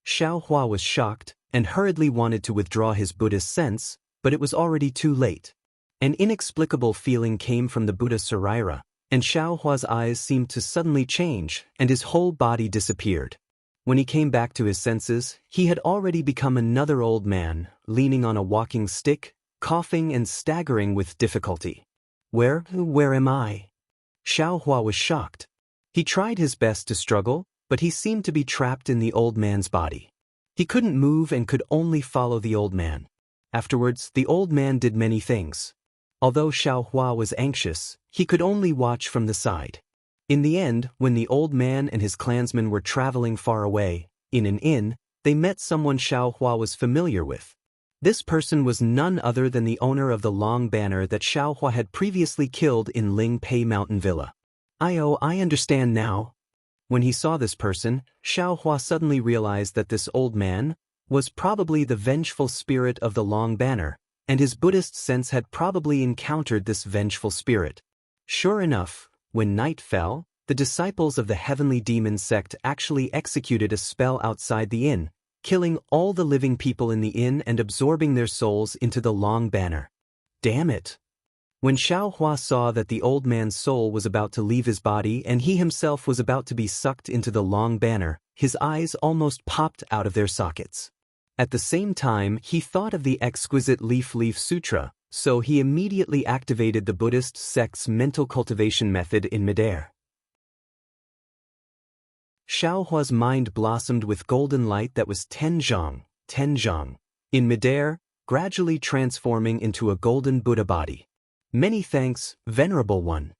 Xiaohua was shocked, and hurriedly wanted to withdraw his Buddhist sense, but it was already too late. An inexplicable feeling came from the Buddha Sarira, and Xiaohua's eyes seemed to suddenly change, and his whole body disappeared. When he came back to his senses, he had already become another old man, leaning on a walking stick, coughing and staggering with difficulty. Where am I? Xiaohua was shocked. He tried his best to struggle, but he seemed to be trapped in the old man's body. He couldn't move and could only follow the old man. Afterwards, the old man did many things. Although Xiaohua was anxious, he could only watch from the side. In the end, when the old man and his clansmen were traveling far away, in an inn, they met someone Xiaohua was familiar with. This person was none other than the owner of the long banner that Xiaohua had previously killed in Ling Pei Mountain Villa. I understand now. When he saw this person, Xiaohua suddenly realized that this old man was probably the vengeful spirit of the long banner, and his Buddhist sense had probably encountered this vengeful spirit. Sure enough, when night fell, the disciples of the heavenly demon sect actually executed a spell outside the inn, killing all the living people in the inn and absorbing their souls into the long banner. Damn it! When Xiaohua saw that the old man's soul was about to leave his body and he himself was about to be sucked into the long banner, his eyes almost popped out of their sockets. At the same time, he thought of the exquisite Leaf Sutra, so he immediately activated the Buddhist sect's mental cultivation method in midair. Xiaohua's mind blossomed with golden light that was 10 zhang, in midair, gradually transforming into a golden Buddha body. Many thanks, Venerable One.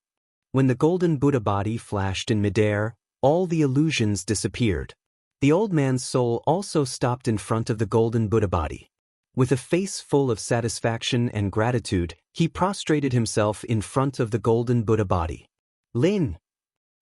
When the golden Buddha body flashed in midair, all the illusions disappeared. The old man's soul also stopped in front of the golden Buddha body. With a face full of satisfaction and gratitude, he prostrated himself in front of the golden Buddha body. Lin!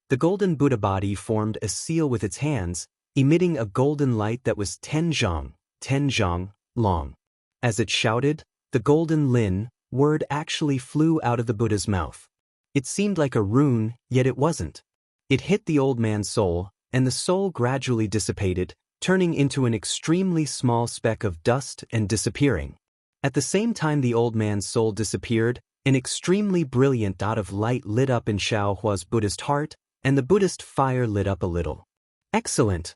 The golden Buddha body formed a seal with its hands, emitting a golden light that was 10 zhang, long. As it shouted, the golden Lin word actually flew out of the Buddha's mouth. It seemed like a rune, yet it wasn't. It hit the old man's soul, and the soul gradually dissipated, turning into an extremely small speck of dust and disappearing. At the same time the old man's soul disappeared, an extremely brilliant dot of light lit up in Xiaohua's Buddhist heart, and the Buddhist fire lit up a little. Excellent!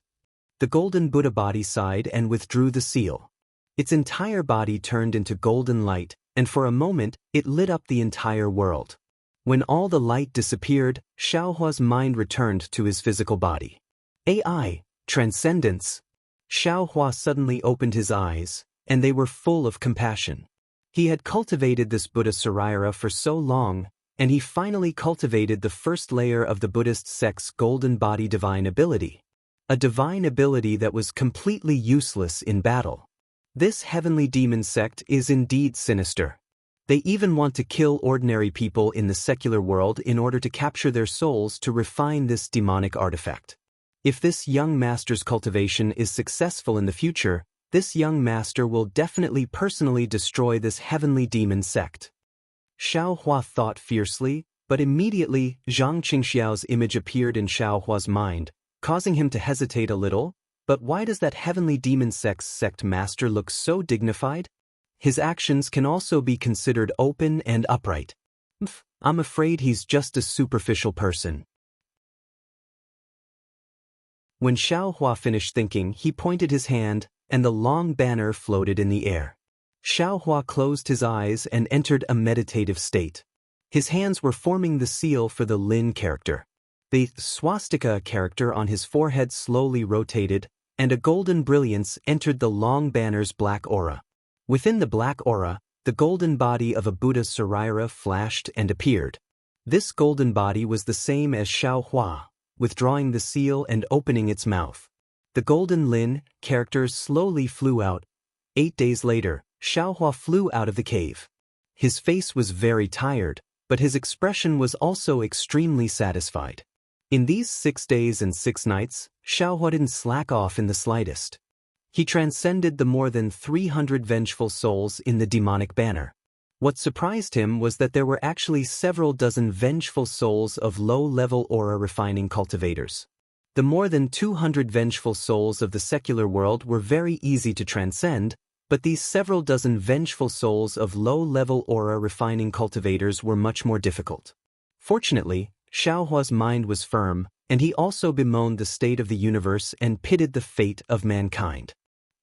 The golden Buddha body sighed and withdrew the seal. Its entire body turned into golden light, and for a moment, it lit up the entire world. When all the light disappeared, Xiaohua's mind returned to his physical body. AI, transcendence. Xiaohua suddenly opened his eyes, and they were full of compassion. He had cultivated this Buddha Sarira for so long, and he finally cultivated the first layer of the Buddhist sect's golden body divine ability. A divine ability that was completely useless in battle. This heavenly demon sect is indeed sinister. They even want to kill ordinary people in the secular world in order to capture their souls to refine this demonic artifact. If this young master's cultivation is successful in the future, this young master will definitely personally destroy this heavenly demon sect. Xiaohua thought fiercely, but immediately Zhang Qingxiao's image appeared in Xiaohua's mind, causing him to hesitate a little. But why does that heavenly demon sect master look so dignified? His actions can also be considered open and upright. I'm afraid he's just a superficial person. When Xiaohua finished thinking, he pointed his hand, and the long banner floated in the air. Xiaohua closed his eyes and entered a meditative state. His hands were forming the seal for the Lin character. The swastika character on his forehead slowly rotated, and a golden brilliance entered the long banner's black aura. Within the black aura, the golden body of a Buddha Sarira flashed and appeared. This golden body was the same as Xiaohua, withdrawing the seal and opening its mouth. The golden Lin character slowly flew out. 8 days later, Xiaohua flew out of the cave. His face was very tired, but his expression was also extremely satisfied. In these 6 days and 6 nights, Xiaohua didn't slack off in the slightest. He transcended the more than 300 vengeful souls in the demonic banner. What surprised him was that there were actually several dozen vengeful souls of low-level aura refining cultivators. The more than 200 vengeful souls of the secular world were very easy to transcend, but these several dozen vengeful souls of low-level aura refining cultivators were much more difficult. Fortunately, Xiaohua's mind was firm, and he also bemoaned the state of the universe and pitied the fate of mankind.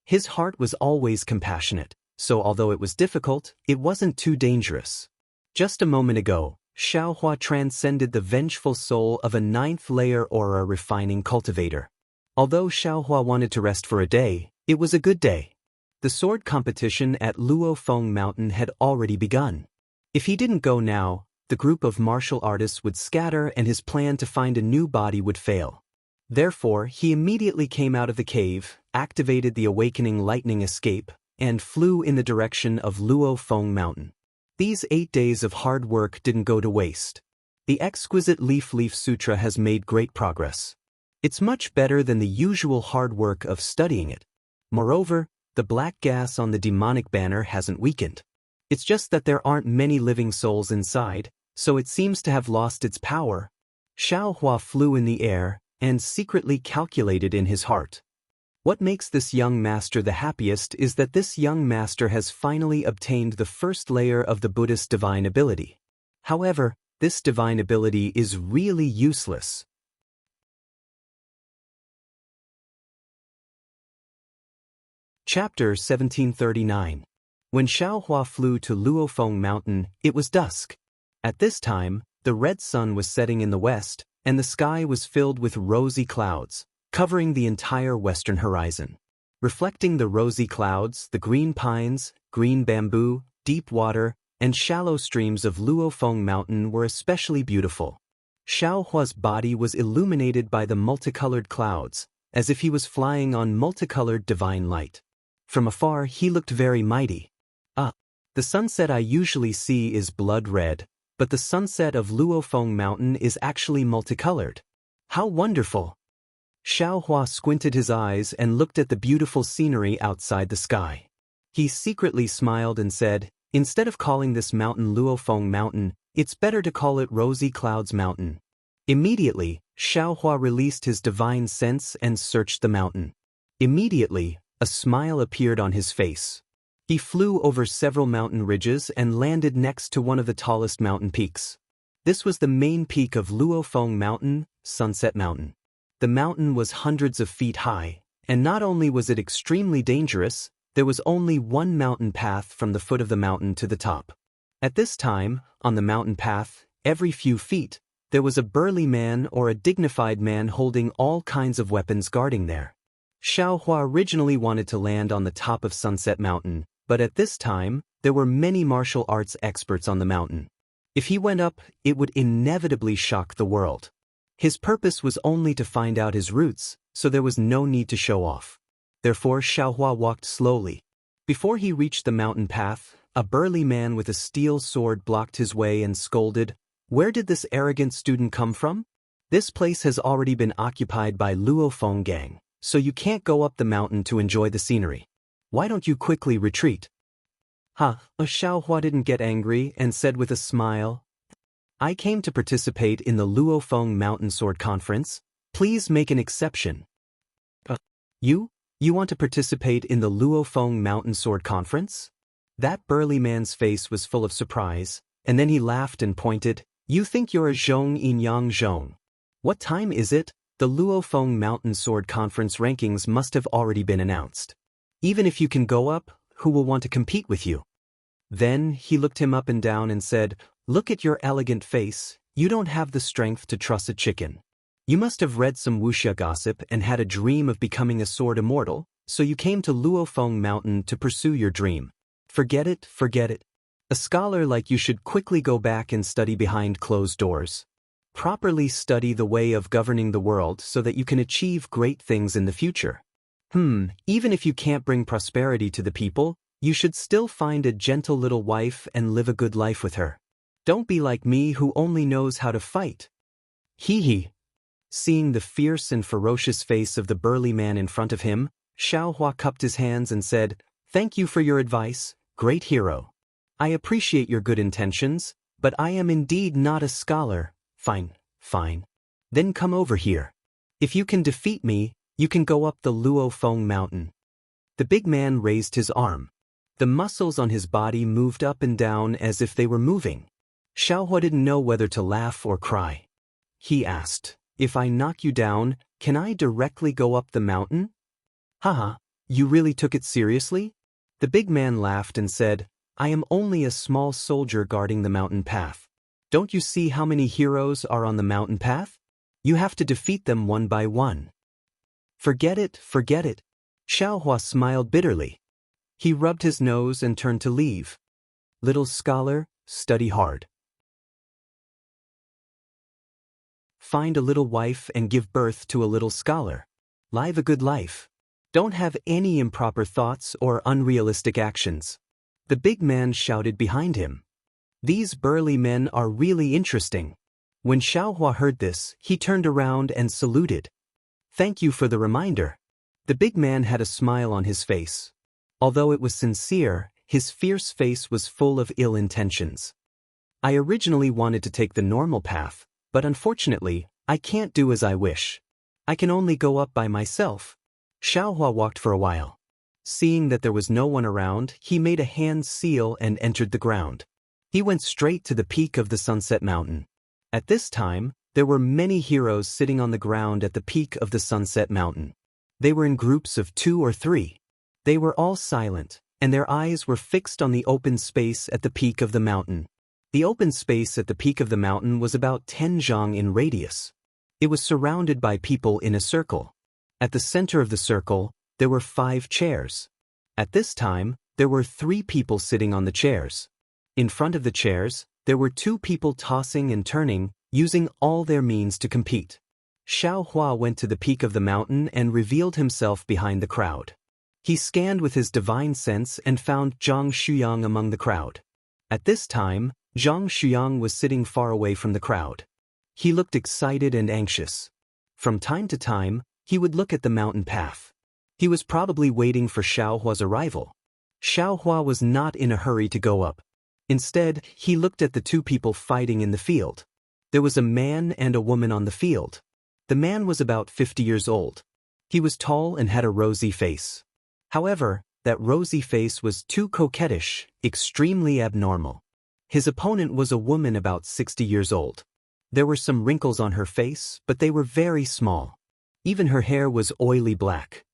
His heart was always compassionate, so although it was difficult, it wasn't too dangerous. Just a moment ago, Xiaohua transcended the vengeful soul of a 9th-layer aura refining cultivator. Although Xiaohua wanted to rest for a day, it was a good day. The sword competition at Luofeng Mountain had already begun. If he didn't go now, the group of martial artists would scatter and his plan to find a new body would fail. Therefore, he immediately came out of the cave, activated the awakening lightning escape, and flew in the direction of Luofeng Mountain. These 8 days of hard work didn't go to waste. The exquisite Leaf Sutra has made great progress. It's much better than the usual hard work of studying it. Moreover, the black gas on the demonic banner hasn't weakened. It's just that there aren't many living souls inside, so it seems to have lost its power. Xiaohua flew in the air, and secretly calculated in his heart. What makes this young master the happiest is that this young master has finally obtained the first layer of the Buddhist divine ability. However, this divine ability is really useless. Chapter 1739. When Xiaohua flew to Luofeng Mountain, it was dusk. At this time, the red sun was setting in the west, and the sky was filled with rosy clouds, covering the entire western horizon. Reflecting the rosy clouds, the green pines, green bamboo, deep water, and shallow streams of Luofeng Mountain were especially beautiful. Xiaohua's body was illuminated by the multicolored clouds, as if he was flying on multicolored divine light. From afar he looked very mighty. The sunset I usually see is blood red, but the sunset of Luofeng Mountain is actually multicolored. How wonderful! Xiaohua squinted his eyes and looked at the beautiful scenery outside the sky. He secretly smiled and said, "Instead of calling this mountain Luofeng Mountain, it's better to call it Rosy Clouds Mountain." Immediately, Xiaohua released his divine sense and searched the mountain. Immediately, a smile appeared on his face. He flew over several mountain ridges and landed next to one of the tallest mountain peaks. This was the main peak of Luofeng Mountain, Sunset Mountain. The mountain was hundreds of feet high, and not only was it extremely dangerous, there was only one mountain path from the foot of the mountain to the top. At this time, on the mountain path, every few feet, there was a burly man or a dignified man holding all kinds of weapons guarding there. Xiaohua originally wanted to land on the top of Sunset Mountain, but at this time, there were many martial arts experts on the mountain. If he went up, it would inevitably shock the world. His purpose was only to find out his roots, so there was no need to show off. Therefore Xiaohua walked slowly. Before he reached the mountain path, a burly man with a steel sword blocked his way and scolded, "Where did this arrogant student come from? This place has already been occupied by Luofeng gang, so you can't go up the mountain to enjoy the scenery. Why don't you quickly retreat?" Xiaohua didn't get angry and said with a smile, "I came to participate in the Luofeng Mountain Sword Conference. Please make an exception." You want to participate in the Luofeng Mountain Sword Conference?" That burly man's face was full of surprise, and then he laughed and pointed, "You think you're a zhong in yang zhong. What time is it? The Luofeng Mountain Sword Conference rankings must have already been announced. Even if you can go up, who will want to compete with you?" Then he looked him up and down and said, "Look at your elegant face, you don't have the strength to truss a chicken. You must have read some Wuxia gossip and had a dream of becoming a sword immortal, so you came to Luofeng Mountain to pursue your dream. Forget it, forget it. A scholar like you should quickly go back and study behind closed doors. Properly study the way of governing the world so that you can achieve great things in the future. Even if you can't bring prosperity to the people, you should still find a gentle little wife and live a good life with her. Don't be like me who only knows how to fight." Hee. Seeing the fierce and ferocious face of the burly man in front of him, Xiaohua cupped his hands and said, "Thank you for your advice, great hero. I appreciate your good intentions, but I am indeed not a scholar." Fine. Then come over here. If you can defeat me, you can go up the Luofeng Mountain." The big man raised his arm. The muscles on his body moved up and down as if they were moving. Xiaohua didn't know whether to laugh or cry. He asked, "If I knock you down, can I directly go up the mountain?" You really took it seriously?" The big man laughed and said, "I am only a small soldier guarding the mountain path. Don't you see how many heroes are on the mountain path? You have to defeat them one by one." Forget it. Xiaohua smiled bitterly. He rubbed his nose and turned to leave. "Little scholar, study hard. Find a little wife and give birth to a little scholar. Live a good life. Don't have any improper thoughts or unrealistic actions." The big man shouted behind him. These burly men are really interesting. When Xiaohua heard this, he turned around and saluted. "Thank you for the reminder." The big man had a smile on his face. Although it was sincere, his fierce face was full of ill intentions. "I originally wanted to take the normal path, but unfortunately, I can't do as I wish. I can only go up by myself." Xiaohua walked for a while. Seeing that there was no one around, he made a hand seal and entered the ground. He went straight to the peak of the Sunset Mountain. At this time, there were many heroes sitting on the ground at the peak of the Sunset Mountain. They were in groups of 2 or 3. They were all silent, and their eyes were fixed on the open space at the peak of the mountain. The open space at the peak of the mountain was about 10 zhang in radius. It was surrounded by people in a circle. At the center of the circle, there were 5 chairs. At this time, there were 3 people sitting on the chairs. In front of the chairs, there were two people tossing and turning, using all their means to compete. Xiao Hua went to the peak of the mountain and revealed himself behind the crowd. He scanned with his divine sense and found Zhang Shuyang among the crowd. At this time, Zhang Shuyang was sitting far away from the crowd. He looked excited and anxious. From time to time, he would look at the mountain path. He was probably waiting for Xiao Hua's arrival. Xiao Hua was not in a hurry to go up. Instead, he looked at the two people fighting in the field. There was a man and a woman on the field. The man was about 50 years old. He was tall and had a rosy face. However, that rosy face was too coquettish, extremely abnormal. His opponent was a woman about 60 years old. There were some wrinkles on her face, but they were very small. Even her hair was oily black.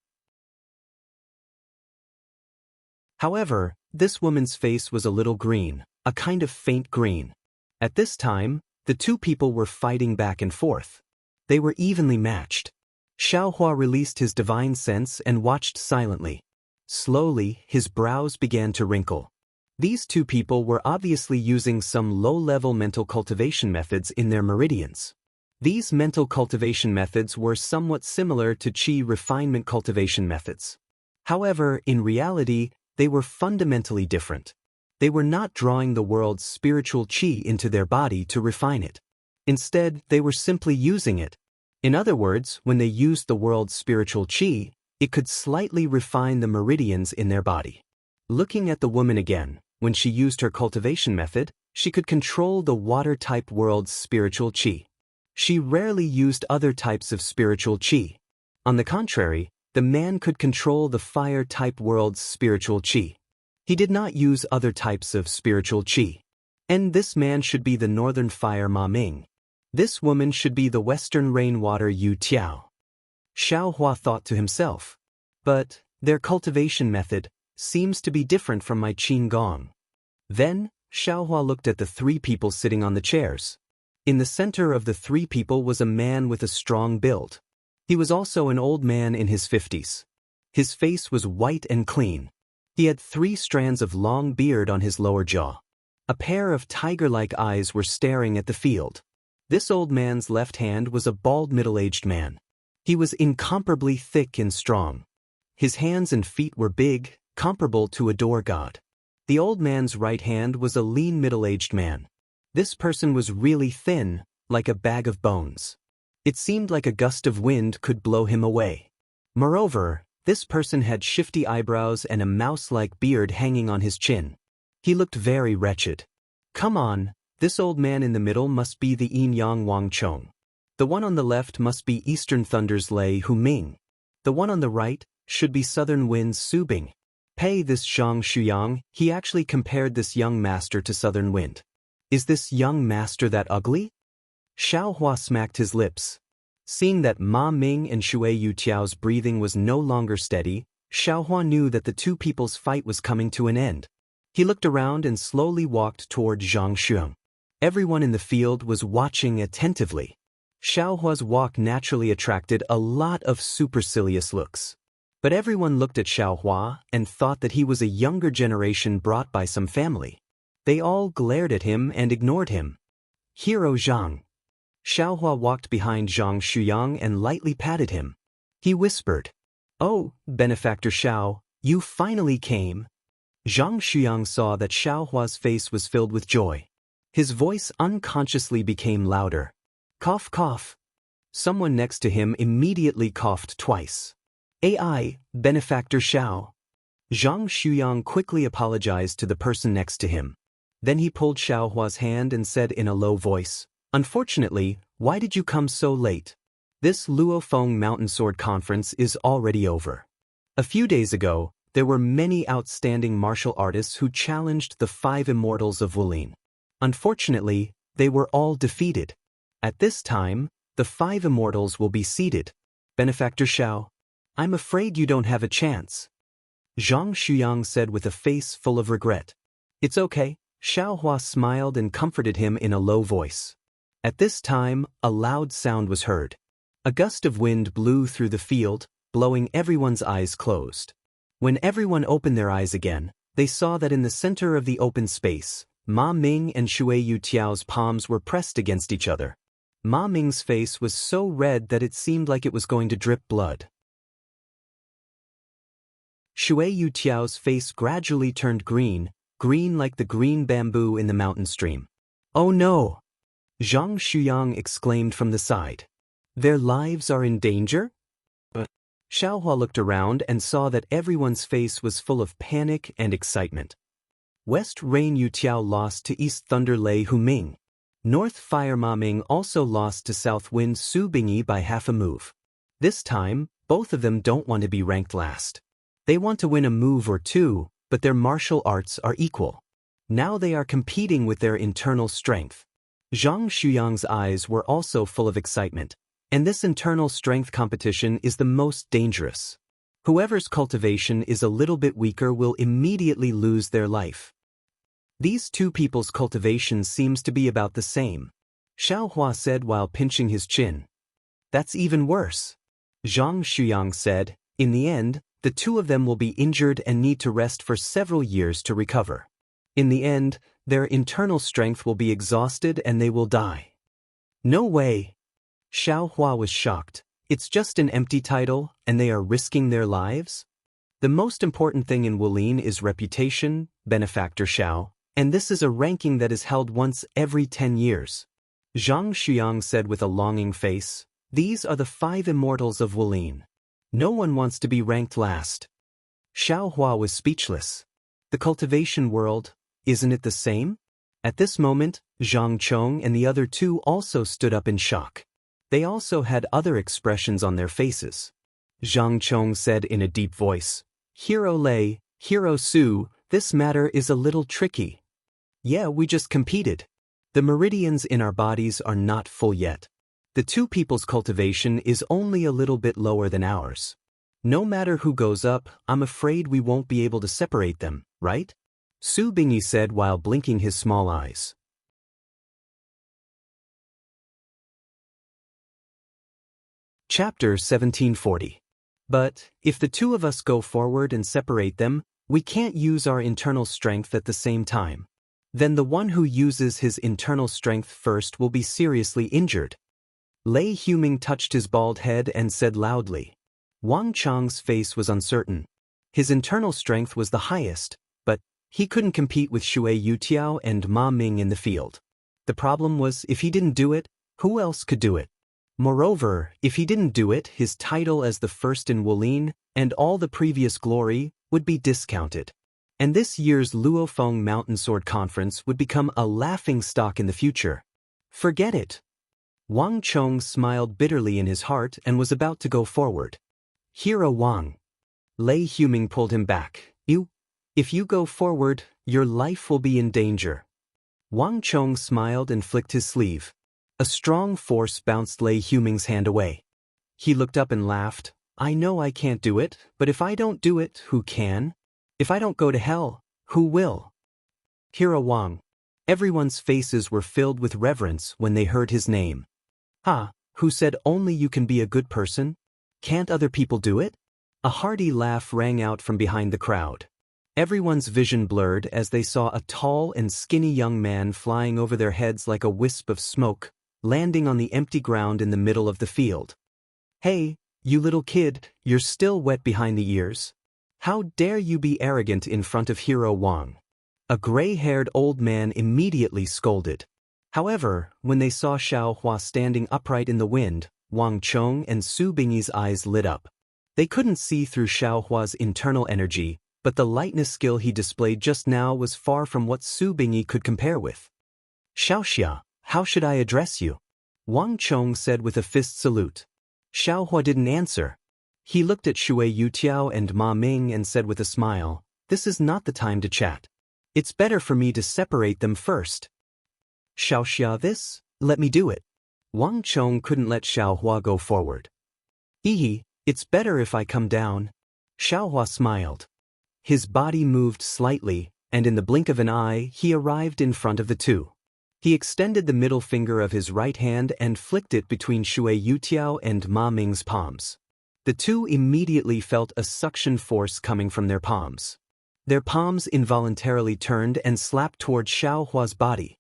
However, this woman's face was a little green, a kind of faint green. At this time, the two people were fighting back and forth. They were evenly matched. Xiao Hua released his divine sense and watched silently. Slowly, his brows began to wrinkle. These two people were obviously using some low-level mental cultivation methods in their meridians. These mental cultivation methods were somewhat similar to qi refinement cultivation methods. However, in reality, they were fundamentally different. They were not drawing the world's spiritual qi into their body to refine it. Instead, they were simply using it. In other words, when they used the world's spiritual qi, it could slightly refine the meridians in their body. Looking at the woman again, when she used her cultivation method, she could control the water-type world's spiritual qi. She rarely used other types of spiritual qi. On the contrary, the man could control the fire-type world's spiritual qi. He did not use other types of spiritual qi. And this man should be the northern fire Ma Ming. This woman should be the western rainwater Yu Tiao. Xiao Hua thought to himself. But their cultivation method seems to be different from my Qin Gong. Then, Xiao Hua looked at the three people sitting on the chairs. In the center of the three people was a man with a strong build. He was also an old man in his 50s. His face was white and clean. He had 3 strands of long beard on his lower jaw. A pair of tiger-like eyes were staring at the field. This old man's left hand was a bald middle-aged man. He was incomparably thick and strong. His hands and feet were big, comparable to a door god. The old man's right hand was a lean middle-aged man. This person was really thin, like a bag of bones. It seemed like a gust of wind could blow him away. Moreover, this person had shifty eyebrows and a mouse-like beard hanging on his chin. He looked very wretched. Come on, this old man in the middle must be the Yin Yang Wang Chong. The one on the left must be Eastern Thunder's Lei Hu Ming. The one on the right should be Southern Wind's Su Bing. Pei, this Zhang Shuyang, he actually compared this young master to Southern Wind. Is this young master that ugly? Xiao Hua smacked his lips. Seeing that Ma Ming and Shui Yu Tiao's breathing was no longer steady, Xiao Hua knew that the two people's fight was coming to an end. He looked around and slowly walked toward Zhang Shuyang. Everyone in the field was watching attentively. Xiao Hua's walk naturally attracted a lot of supercilious looks. But everyone looked at Xiao Hua and thought that he was a younger generation brought by some family. They all glared at him and ignored him. Hero Zhang. Xiao Hua walked behind Zhang Shuyang and lightly patted him. He whispered, "Oh, benefactor Xiao, you finally came." Zhang Shuyang saw that Xiao Hua's face was filled with joy. His voice unconsciously became louder. Cough, cough. Someone next to him immediately coughed twice. AI, benefactor Xiao. Zhang Shuyang quickly apologized to the person next to him. Then he pulled Xiao Hua's hand and said in a low voice, "Unfortunately, why did you come so late? This Luofeng Mountain Sword Conference is already over." A few days ago, there were many outstanding martial artists who challenged the 5 immortals of Wulin. Unfortunately, they were all defeated. At this time, the 5 immortals will be seated. Benefactor Xiao, I'm afraid you don't have a chance. Zhang Shuyang said with a face full of regret. It's okay, Xiao Hua smiled and comforted him in a low voice. At this time, a loud sound was heard. A gust of wind blew through the field, blowing everyone's eyes closed. When everyone opened their eyes again, they saw that in the center of the open space, Ma Ming and Shui Yutiao's palms were pressed against each other. Ma Ming's face was so red that it seemed like it was going to drip blood. Shui Yutiao's face gradually turned green, green like the green bamboo in the mountain stream. "Oh no!" Zhang Shuyang exclaimed from the side. "Their lives are in danger?" Xiaohua looked around and saw that everyone's face was full of panic and excitement. West Rain Yutiao lost to East Thunder Lei Huming. North Fire Ma Ming also lost to South Wind Su Bingyi by half a move. This time, both of them don't want to be ranked last. They want to win a move or two, but their martial arts are equal. Now they are competing with their internal strength. Zhang Shuyang's eyes were also full of excitement. And this internal strength competition is the most dangerous. Whoever's cultivation is a little bit weaker will immediately lose their life. These two people's cultivation seems to be about the same, Xiaohua said while pinching his chin. That's even worse. Zhang Shuyang said, in the end, the two of them will be injured and need to rest for several years to recover. In the end, their internal strength will be exhausted and they will die. No way. Xiaohua was shocked. It's just an empty title, and they are risking their lives? The most important thing in Wulin is reputation, Benefactor Xiao, and this is a ranking that is held once every 10 years. Zhang Shuyang said with a longing face, "These are the 5 immortals of Wulin. No one wants to be ranked last." Xiaohua was speechless. The cultivation world, isn't it the same? At this moment, Zhang Chong and the other two also stood up in shock. They also had other expressions on their faces. Zhang Chong said in a deep voice, "Hero Lei, Hero Su, this matter is a little tricky. Yeah, we just competed. The meridians in our bodies are not full yet. The two people's cultivation is only a little bit lower than ours. No matter who goes up, I'm afraid we won't be able to separate them, right?" Su Bingyi said while blinking his small eyes. Chapter 1740. But, if the two of us go forward and separate them, we can't use our internal strength at the same time. Then the one who uses his internal strength first will be seriously injured. Lei Huming touched his bald head and said loudly. Wang Chang's face was uncertain. His internal strength was the highest, but he couldn't compete with Shui Yutiao and Ma Ming in the field. The problem was, if he didn't do it, who else could do it? Moreover, if he didn't do it, his title as the first in Wulin, and all the previous glory, would be discounted. And this year's Luofeng Mountain Sword Conference would become a laughingstock in the future. Forget it. Wang Chong smiled bitterly in his heart and was about to go forward. Hero Wang. Lei Huming pulled him back. If you go forward, your life will be in danger. Wang Chong smiled and flicked his sleeve. A strong force bounced Lei Huming's hand away. He looked up and laughed. I know I can't do it, but if I don't do it, who can? If I don't go to hell, who will? Hero Wang. Everyone's faces were filled with reverence when they heard his name. Who said only you can be a good person? Can't other people do it? A hearty laugh rang out from behind the crowd. Everyone's vision blurred as they saw a tall and skinny young man flying over their heads like a wisp of smoke, landing on the empty ground in the middle of the field. Hey, you little kid, you're still wet behind the ears. How dare you be arrogant in front of Hero Wang? A gray-haired old man immediately scolded. However, when they saw Xiaohua standing upright in the wind, Wang Chong and Su Bingyi's eyes lit up. They couldn't see through Xiaohua's internal energy, but the lightness skill he displayed just now was far from what Su Bingyi could compare with. Xiaoxia, how should I address you? Wang Chong said with a fist salute. Xiaohua didn't answer. He looked at Shui Yutiao and Ma Ming and said with a smile, this is not the time to chat. It's better for me to separate them first. Xiaoxia this? Let me do it. Wang Chong couldn't let Xiaohua go forward. It's better if I come down. Xiaohua smiled. His body moved slightly, and in the blink of an eye, he arrived in front of the two. He extended the middle finger of his right hand and flicked it between Shui Yutiao and Ma Ming's palms. The two immediately felt a suction force coming from their palms. Their palms involuntarily turned and slapped toward Xiao Hua's body.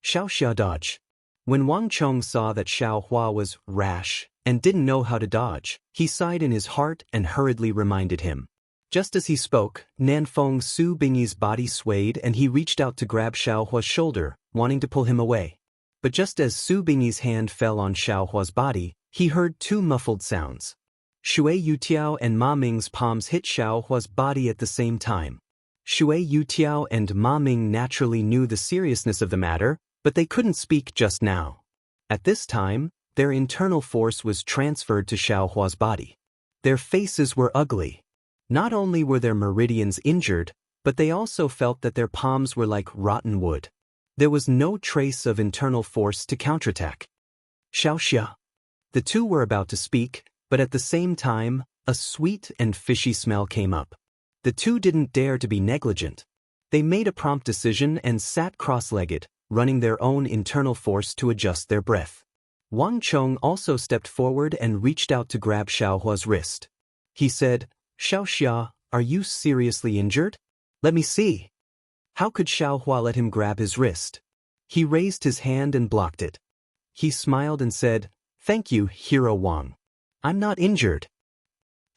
Xiao Xia dodge. When Wang Chong saw that Xiao Hua was rash and didn't know how to dodge, he sighed in his heart and hurriedly reminded him. Just as he spoke, Nanfeng Su Bingyi's body swayed and he reached out to grab Xiao Hua's shoulder, wanting to pull him away. But just as Su Bingyi's hand fell on Xiao Hua's body, he heard two muffled sounds. Shui Yutiao and Ma Ming's palms hit Xiao Hua's body at the same time. Shui Yutiao and Ma Ming naturally knew the seriousness of the matter, but they couldn't speak just now. At this time, their internal force was transferred to Xiao Hua's body. Their faces were ugly. Not only were their meridians injured, but they also felt that their palms were like rotten wood. There was no trace of internal force to counterattack. Xiao Xia. The two were about to speak, but at the same time, a sweet and fishy smell came up. The two didn't dare to be negligent. They made a prompt decision and sat cross-legged, running their own internal force to adjust their breath. Wang Chong also stepped forward and reached out to grab Xiao Hua's wrist. He said, Xiao Xia, are you seriously injured? Let me see. How could Xiao Hua let him grab his wrist? He raised his hand and blocked it. He smiled and said, Thank you, Hero Wang. I'm not injured.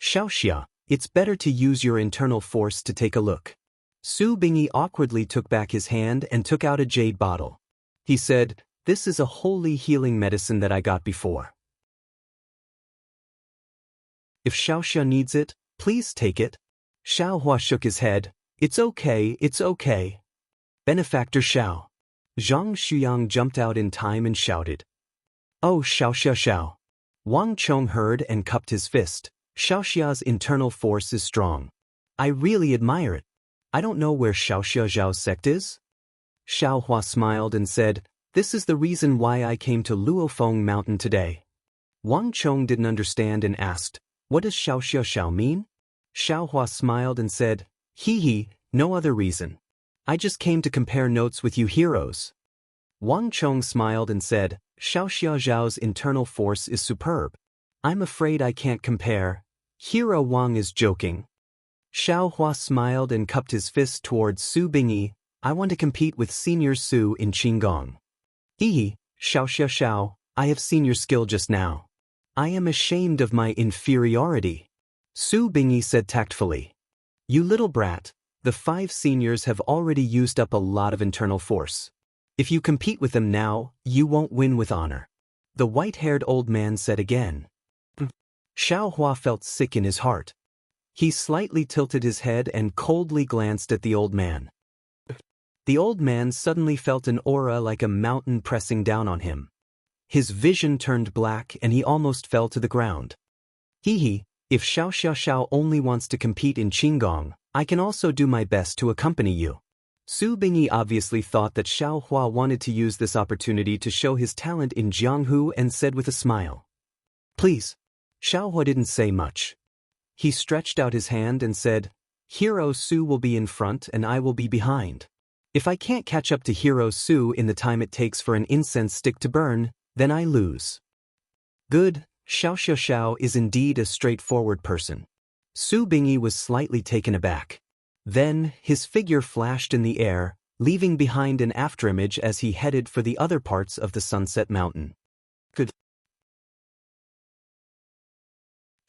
Xiao Xia, it's better to use your internal force to take a look. Su Bingyi awkwardly took back his hand and took out a jade bottle. He said, This is a holy healing medicine that I got before. If Xiao Xia needs it, please take it. Xiao Hua shook his head. It's okay, it's okay. Benefactor Xiao. Zhang Shuyang jumped out in time and shouted. Oh, Xiao Xia Xiao. Wang Chong heard and cupped his fist. Xiao Xia's internal force is strong. I really admire it. I don't know where Xiao Xia Zhao's sect is. Xiao Hua smiled and said, This is the reason why I came to Luofeng Mountain today. Wang Chong didn't understand and asked, What does Xiao Xia Xiao mean? Xiao Hua smiled and said, Hee, no other reason. I just came to compare notes with you heroes. Wang Chong smiled and said, Xiao Xia Zhao's internal force is superb. I'm afraid I can't compare. Hero Wang is joking. Xiao Hua smiled and cupped his fist towards Su Bingyi. I want to compete with Senior Su in Qinggong. Xiao Xia Xiao, I have seen your skill just now. I am ashamed of my inferiority. Su Bingyi said tactfully. You little brat, the 5 seniors have already used up a lot of internal force. If you compete with them now, you won't win with honor. The white-haired old man said again. Xiao Hua felt sick in his heart. He slightly tilted his head and coldly glanced at the old man. The old man suddenly felt an aura like a mountain pressing down on him. His vision turned black and he almost fell to the ground. If Xiao Xia Xiao only wants to compete in Qinggong, I can also do my best to accompany you. Su Bingyi obviously thought that Xiao Hua wanted to use this opportunity to show his talent in Jianghu and said with a smile. Please. Xiao Hua didn't say much. He stretched out his hand and said, Hero Su will be in front and I will be behind. If I can't catch up to Hero Su in the time it takes for an incense stick to burn, then I lose. Good, Xiao Xia Xiao is indeed a straightforward person. Su Bingyi was slightly taken aback. Then, his figure flashed in the air, leaving behind an afterimage as he headed for the other parts of the Sunset Mountain. Good.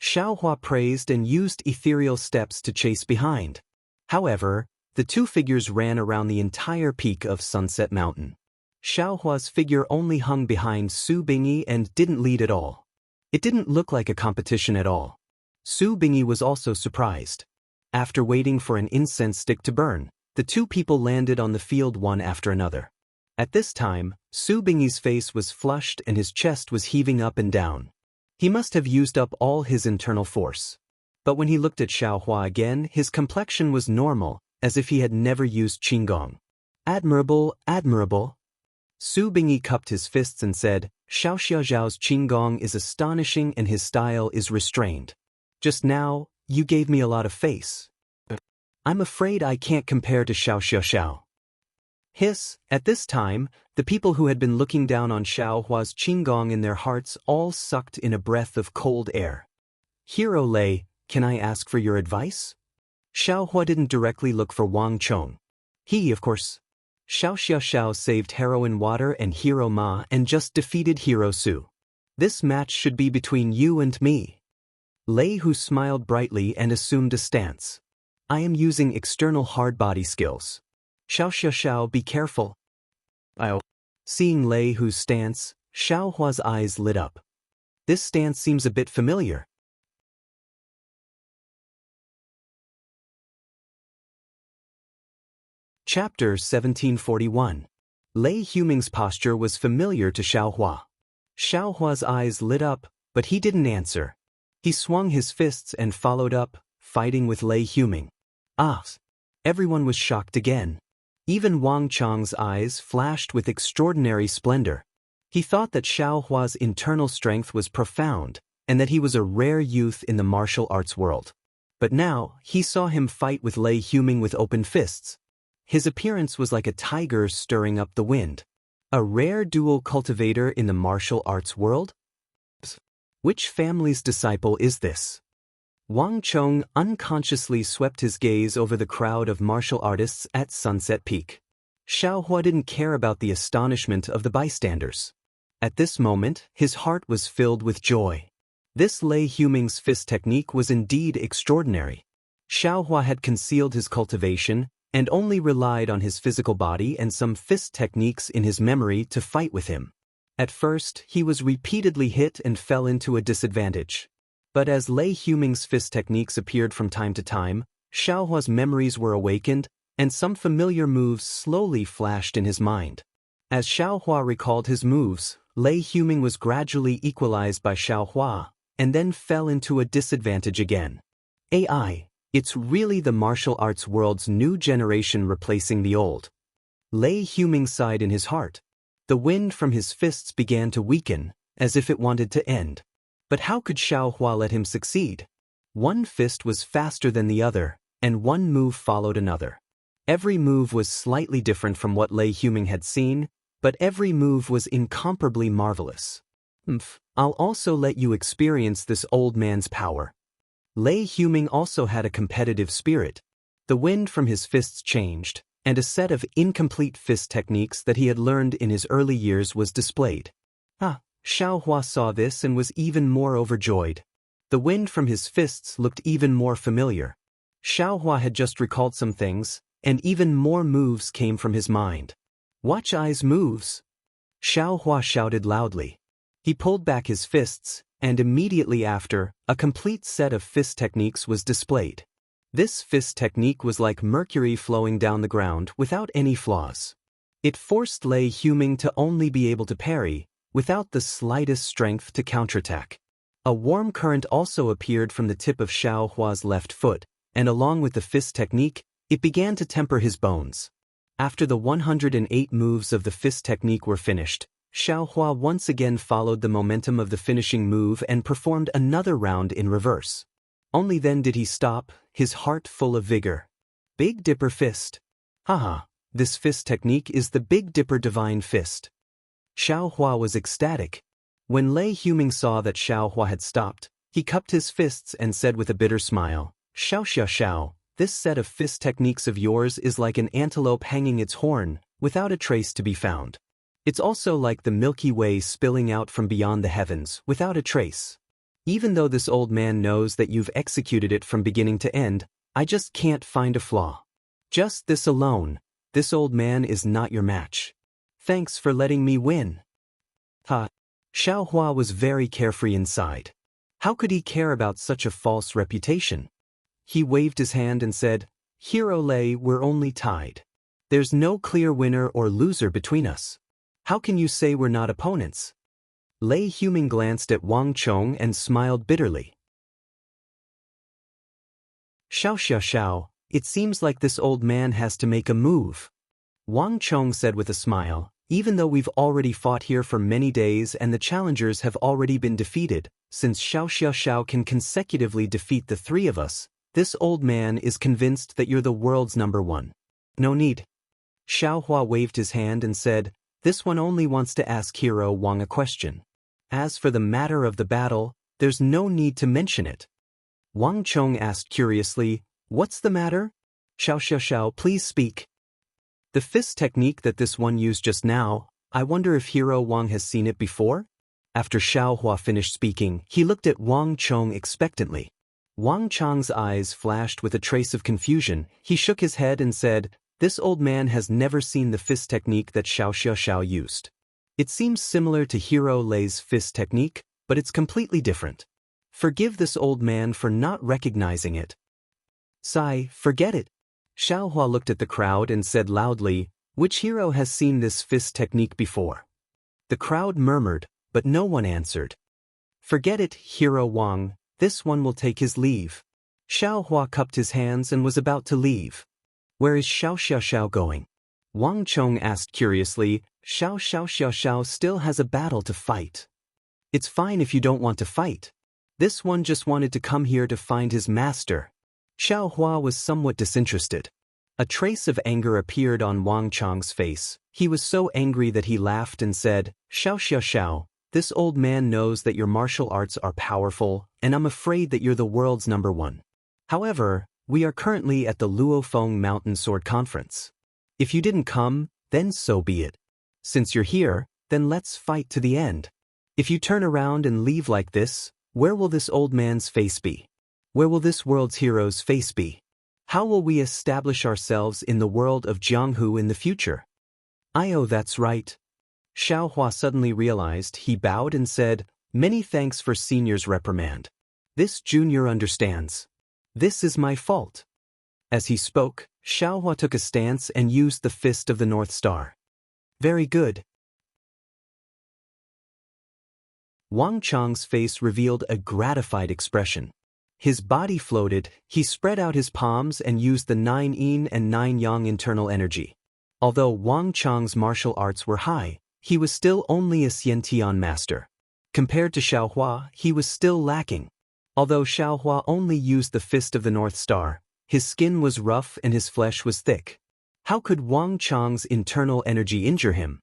Xiao Hua praised and used ethereal steps to chase behind. However, the two figures ran around the entire peak of Sunset Mountain. Xiao Hua's figure only hung behind Su Bingyi and didn't lead at all. It didn't look like a competition at all. Su Bingyi was also surprised. After waiting for an incense stick to burn, the two people landed on the field one after another. At this time, Su Bingyi's face was flushed and his chest was heaving up and down. He must have used up all his internal force. But when he looked at Xiao Hua again, his complexion was normal, as if he had never used Qinggong. Admirable, admirable. Su Bingyi cupped his fists and said, Xiao Xia Zhao's Qinggong is astonishing and his style is restrained. Just now, you gave me a lot of face. I'm afraid I can't compare to Xiao Xia Xiao. Hiss, at this time, the people who had been looking down on Xiao Hua's Qinggong in their hearts all sucked in a breath of cold air. Hero Lei, can I ask for your advice? Xiaohua didn't directly look for Wang Chong. He, of course. Xiao Xiaoxiao saved Heroine Water and Hero Ma and just defeated Hero Su. This match should be between you and me. Lei Hu smiled brightly and assumed a stance. I am using external hard body skills. Xiao Xiaoxiao, be careful. Seeing Lei Hu's stance, Xiaohua's eyes lit up. This stance seems a bit familiar. Chapter 1741. Lei Huming's posture was familiar to Xiaohua. Xiaohua's eyes lit up, but he didn't answer. He swung his fists and followed up, fighting with Lei Huming. Ah! Everyone was shocked again. Even Wang Chong's eyes flashed with extraordinary splendor. He thought that Xiaohua's internal strength was profound, and that he was a rare youth in the martial arts world. But now, he saw him fight with Lei Huming with open fists. His appearance was like a tiger stirring up the wind. A rare dual cultivator in the martial arts world? Which family's disciple is this? Wang Chong unconsciously swept his gaze over the crowd of martial artists at Sunset Peak. Xiaohua didn't care about the astonishment of the bystanders. At this moment, his heart was filled with joy. This Lei Huming's fist technique was indeed extraordinary. Xiaohua had concealed his cultivation and only relied on his physical body and some fist techniques in his memory to fight with him. At first, he was repeatedly hit and fell into a disadvantage. But as Lei Huming's fist techniques appeared from time to time, Xiaohua's memories were awakened, and some familiar moves slowly flashed in his mind. As Xiaohua recalled his moves, Lei Huming was gradually equalized by Xiaohua, and then fell into a disadvantage again. AI. It's really the martial arts world's new generation replacing the old. Lei Huming sighed in his heart. The wind from his fists began to weaken, as if it wanted to end. But how could Xiaohua let him succeed? One fist was faster than the other, and one move followed another. Every move was slightly different from what Lei Huming had seen, but every move was incomparably marvelous. I'll also let you experience this old man's power. Lei Huming also had a competitive spirit. The wind from his fists changed, and a set of incomplete fist techniques that he had learned in his early years was displayed. Xiaohua saw this and was even more overjoyed. The wind from his fists looked even more familiar. Xiaohua had just recalled some things, and even more moves came from his mind. Watch eyes moves! Xiaohua shouted loudly. He pulled back his fists, and immediately after, a complete set of fist techniques was displayed. This fist technique was like mercury flowing down the ground without any flaws. It forced Lei Huming to only be able to parry, without the slightest strength to counterattack. A warm current also appeared from the tip of Xiaohua's left foot, and along with the fist technique, it began to temper his bones. After the 108 moves of the fist technique were finished, Xiaohua once again followed the momentum of the finishing move and performed another round in reverse. Only then did he stop, his heart full of vigor. Big Dipper Fist. Haha, this fist technique is the Big Dipper Divine Fist. Xiaohua was ecstatic. When Lei Huming saw that Xiaohua had stopped, he cupped his fists and said with a bitter smile, Xiao Xiao Xiao, this set of fist techniques of yours is like an antelope hanging its horn, without a trace to be found. It's also like the Milky Way spilling out from beyond the heavens, without a trace. Even though this old man knows that you've executed it from beginning to end, I just can't find a flaw. Just this alone, this old man is not your match. Thanks for letting me win. Xiaohua was very carefree inside. How could he care about such a false reputation? He waved his hand and said, Hero Lei, we're only tied. There's no clear winner or loser between us. How can you say we're not opponents? Lei Huming glanced at Wang Chong and smiled bitterly. Xiao Xiao Xiao, it seems like this old man has to make a move. Wang Chong said with a smile, even though we've already fought here for many days and the challengers have already been defeated, since Xiao Xiao Xiao can consecutively defeat the three of us, this old man is convinced that you're the world's number one. No need. Xiaohua waved his hand and said, this one only wants to ask Hero Wang a question. As for the matter of the battle, there's no need to mention it. Wang Chong asked curiously, What's the matter? Xiao, please speak. The fist technique that this one used just now, I wonder if Hero Wang has seen it before? After Xiao Hua finished speaking, he looked at Wang Chong expectantly. Wang Chong's eyes flashed with a trace of confusion. He shook his head and said, "This old man has never seen the fist technique that Xiao used. It seems similar to Hero Lei's fist technique, but it's completely different. Forgive this old man for not recognizing it." "Sai, forget it." Xiao Hua looked at the crowd and said loudly, "Which hero has seen this fist technique before?" The crowd murmured, but no one answered. "Forget it, Hero Wang, this one will take his leave." Xiao Hua cupped his hands and was about to leave. "Where is Xiao going?" Wang Chong asked curiously. Xiao still has a battle to fight." "It's fine if you don't want to fight. This one just wanted to come here to find his master." Xiao Hua was somewhat disinterested. A trace of anger appeared on Wang Chong's face. He was so angry that he laughed and said, Xiao, this old man knows that your martial arts are powerful, and I'm afraid that you're the world's number one. However, we are currently at the Luofeng Mountain Sword Conference. If you didn't come, then so be it. Since you're here, then let's fight to the end. If you turn around and leave like this, where will this old man's face be? Where will this world's hero's face be? How will we establish ourselves in the world of Jianghu in the future?" "Oh, that's right." Xiao Hua suddenly realized. He bowed and said, "Many thanks for senior's reprimand. This junior understands. This is my fault." As he spoke, Xiao Hua took a stance and used the fist of the North Star. "Very good." Wang Chong's face revealed a gratified expression. His body floated, he spread out his palms and used the 9 yin and 9 yang internal energy. Although Wang Chong's martial arts were high, he was still only a Xiantian master. Compared to Xiao Hua, he was still lacking. Although Xiao Hua only used the fist of the North Star, his skin was rough and his flesh was thick. How could Wang Chong's internal energy injure him?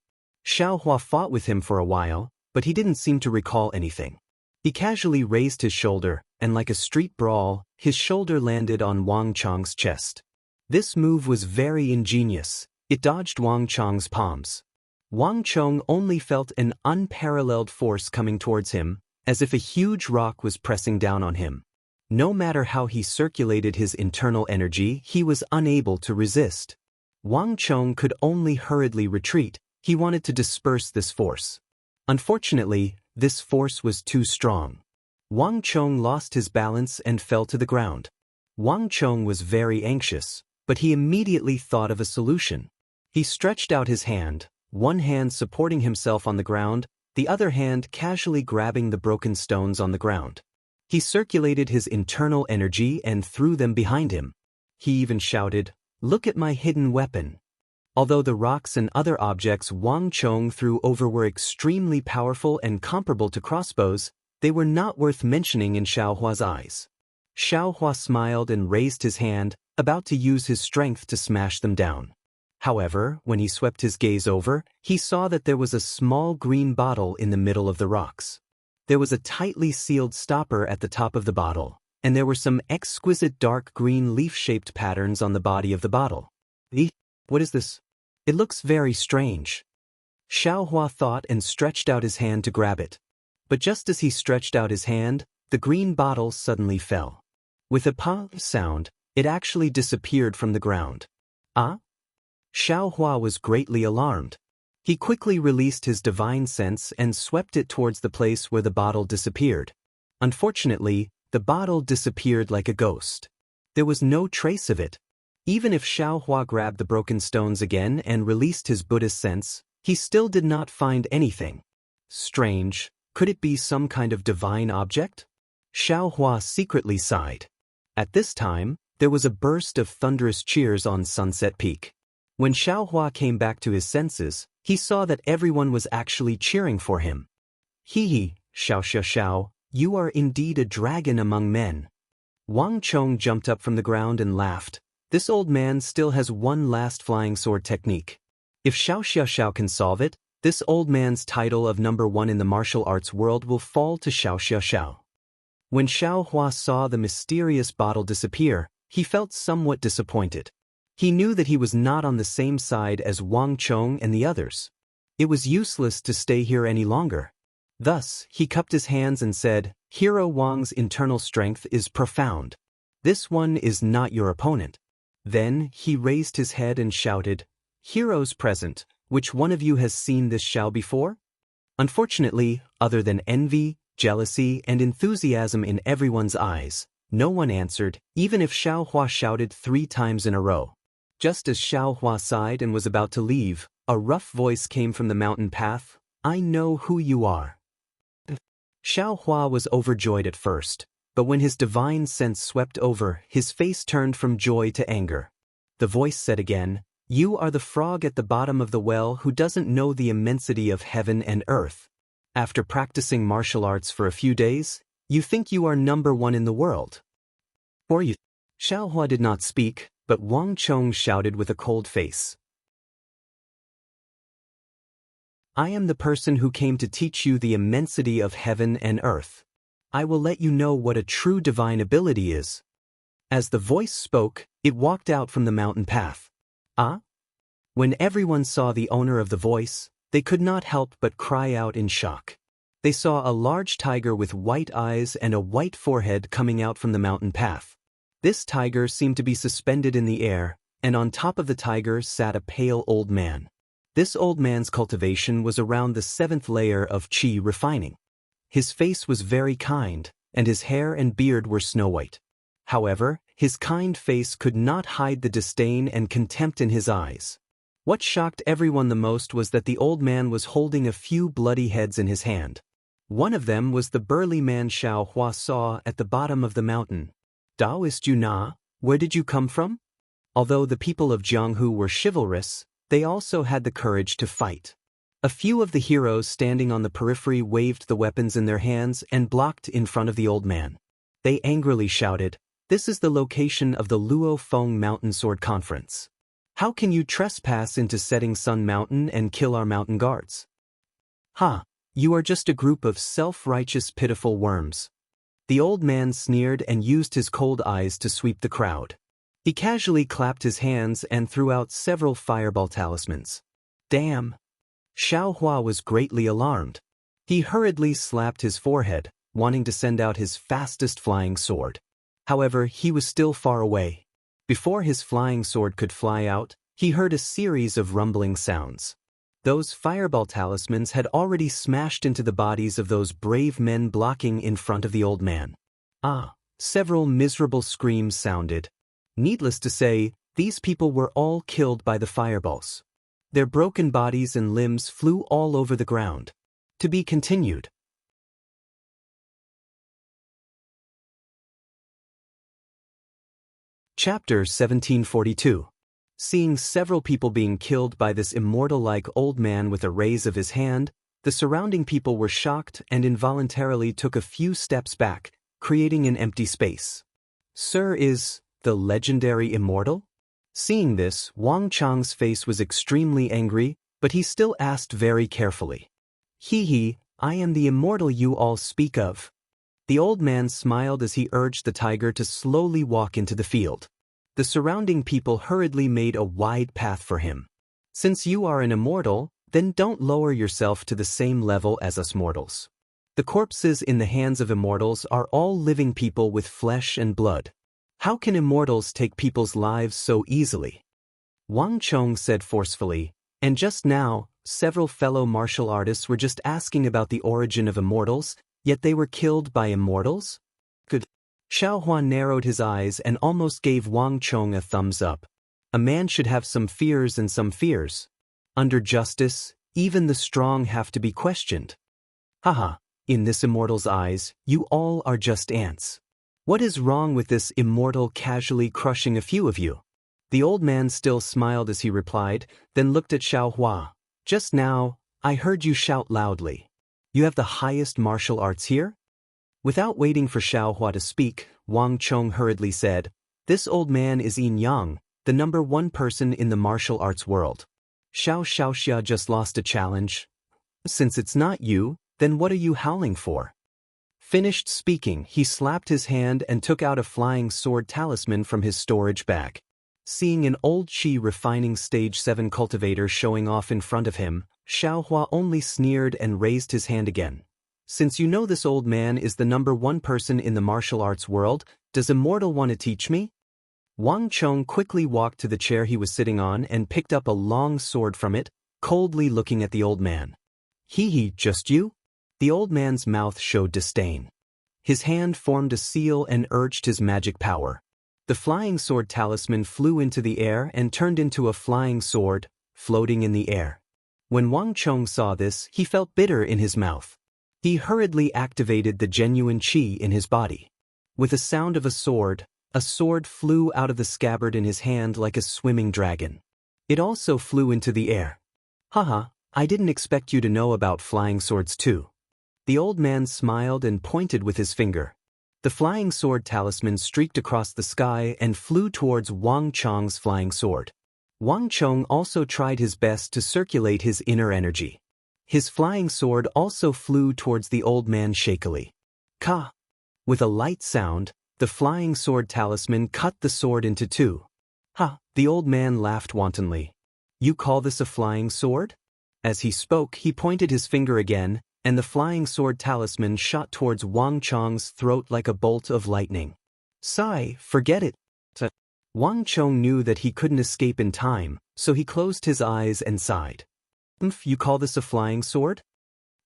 Xiao Hua fought with him for a while, but he didn't seem to recall anything. He casually raised his shoulder, and like a street brawl, his shoulder landed on Wang Chong's chest. This move was very ingenious. It dodged Wang Chong's palms. Wang Chong only felt an unparalleled force coming towards him, as if a huge rock was pressing down on him. No matter how he circulated his internal energy, he was unable to resist. Wang Chong could only hurriedly retreat. He wanted to disperse this force. Unfortunately, this force was too strong. Wang Chong lost his balance and fell to the ground. Wang Chong was very anxious, but he immediately thought of a solution. He stretched out his hand, one hand supporting himself on the ground, the other hand casually grabbing the broken stones on the ground. He circulated his internal energy and threw them behind him. He even shouted, "Look at my hidden weapon." Although the rocks and other objects Wang Chong threw over were extremely powerful and comparable to crossbows, they were not worth mentioning in Xiao Hua's eyes. Xiao Hua smiled and raised his hand, about to use his strength to smash them down. However, when he swept his gaze over, he saw that there was a small green bottle in the middle of the rocks. There was a tightly sealed stopper at the top of the bottle, and there were some exquisite dark green leaf-shaped patterns on the body of the bottle. What is this? It looks very strange. Xiao Hua thought and stretched out his hand to grab it. But just as he stretched out his hand, the green bottle suddenly fell. With a pop sound, it actually disappeared from the ground. Ah? Xiao Hua was greatly alarmed. He quickly released his divine sense and swept it towards the place where the bottle disappeared. Unfortunately, the bottle disappeared like a ghost. There was no trace of it. Even if Xiao Hua grabbed the broken stones again and released his Buddhist sense, he still did not find anything. Strange, could it be some kind of divine object? Xiao Hua secretly sighed. At this time, there was a burst of thunderous cheers on Sunset Peak. When Xiao Hua came back to his senses, he saw that everyone was actually cheering for him. Hee, Xiao, you are indeed a dragon among men. Wang Chong jumped up from the ground and laughed. This old man still has one last flying sword technique. If Xiao can solve it, this old man's title of number one in the martial arts world will fall to Xiao. When Xiao Hua saw the mysterious bottle disappear, He felt somewhat disappointed. He knew that he was not on the same side as Wang Chong and the others. It was useless to stay here any longer. Thus, he cupped his hands and said, Hero Wang's internal strength is profound. This one is not your opponent. Then, he raised his head and shouted, Heroes present, which one of you has seen this Xiao before? Unfortunately, other than envy, jealousy, and enthusiasm in everyone's eyes, no one answered, even if Xiao Hua shouted 3 times in a row. Just as Xiao Hua sighed and was about to leave, a rough voice came from the mountain path, I know who you are. Xiao Hua was overjoyed at first, but when his divine sense swept over, his face turned from joy to anger. The voice said again, You are the frog at the bottom of the well who doesn't know the immensity of heaven and earth. After practicing martial arts for a few days, you think you are number 1 in the world. Or you. Xiao Hua did not speak, but Wang Chong shouted with a cold face. I am the person who came to teach you the immensity of heaven and earth. I will let you know what a true divine ability is. As the voice spoke, it walked out from the mountain path. Ah? When everyone saw the owner of the voice, they could not help but cry out in shock. They saw a large tiger with white eyes and a white forehead coming out from the mountain path. This tiger seemed to be suspended in the air, and on top of the tiger sat a pale old man. This old man's cultivation was around the 7th layer of qi refining. His face was very kind, and his hair and beard were snow-white. However, his kind face could not hide the disdain and contempt in his eyes. What shocked everyone the most was that the old man was holding a few bloody heads in his hand. One of them was the burly man Xiao Hua saw at the bottom of the mountain. Taoist you na, where did you come from? Although the people of Jianghu were chivalrous, they also had the courage to fight. A few of the heroes standing on the periphery waved the weapons in their hands and blocked in front of the old man. They angrily shouted, This is the location of the Luo Feng Mountain Sword Conference. How can you trespass into Setting Sun Mountain and kill our mountain guards? Ha! You are just a group of self-righteous pitiful worms. The old man sneered and used his cold eyes to sweep the crowd. He casually clapped his hands and threw out several fireball talismans. Damn! Xiao Hua was greatly alarmed. He hurriedly slapped his forehead, wanting to send out his fastest flying sword. However, he was still far away. Before his flying sword could fly out, he heard a series of rumbling sounds. Those fireball talismans had already smashed into the bodies of those brave men blocking in front of the old man. Ah! Several miserable screams sounded. Needless to say, these people were all killed by the fireballs. Their broken bodies and limbs flew all over the ground. To be continued. Chapter 1742. Seeing several people being killed by this immortal-like old man with a raise of his hand, the surrounding people were shocked and involuntarily took a few steps back, creating an empty space. Sir, is the legendary Immortal? Seeing this, Wang Chang's face was extremely angry, but he still asked very carefully. He, I am the Immortal you all speak of. The old man smiled as he urged the tiger to slowly walk into the field. The surrounding people hurriedly made a wide path for him. Since you are an immortal, then don't lower yourself to the same level as us mortals. The corpses in the hands of immortals are all living people with flesh and blood. How can immortals take people's lives so easily? Wang Chong said forcefully, and just now, several fellow martial artists were just asking about the origin of immortals, yet they were killed by immortals? Good. Xiao Hua narrowed his eyes and almost gave Wang Chong a thumbs up. A man should have some fears and some fears. Under justice, even the strong have to be questioned. Haha, in this immortal's eyes, you all are just ants. What is wrong with this immortal casually crushing a few of you? The old man still smiled as he replied, then looked at Xiao Hua. Just now, I heard you shout loudly. You have the highest martial arts here? Without waiting for Xiao Hua to speak, Wang Chong hurriedly said, This old man is Yin Yang, the #1 person in the martial arts world. Xiao Xiaoxia just lost a challenge. Since it's not you, then what are you howling for? Finished speaking, he slapped his hand and took out a flying sword talisman from his storage bag. Seeing an old Qi refining stage 7 cultivator showing off in front of him, Xiaohua only sneered and raised his hand again. Since you know this old man is the #1 person in the martial arts world, does Immortal want to teach me? Wang Chong quickly walked to the chair he was sitting on and picked up a long sword from it, coldly looking at the old man. Hee, just you? The old man's mouth showed disdain. His hand formed a seal and urged his magic power. The flying sword talisman flew into the air and turned into a flying sword, floating in the air. When Wang Chong saw this, he felt bitter in his mouth. He hurriedly activated the genuine qi in his body. With a sound of a sword flew out of the scabbard in his hand like a swimming dragon. It also flew into the air. Haha, I didn't expect you to know about flying swords too. The old man smiled and pointed with his finger. The flying sword talisman streaked across the sky and flew towards Wang Chong's flying sword. Wang Chong also tried his best to circulate his inner energy. His flying sword also flew towards the old man shakily. Ka! With a light sound, the flying sword talisman cut the sword into two. Ha! The old man laughed wantonly. You call this a flying sword? As he spoke, he pointed his finger again, and the flying sword talisman shot towards Wang Chong's throat like a bolt of lightning. Sigh, forget it. Wang Chong knew that he couldn't escape in time, so he closed his eyes and sighed. You call this a flying sword?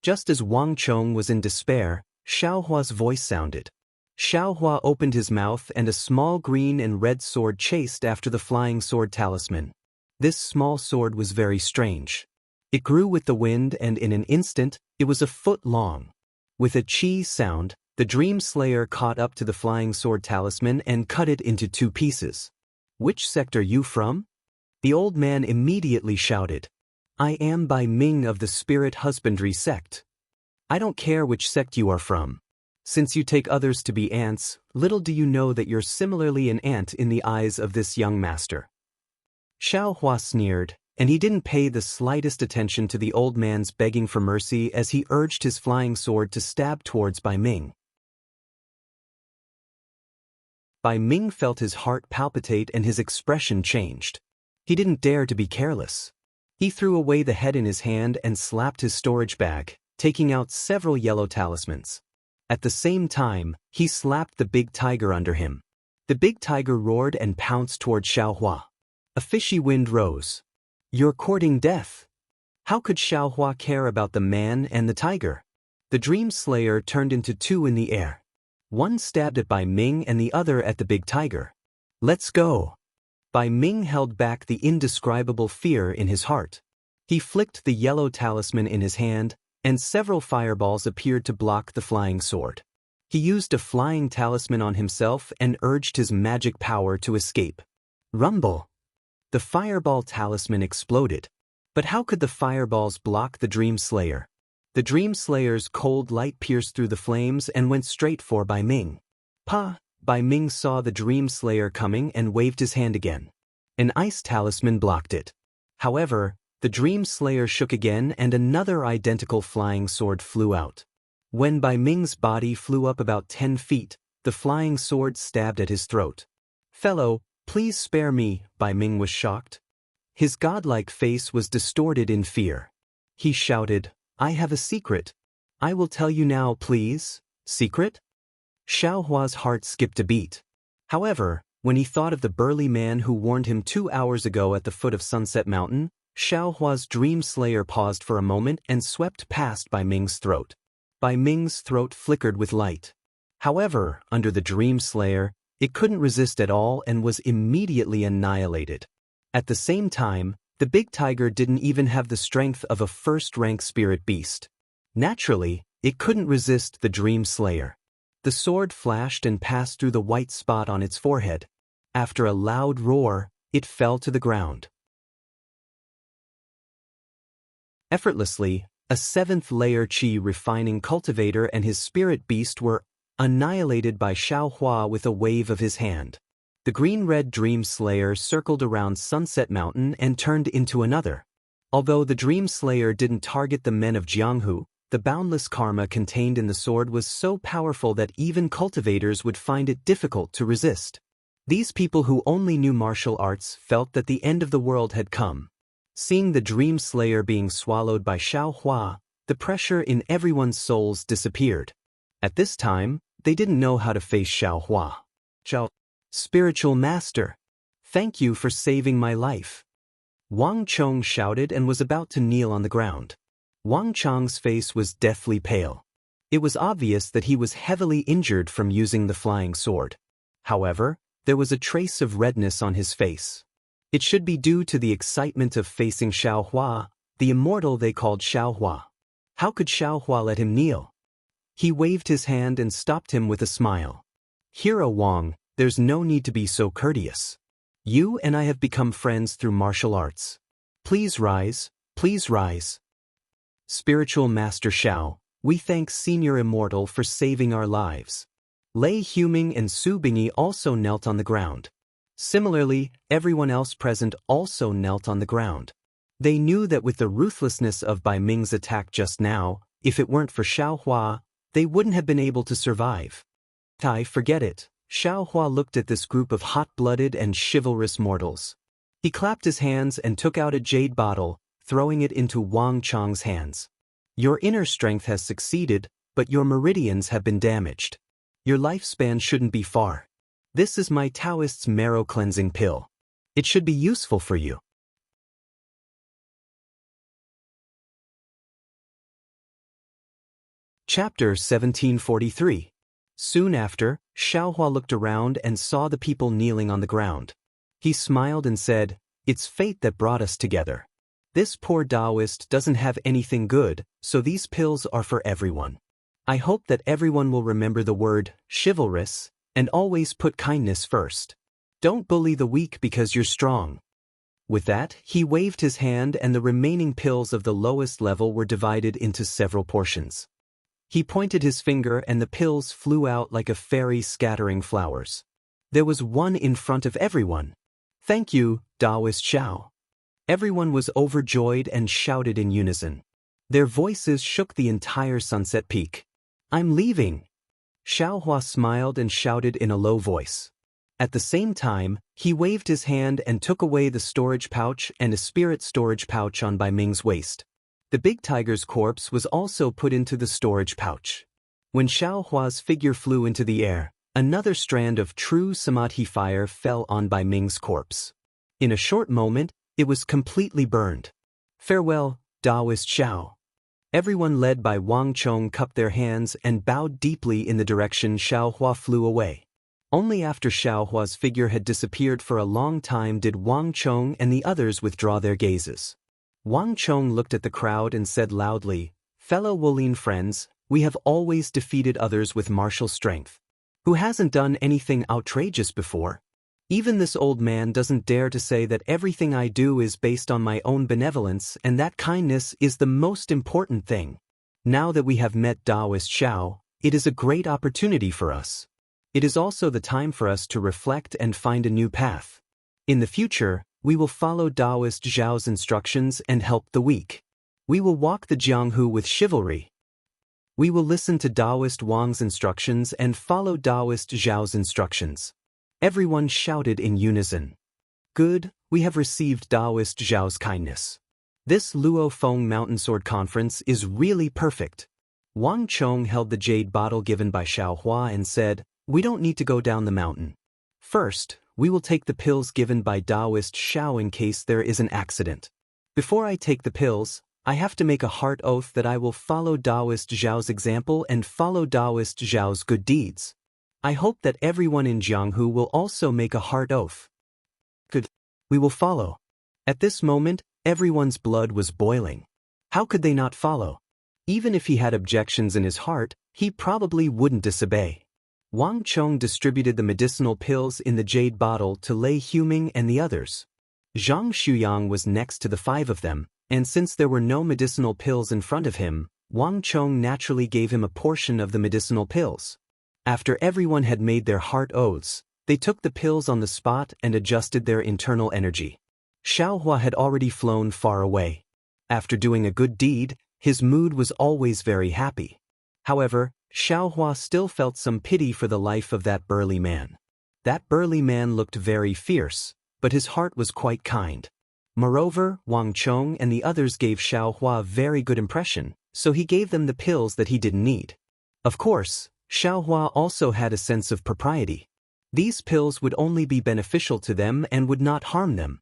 Just as Wang Chong was in despair, Xiaohua's voice sounded. Xiaohua opened his mouth and a small green and red sword chased after the flying sword talisman. This small sword was very strange. It grew with the wind and in an instant, it was a foot long. With a chi sound, the Dream Slayer caught up to the flying sword talisman and cut it into two pieces. Which sect are you from? The old man immediately shouted. I am Bai Ming of the Spirit Husbandry sect. I don't care which sect you are from. Since you take others to be ants, little do you know that you're similarly an ant in the eyes of this young master. Xiaohua sneered, and he didn't pay the slightest attention to the old man's begging for mercy as he urged his flying sword to stab towards Bai Ming. Bai Ming felt his heart palpitate and his expression changed. He didn't dare to be careless. He threw away the head in his hand and slapped his storage bag, taking out several yellow talismans. At the same time, he slapped the big tiger under him. The big tiger roared and pounced toward Xiaohua. A fishy wind rose. You're courting death. How could Xiaohua care about the man and the tiger? The Dream Slayer turned into two in the air. One stabbed at Bai Ming and the other at the big tiger. Let's go. Bai Ming held back the indescribable fear in his heart. He flicked the yellow talisman in his hand, and several fireballs appeared to block the flying sword. He used a flying talisman on himself and urged his magic power to escape. Rumble! The fireball talisman exploded. But how could the fireballs block the Dream Slayer? The Dream Slayer's cold light pierced through the flames and went straight for Bai Ming. Pa! Bai Ming saw the Dream Slayer coming and waved his hand again. An ice talisman blocked it. However, the Dream Slayer shook again and another identical flying sword flew out. When Bai Ming's body flew up about 10 feet, the flying sword stabbed at his throat. Fellow, please spare me, Bai Ming was shocked. His godlike face was distorted in fear. He shouted, I have a secret. I will tell you now, please. Secret? Xiaohua's heart skipped a beat. However, when he thought of the burly man who warned him 2 hours ago at the foot of Sunset Mountain, Xiaohua's Dream Slayer paused for a moment and swept past Bai Ming's throat. Bai Ming's throat flickered with light. However, under the Dream Slayer, it couldn't resist at all and was immediately annihilated. At the same time, the big tiger didn't even have the strength of a first-rank spirit beast. Naturally, it couldn't resist the Dream Slayer. The sword flashed and passed through the white spot on its forehead. After a loud roar, it fell to the ground. Effortlessly, a 7th-layer Qi refining cultivator and his spirit beast were annihilated by Xiaohua with a wave of his hand. The green-red Dream Slayer circled around Sunset Mountain and turned into another. Although the Dream Slayer didn't target the men of Jianghu, the boundless karma contained in the sword was so powerful that even cultivators would find it difficult to resist. These people who only knew martial arts felt that the end of the world had come. Seeing the Dream Slayer being swallowed by Xiaohua, the pressure in everyone's souls disappeared. At this time, they didn't know how to face Xiaohua. Spiritual Master, thank you for saving my life. Wang Chong shouted and was about to kneel on the ground. Wang Chong's face was deathly pale. It was obvious that he was heavily injured from using the flying sword. However, there was a trace of redness on his face. It should be due to the excitement of facing Xiaohua, the immortal they called Xiaohua. How could Xiaohua let him kneel? He waved his hand and stopped him with a smile. Hero Wang, there's no need to be so courteous. You and I have become friends through martial arts. Please rise, please rise. Spiritual Master Xiao, we thank Senior Immortal for saving our lives. Lei Huming and Su Bingyi also knelt on the ground. Similarly, everyone else present also knelt on the ground. They knew that with the ruthlessness of Bai Ming's attack just now, if it weren't for Xiaohua, they wouldn't have been able to survive. Forget it. Xiaohua looked at this group of hot-blooded and chivalrous mortals. He clapped his hands and took out a jade bottle, throwing it into Wang Chong's hands. Your inner strength has succeeded, but your meridians have been damaged. Your lifespan shouldn't be far. This is my Taoist's marrow cleansing pill. It should be useful for you. Chapter 1743. Soon after, Xiaohua looked around and saw the people kneeling on the ground. He smiled and said, "It's fate that brought us together. This poor Taoist doesn't have anything good, so these pills are for everyone. I hope that everyone will remember the word chivalrous and always put kindness first. Don't bully the weak because you're strong." With that, he waved his hand and the remaining pills of the lowest level were divided into several portions. He pointed his finger and the pills flew out like a fairy scattering flowers. There was one in front of everyone. "Thank you, Taoist Xiao." Everyone was overjoyed and shouted in unison. Their voices shook the entire Sunset Peak. "I'm leaving." Xiaohua smiled and shouted in a low voice. At the same time, he waved his hand and took away the storage pouch and a spirit storage pouch on Bai Ming's waist. The big tiger's corpse was also put into the storage pouch. When Xiaohua's figure flew into the air, another strand of true samadhi fire fell on Bai Ming's corpse. In a short moment, it was completely burned. "Farewell, Taoist Xiao." Everyone led by Wang Chong cupped their hands and bowed deeply in the direction Xiaohua flew away. Only after Xiaohua's figure had disappeared for a long time did Wang Chong and the others withdraw their gazes. Wang Chong looked at the crowd and said loudly, "Fellow Wolin friends, we have always defeated others with martial strength. Who hasn't done anything outrageous before? Even this old man doesn't dare to say that everything I do is based on my own benevolence and that kindness is the most important thing. Now that we have met Taoist Xiao, it is a great opportunity for us. It is also the time for us to reflect and find a new path. In the future, we will follow Taoist Zhao's instructions and help the weak. We will walk the Jianghu with chivalry. We will listen to Taoist Wang's instructions and follow Taoist Zhao's instructions." Everyone shouted in unison. "Good, we have received Taoist Zhao's kindness. This Luo Feng Mountain Sword Conference is really perfect." Wang Chong held the jade bottle given by Xiaohua and said, "We don't need to go down the mountain. First, we will take the pills given by Taoist Xiao in case there is an accident. Before I take the pills, I have to make a heart oath that I will follow Taoist Zhao's example and follow Taoist Zhao's good deeds. I hope that everyone in Jianghu will also make a heart oath." "Good. We will follow." At this moment, everyone's blood was boiling. How could they not follow? Even if he had objections in his heart, he probably wouldn't disobey. Wang Chong distributed the medicinal pills in the jade bottle to Lei Huming and the others. Zhang Shuyang was next to the five of them, and since there were no medicinal pills in front of him, Wang Chong naturally gave him a portion of the medicinal pills. After everyone had made their heart oaths, they took the pills on the spot and adjusted their internal energy. Xiaohua had already flown far away. After doing a good deed, his mood was always very happy. However, Xiaohua still felt some pity for the life of that burly man. That burly man looked very fierce, but his heart was quite kind. Moreover, Wang Chong and the others gave Xiaohua a very good impression, so he gave them the pills that he didn't need. Of course, Xiaohua also had a sense of propriety. These pills would only be beneficial to them and would not harm them.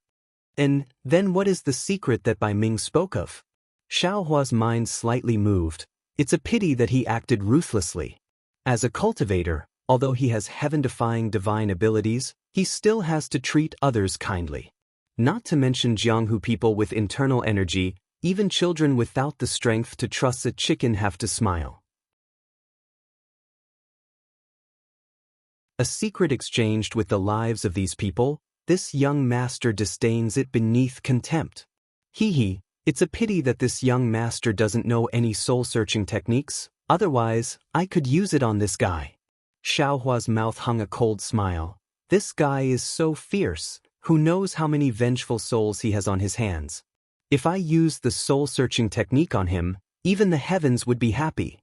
And then what is the secret that Bai Ming spoke of? Xiaohua's mind slightly moved. It's a pity that he acted ruthlessly. As a cultivator, although he has heaven-defying divine abilities, he still has to treat others kindly. Not to mention Jianghu people with internal energy, even children without the strength to trust a chicken have to smile. A secret exchanged with the lives of these people, this young master disdains it beneath contempt. Hee, it's a pity that this young master doesn't know any soul-searching techniques, otherwise, I could use it on this guy. Xiaohua's mouth hung a cold smile. This guy is so fierce, who knows how many vengeful souls he has on his hands. If I used the soul-searching technique on him, even the heavens would be happy.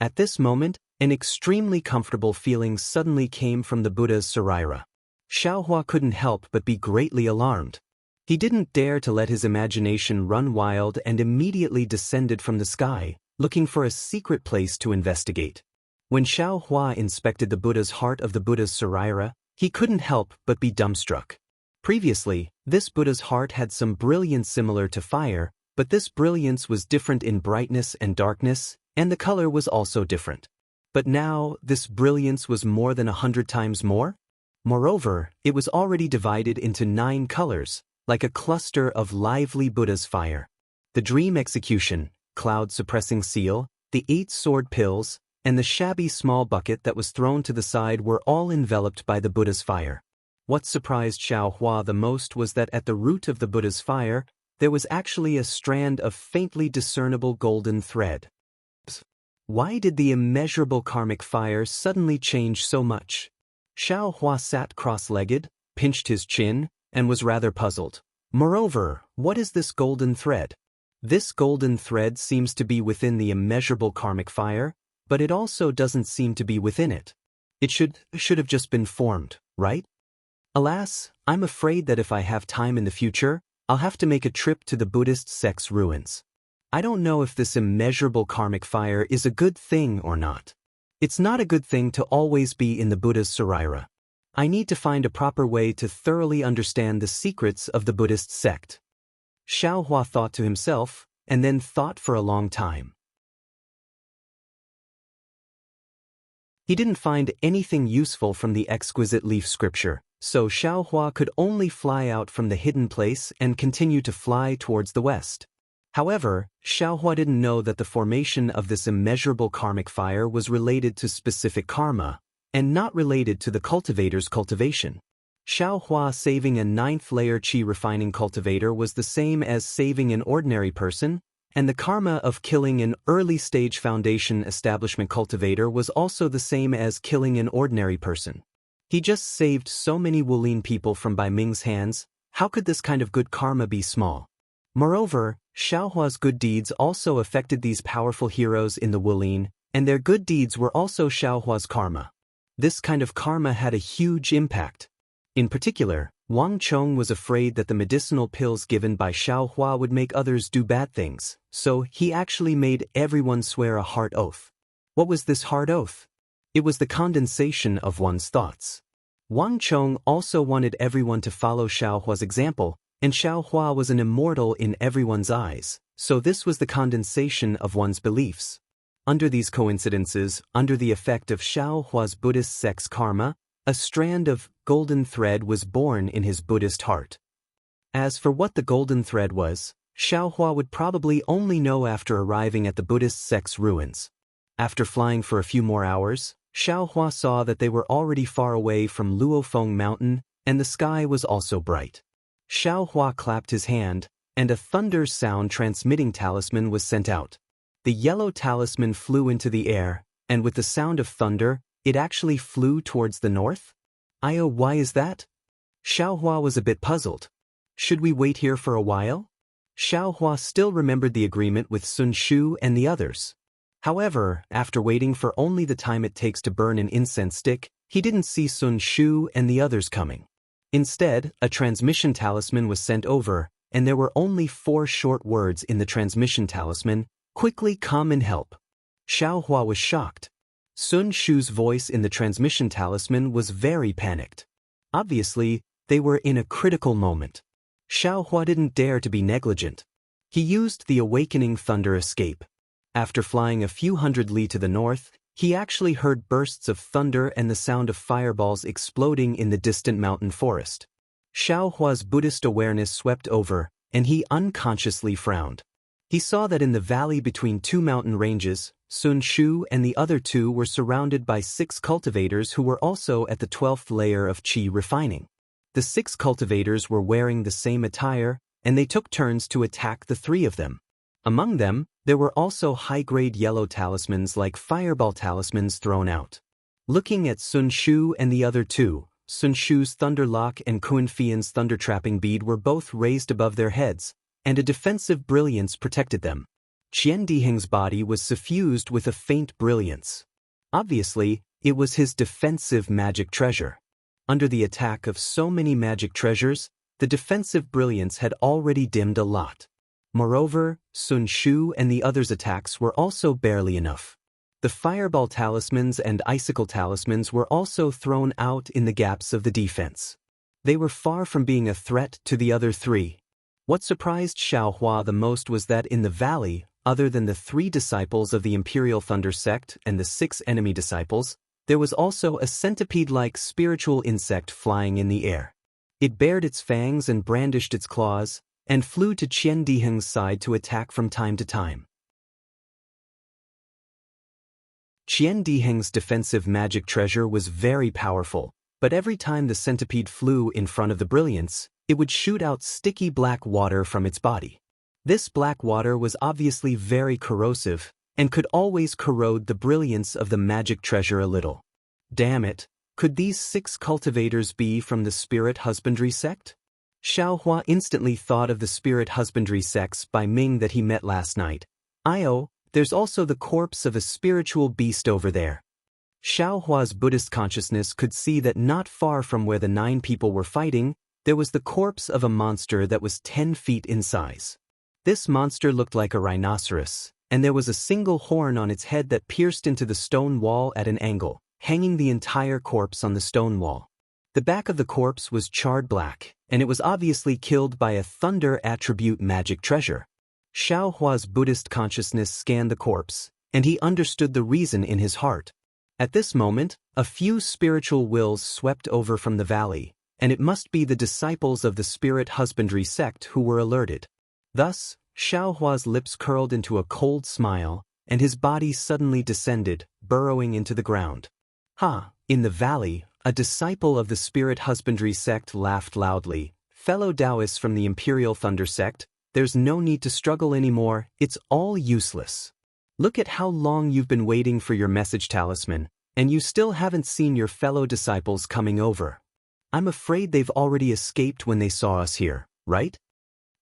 At this moment, an extremely comfortable feeling suddenly came from the Buddha's saraira. Xiaohua couldn't help but be greatly alarmed. He didn't dare to let his imagination run wild and immediately descended from the sky, looking for a secret place to investigate. When Xiaohua inspected the Buddha's heart of the Buddha's saraira, he couldn't help but be dumbstruck. Previously, this Buddha's heart had some brilliance similar to fire, but this brilliance was different in brightness and darkness, and the color was also different. But now, this brilliance was more than 100 times more? Moreover, it was already divided into 9 colors, like a cluster of lively Buddha's fire. The dream execution, cloud-suppressing seal, the 8 sword pills, and the shabby small bucket that was thrown to the side were all enveloped by the Buddha's fire. What surprised Xiaohua the most was that at the root of the Buddha's fire, there was actually a strand of faintly discernible golden thread. Why did the immeasurable karmic fire suddenly change so much? Xiaohua sat cross-legged, pinched his chin, and was rather puzzled. Moreover, what is this golden thread? This golden thread seems to be within the immeasurable karmic fire, but it also doesn't seem to be within it. It should have just been formed, right? Alas, I'm afraid that if I have time in the future, I'll have to make a trip to the Buddhist sect's ruins. I don't know if this immeasurable karmic fire is a good thing or not. It's not a good thing to always be in the Buddha's saraira. I need to find a proper way to thoroughly understand the secrets of the Buddhist sect. Xiaohua thought to himself, and then thought for a long time. He didn't find anything useful from the exquisite leaf scripture, so Xiaohua could only fly out from the hidden place and continue to fly towards the west. However, Xiaohua didn't know that the formation of this immeasurable karmic fire was related to specific karma, and not related to the cultivator's cultivation. Xiaohua saving a 9th-layer qi refining cultivator was the same as saving an ordinary person, and the karma of killing an early-stage foundation establishment cultivator was also the same as killing an ordinary person. He just saved so many Wulin people from Bai Ming's hands. How could this kind of good karma be small? Moreover, Xiaohua's good deeds also affected these powerful heroes in the Wulin, and their good deeds were also Xiaohua's karma. This kind of karma had a huge impact. In particular, Wang Chong was afraid that the medicinal pills given by Xiaohua would make others do bad things, so he actually made everyone swear a hard oath. What was this hard oath? It was the condensation of one's thoughts. Wang Chong also wanted everyone to follow Xiaohua's example, and Xiaohua was an immortal in everyone's eyes, so this was the condensation of one's beliefs. Under these coincidences, under the effect of Xiaohua's Buddhist sect's karma, a strand of golden thread was born in his Buddhist heart. As for what the golden thread was, Xiaohua would probably only know after arriving at the Buddhist sect's ruins. After flying for a few more hours, Xiaohua saw that they were already far away from Luofeng Mountain, and the sky was also bright. Xiaohua clapped his hand, and a thunder sound transmitting talisman was sent out. The yellow talisman flew into the air, and with the sound of thunder, it actually flew towards the north? Why is that? Xiaohua was a bit puzzled. Should we wait here for a while? Xiaohua still remembered the agreement with Sun Shu and the others. However, after waiting for only the time it takes to burn an incense stick, he didn't see Sun Shu and the others coming. Instead, a transmission talisman was sent over, and there were only 4 short words in the transmission talisman: "Quickly come and help." Xiaohua was shocked. Sun Shu's voice in the transmission talisman was very panicked. Obviously, they were in a critical moment. Xiaohua didn't dare to be negligent. He used the awakening thunder escape. After flying a few hundred li to the north, he actually heard bursts of thunder and the sound of fireballs exploding in the distant mountain forest. Xiaohua's Buddhist awareness swept over, and he unconsciously frowned. He saw that in the valley between 2 mountain ranges, Sun Shu and the other 2 were surrounded by 6 cultivators who were also at the 12th layer of qi refining. The 6 cultivators were wearing the same attire, and they took turns to attack the 3 of them. Among them, there were also high-grade yellow talismans like fireball talismans thrown out. Looking at Sun Shu and the other 2, Sun Shu's Thunder Lock and Kun Fian's Thunder Trapping Bead were both raised above their heads, and a defensive brilliance protected them. Qian Diheng's body was suffused with a faint brilliance. Obviously, it was his defensive magic treasure. Under the attack of so many magic treasures, the defensive brilliance had already dimmed a lot. Moreover, Sun Shu and the others' attacks were also barely enough. The fireball talismans and icicle talismans were also thrown out in the gaps of the defense. They were far from being a threat to the other 3. What surprised Xiaohua the most was that in the valley, other than the 3 disciples of the Imperial Thunder Sect and the 6 enemy disciples, there was also a centipede-like spiritual insect flying in the air. It bared its fangs and brandished its claws, and flew to Qian Diheng's side to attack from time to time. Qian Diheng's defensive magic treasure was very powerful, but every time the centipede flew in front of the brilliance, it would shoot out sticky black water from its body. This black water was obviously very corrosive, and could always corrode the brilliance of the magic treasure a little. Damn it, could these 6 cultivators be from the Spirit Husbandry sect? Xiaohua instantly thought of the Spirit Husbandry sects by Ming that he met last night. There's also the corpse of a spiritual beast over there. Xiaohua's Buddhist consciousness could see that not far from where the 9 people were fighting, there was the corpse of a monster that was 10 feet in size. This monster looked like a rhinoceros, and there was a single horn on its head that pierced into the stone wall at an angle, hanging the entire corpse on the stone wall. The back of the corpse was charred black, and it was obviously killed by a thunder attribute magic treasure. Xiaohua's Buddhist consciousness scanned the corpse, and he understood the reason in his heart. At this moment, a few spiritual wills swept over from the valley, and it must be the disciples of the Spirit Husbandry sect who were alerted. Thus, Xiaohua's lips curled into a cold smile, and his body suddenly descended, burrowing into the ground. In the valley, a disciple of the Spirit Husbandry sect laughed loudly. "Fellow Taoists from the Imperial Thunder sect, there's no need to struggle anymore, it's all useless. Look at how long you've been waiting for your message talisman, and you still haven't seen your fellow disciples coming over. I'm afraid they've already escaped when they saw us here, right?"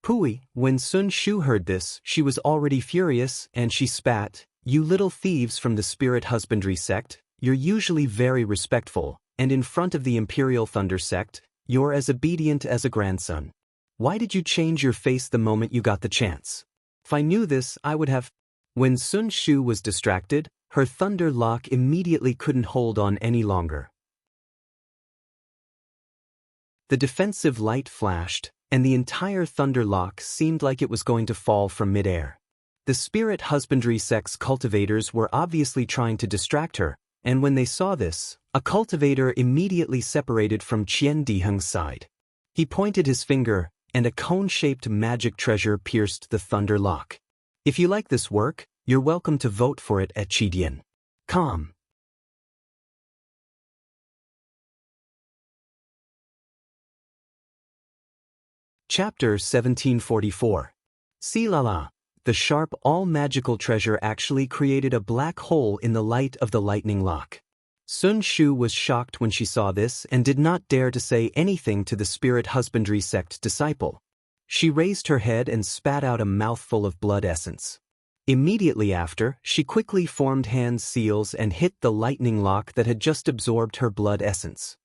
Pui, when Sun Shu heard this, she was already furious, and she spat, "You little thieves from the Spirit Husbandry sect, you're usually very respectful, and in front of the Imperial Thunder sect, you're as obedient as a grandson. Why did you change your face the moment you got the chance? If I knew this, I would have—" When Sun Shu was distracted, her thunder lock immediately couldn't hold on any longer. The defensive light flashed, and the entire thunder lock seemed like it was going to fall from midair. The Spirit Husbandry sect's cultivators were obviously trying to distract her, and when they saw this, a cultivator immediately separated from Qian Diheng's side. He pointed his finger, and a cone-shaped magic treasure pierced the thunder lock. If you like this work, you're welcome to vote for it at Chidian.com. Chapter 1744. Silala. The sharp all-magical treasure actually created a black hole in the light of the lightning lock. Sun Shu was shocked when she saw this and did not dare to say anything to the Spirit Husbandry sect disciple. She raised her head and spat out a mouthful of blood essence. Immediately after, she quickly formed hand seals and hit the lightning lock that had just absorbed her blood essence.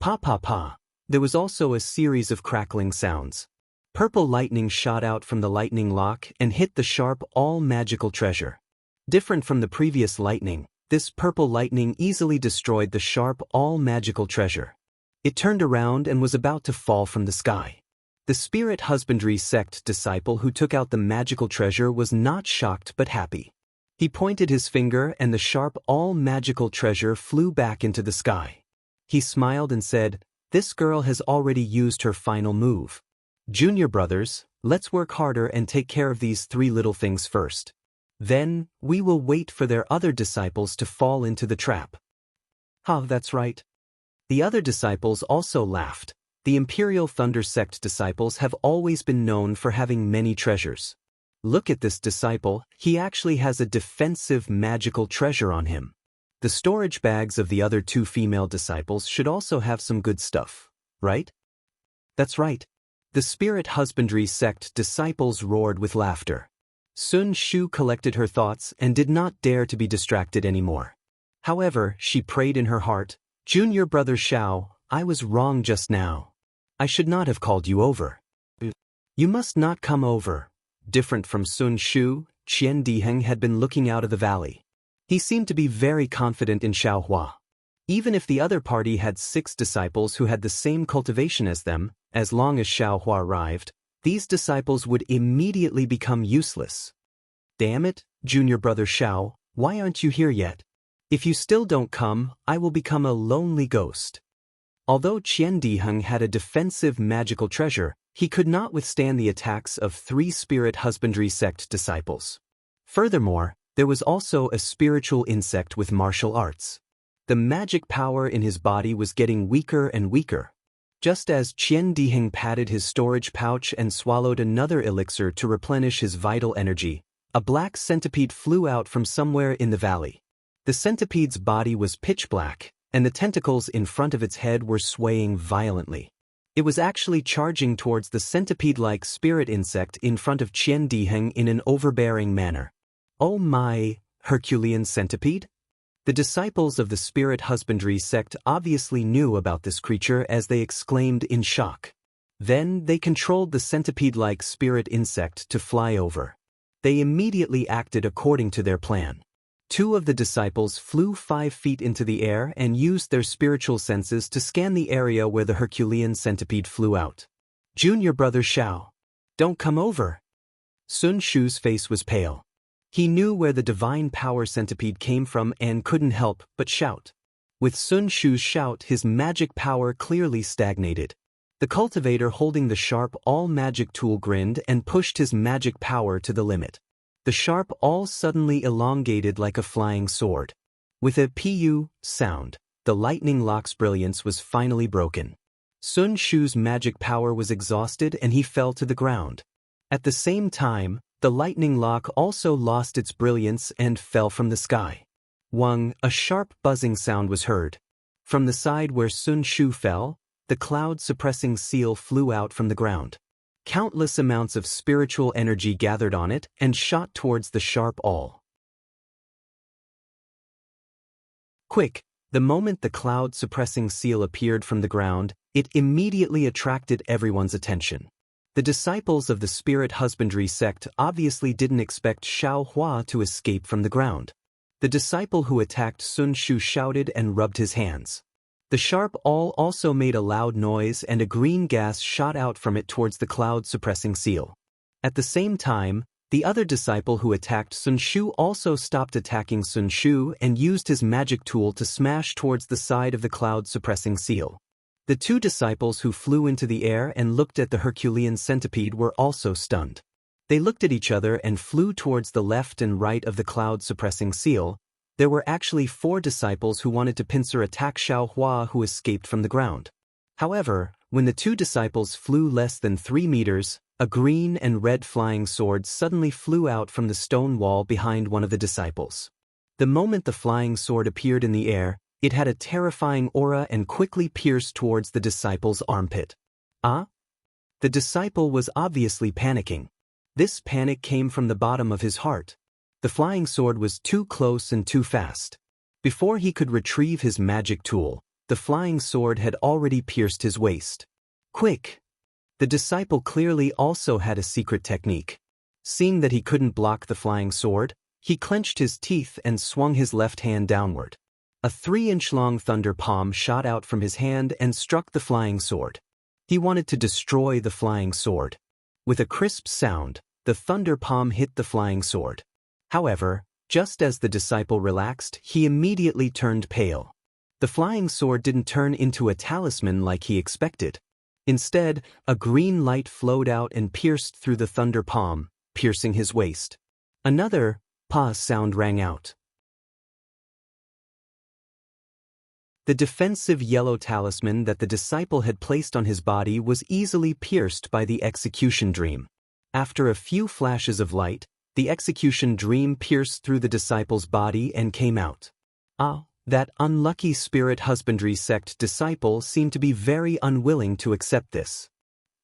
Pa pa pa. There was also a series of crackling sounds. Purple lightning shot out from the lightning lock and hit the sharp all-magical treasure. Different from the previous lightning, this purple lightning easily destroyed the sharp all-magical treasure. It turned around and was about to fall from the sky. The spirit husbandry sect disciple who took out the magical treasure was not shocked but happy. He pointed his finger and the sharp all-magical treasure flew back into the sky. He smiled and said, "This girl has already used her final move. Junior brothers, let's work harder and take care of these three little things first. Then, we will wait for their other disciples to fall into the trap." That's right. The other disciples also laughed. The Imperial Thunder Sect disciples have always been known for having many treasures. Look at this disciple, he actually has a defensive magical treasure on him. The storage bags of the other two female disciples should also have some good stuff, right? That's right. The Spirit Husbandry Sect disciples roared with laughter. Sun Shu collected her thoughts and did not dare to be distracted anymore. However, she prayed in her heart, "Junior brother Xiao, I was wrong just now. I should not have called you over. You must not come over." Different from Sun Shu, Qian Diheng had been looking out of the valley. He seemed to be very confident in Xiaohua. Even if the other party had 6 disciples who had the same cultivation as them, as long as Xiaohua arrived, these disciples would immediately become useless. Damn it, junior brother Xiao, why aren't you here yet? If you still don't come, I will become a lonely ghost. Although Qian Diheng had a defensive magical treasure, he could not withstand the attacks of 3 spirit husbandry sect disciples. Furthermore, there was also a spiritual insect with martial arts. The magic power in his body was getting weaker and weaker. Just as Qian Diheng patted his storage pouch and swallowed another elixir to replenish his vital energy, a black centipede flew out from somewhere in the valley. The centipede's body was pitch black, and the tentacles in front of its head were swaying violently. It was actually charging towards the centipede-like spirit insect in front of Qian Diheng in an overbearing manner. Oh my, Herculean centipede? The disciples of the spirit husbandry sect obviously knew about this creature as they exclaimed in shock. Then they controlled the centipede-like spirit insect to fly over. They immediately acted according to their plan. 2 of the disciples flew 5 feet into the air and used their spiritual senses to scan the area where the Herculean centipede flew out. Junior brother Xiao, don't come over. Sun Shu's face was pale. He knew where the divine power centipede came from and couldn't help but shout. With Sun Shu's shout, his magic power clearly stagnated. The cultivator holding the sharp all-magic tool grinned and pushed his magic power to the limit. The sharp all suddenly elongated like a flying sword. With a pu sound, the lightning lock's brilliance was finally broken. Sun Shu's magic power was exhausted and he fell to the ground. At the same time, the lightning lock also lost its brilliance and fell from the sky. Wang, a sharp buzzing sound was heard. From the side where Sun Shu fell, the cloud-suppressing seal flew out from the ground. Countless amounts of spiritual energy gathered on it and shot towards the sharp awl. Quick, the moment the cloud-suppressing seal appeared from the ground, it immediately attracted everyone's attention. The disciples of the spirit husbandry sect obviously didn't expect Xiaohua to escape from the ground. The disciple who attacked Sun Shu shouted and rubbed his hands. The sharp awl also made a loud noise and a green gas shot out from it towards the cloud-suppressing seal. At the same time, the other disciple who attacked Sun Shu also stopped attacking Sun Shu and used his magic tool to smash towards the side of the cloud-suppressing seal. The 2 disciples who flew into the air and looked at the Herculean centipede were also stunned. They looked at each other and flew towards the left and right of the cloud-suppressing seal. There were actually 4 disciples who wanted to pincer attack Xiaohua who escaped from the ground. However, when the 2 disciples flew less than 3 meters, a green and red flying sword suddenly flew out from the stone wall behind one of the disciples. The moment the flying sword appeared in the air, it had a terrifying aura and quickly pierced towards the disciple's armpit. Ah? The disciple was obviously panicking. This panic came from the bottom of his heart. The flying sword was too close and too fast. Before he could retrieve his magic tool, the flying sword had already pierced his waist. Quick! The disciple clearly also had a secret technique. Seeing that he couldn't block the flying sword, he clenched his teeth and swung his left hand downward. A 3-inch-long thunder palm shot out from his hand and struck the flying sword. He wanted to destroy the flying sword. With a crisp sound, the thunder palm hit the flying sword. However, just as the disciple relaxed, he immediately turned pale. The flying sword didn't turn into a talisman like he expected. Instead, a green light flowed out and pierced through the thunder palm, piercing his waist. Another "pa" sound rang out. The defensive yellow talisman that the disciple had placed on his body was easily pierced by the execution dream. After a few flashes of light, the execution dream pierced through the disciple's body and came out. That unlucky spirit husbandry sect disciple seemed to be very unwilling to accept this.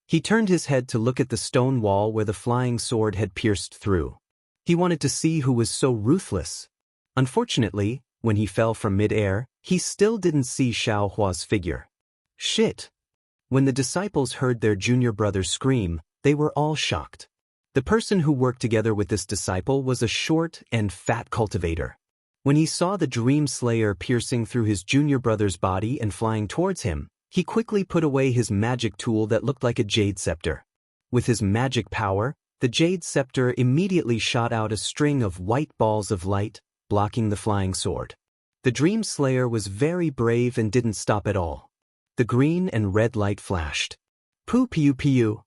He turned his head to look at the stone wall where the flying sword had pierced through. He wanted to see who was so ruthless. Unfortunately, when he fell from mid-air, he still didn't see Xiaohua's figure. Shit! When the disciples heard their junior brother scream, they were all shocked. The person who worked together with this disciple was a short and fat cultivator. When he saw the Dream Slayer piercing through his junior brother's body and flying towards him, he quickly put away his magic tool that looked like a jade scepter. With his magic power, the jade scepter immediately shot out a string of white balls of light, blocking the flying sword. The Dream Slayer was very brave and didn't stop at all. The green and red light flashed. Poo piu piu.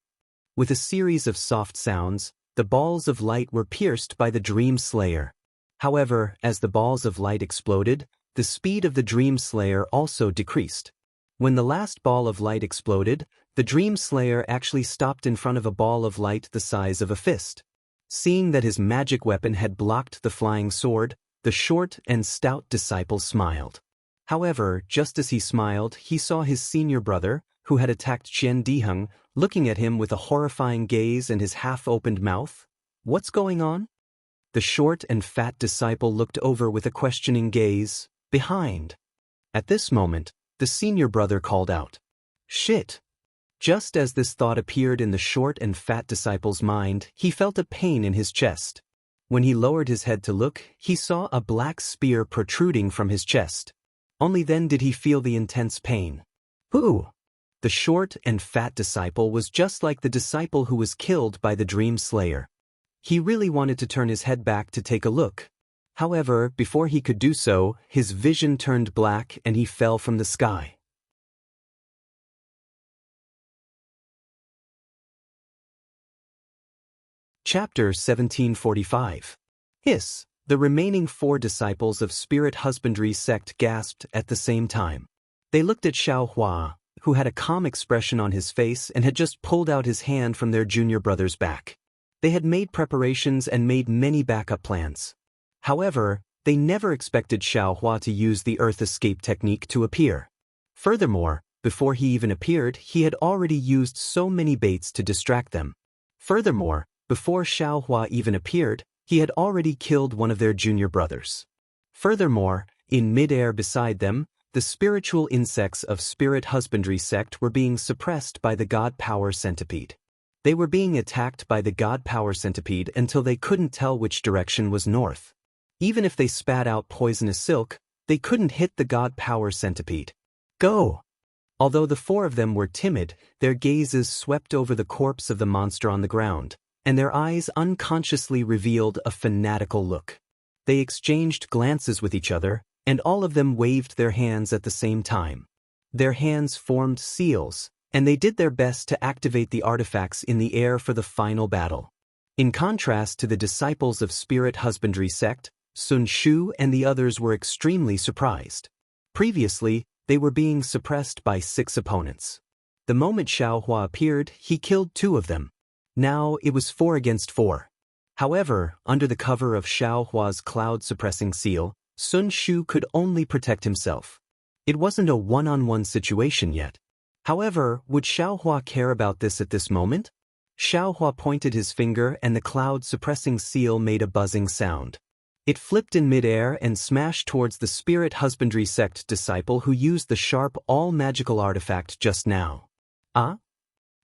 With a series of soft sounds, the balls of light were pierced by the Dream Slayer. However, as the balls of light exploded, the speed of the Dream Slayer also decreased. When the last ball of light exploded, the Dream Slayer actually stopped in front of a ball of light the size of a fist. Seeing that his magic weapon had blocked the flying sword, the short and stout disciple smiled. However, just as he smiled, he saw his senior brother, who had attacked Qian Diheng, looking at him with a horrifying gaze and his half-opened mouth. What's going on? The short and fat disciple looked over with a questioning gaze, behind. At this moment, the senior brother called out, "Shit!" Just as this thought appeared in the short and fat disciple's mind, he felt a pain in his chest. When he lowered his head to look, he saw a black spear protruding from his chest. Only then did he feel the intense pain. Ooh! The short and fat disciple was just like the disciple who was killed by the Dream Slayer. He really wanted to turn his head back to take a look. However, before he could do so, his vision turned black and he fell from the sky. Chapter 1745. Hiss! The remaining 4 disciples of Spirit Husbandry sect gasped at the same time. They looked at Xiaohua, who had a calm expression on his face and had just pulled out his hand from their junior brother's back. They had made preparations and made many backup plans. However, they never expected Xiaohua to use the Earth Escape technique to appear. Furthermore, before he even appeared, he had already used so many baits to distract them. Furthermore, before Xiaohua even appeared, he had already killed one of their junior brothers. Furthermore, in mid-air beside them, the spiritual insects of Spirit Husbandry sect were being suppressed by the God Power Centipede. They were being attacked by the God Power Centipede until they couldn't tell which direction was north. Even if they spat out poisonous silk, they couldn't hit the God Power Centipede. Go! Although the 4 of them were timid, their gazes swept over the corpse of the monster on the ground, and their eyes unconsciously revealed a fanatical look. They exchanged glances with each other, and all of them waved their hands at the same time. Their hands formed seals, and they did their best to activate the artifacts in the air for the final battle. In contrast to the disciples of Spirit Husbandry sect, Sun Shu and the others were extremely surprised. Previously, they were being suppressed by 6 opponents. The moment Xiaohua appeared, he killed 2 of them. Now it was 4 against 4. However, under the cover of Xiaohua's cloud-suppressing seal, Sun Shu could only protect himself. It wasn't a one-on-one situation yet. However, would Xiaohua care about this at this moment? Xiaohua pointed his finger and the cloud-suppressing seal made a buzzing sound. It flipped in midair and smashed towards the spirit husbandry sect disciple who used the sharp all-magical artifact just now. Ah?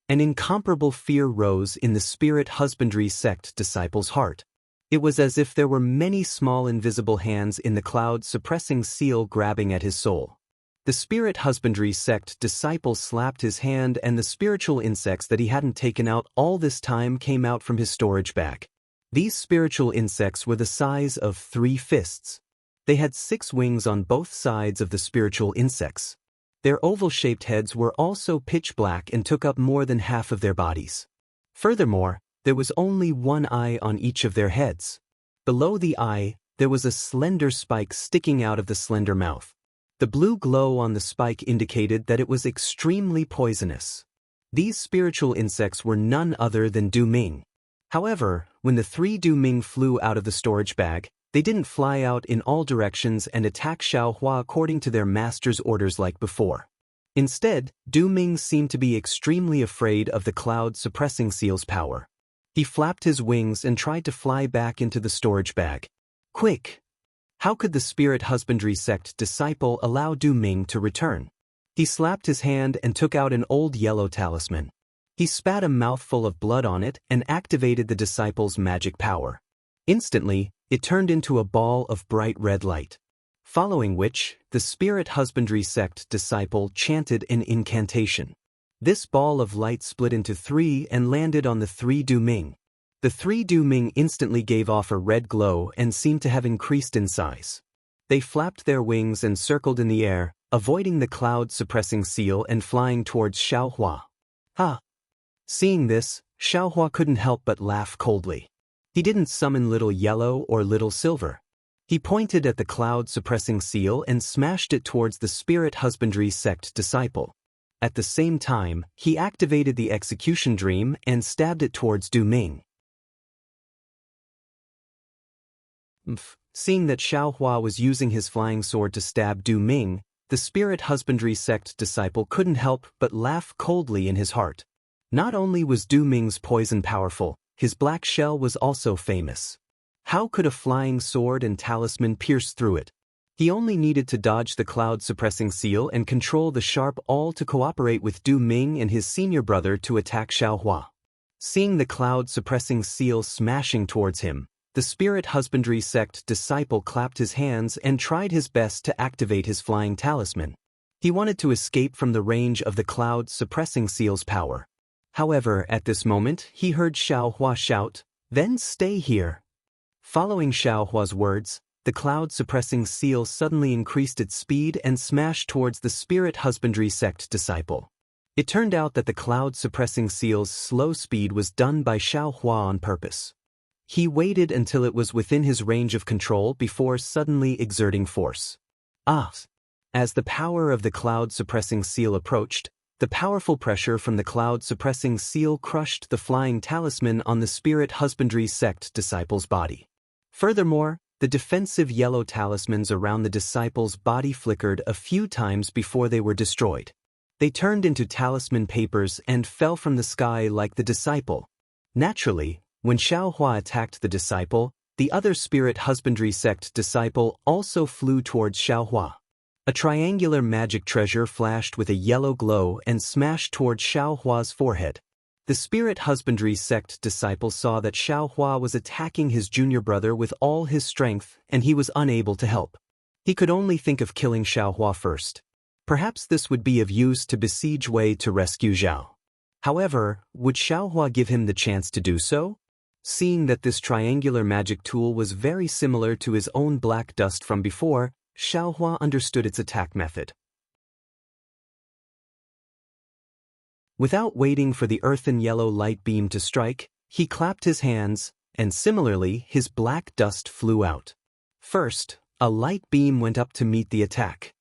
An incomparable fear rose in the spirit husbandry sect disciple's heart. It was as if there were many small invisible hands in the cloud-suppressing seal grabbing at his soul. The spirit husbandry sect disciple slapped his hand and the spiritual insects that he hadn't taken out all this time came out from his storage bag. These spiritual insects were the size of 3 fists. They had 6 wings on both sides of the spiritual insects. Their oval-shaped heads were also pitch black and took up more than half of their bodies. Furthermore, there was only 1 eye on each of their heads. Below the eye, there was a slender spike sticking out of the slender mouth. The blue glow on the spike indicated that it was extremely poisonous. These spiritual insects were none other than Du Ming. However, when the 3 Du Ming flew out of the storage bag, they didn't fly out in all directions and attack Xiaohua according to their master's orders like before. Instead, Du Ming seemed to be extremely afraid of the cloud-suppressing seal's power. He flapped his wings and tried to fly back into the storage bag. Quick! How could the spirit husbandry sect disciple allow Du Ming to return? He slapped his hand and took out an old yellow talisman. He spat a mouthful of blood on it and activated the disciple's magic power. Instantly, it turned into a ball of bright red light. Following which, the spirit husbandry sect disciple chanted an incantation. This ball of light split into 3 and landed on the 3 Du Ming. The 3 Du Ming instantly gave off a red glow and seemed to have increased in size. They flapped their wings and circled in the air, avoiding the cloud-suppressing seal and flying towards Xiaohua. Ha! Seeing this, Xiaohua couldn't help but laugh coldly. He didn't summon Little Yellow or Little Silver. He pointed at the cloud-suppressing seal and smashed it towards the spirit husbandry sect disciple. At the same time, he activated the execution dream and stabbed it towards Du Ming. Seeing that Xiaohua was using his flying sword to stab Du Ming, the spirit husbandry sect disciple couldn't help but laugh coldly in his heart. Not only was Du Ming's poison powerful, his black shell was also famous. How could a flying sword and talisman pierce through it? He only needed to dodge the cloud-suppressing seal and control the sharp awl to cooperate with Du Ming and his senior brother to attack Xiaohua. Seeing the cloud-suppressing seal smashing towards him, the spirit husbandry sect disciple clapped his hands and tried his best to activate his flying talisman. He wanted to escape from the range of the cloud-suppressing seal's power. However, at this moment, he heard Xiaohua shout, "Then stay here." Following Xiaohua's words, the cloud-suppressing seal suddenly increased its speed and smashed towards the spirit husbandry sect disciple. It turned out that the cloud-suppressing seal's slow speed was done by Xiaohua on purpose. He waited until it was within his range of control before suddenly exerting force. As the power of the cloud-suppressing seal approached, the powerful pressure from the cloud-suppressing seal crushed the flying talisman on the spirit husbandry sect disciple's body. Furthermore, the defensive yellow talismans around the disciple's body flickered a few times before they were destroyed. They turned into talisman papers and fell from the sky like the disciple. Naturally, when Xiaohua attacked the disciple, the other spirit husbandry sect disciple also flew towards Xiaohua. A triangular magic treasure flashed with a yellow glow and smashed towards Xiaohua's forehead. The spirit husbandry sect disciple saw that Xiaohua was attacking his junior brother with all his strength and he was unable to help. He could only think of killing Xiaohua first. Perhaps this would be of use to besiege Wei to rescue Zhao. However, would Xiaohua give him the chance to do so? Seeing that this triangular magic tool was very similar to his own black dust from before, Xiaohua understood its attack method. Without waiting for the earthen yellow light beam to strike, he clapped his hands, and similarly his black dust flew out. First, a light beam went up to meet the attack.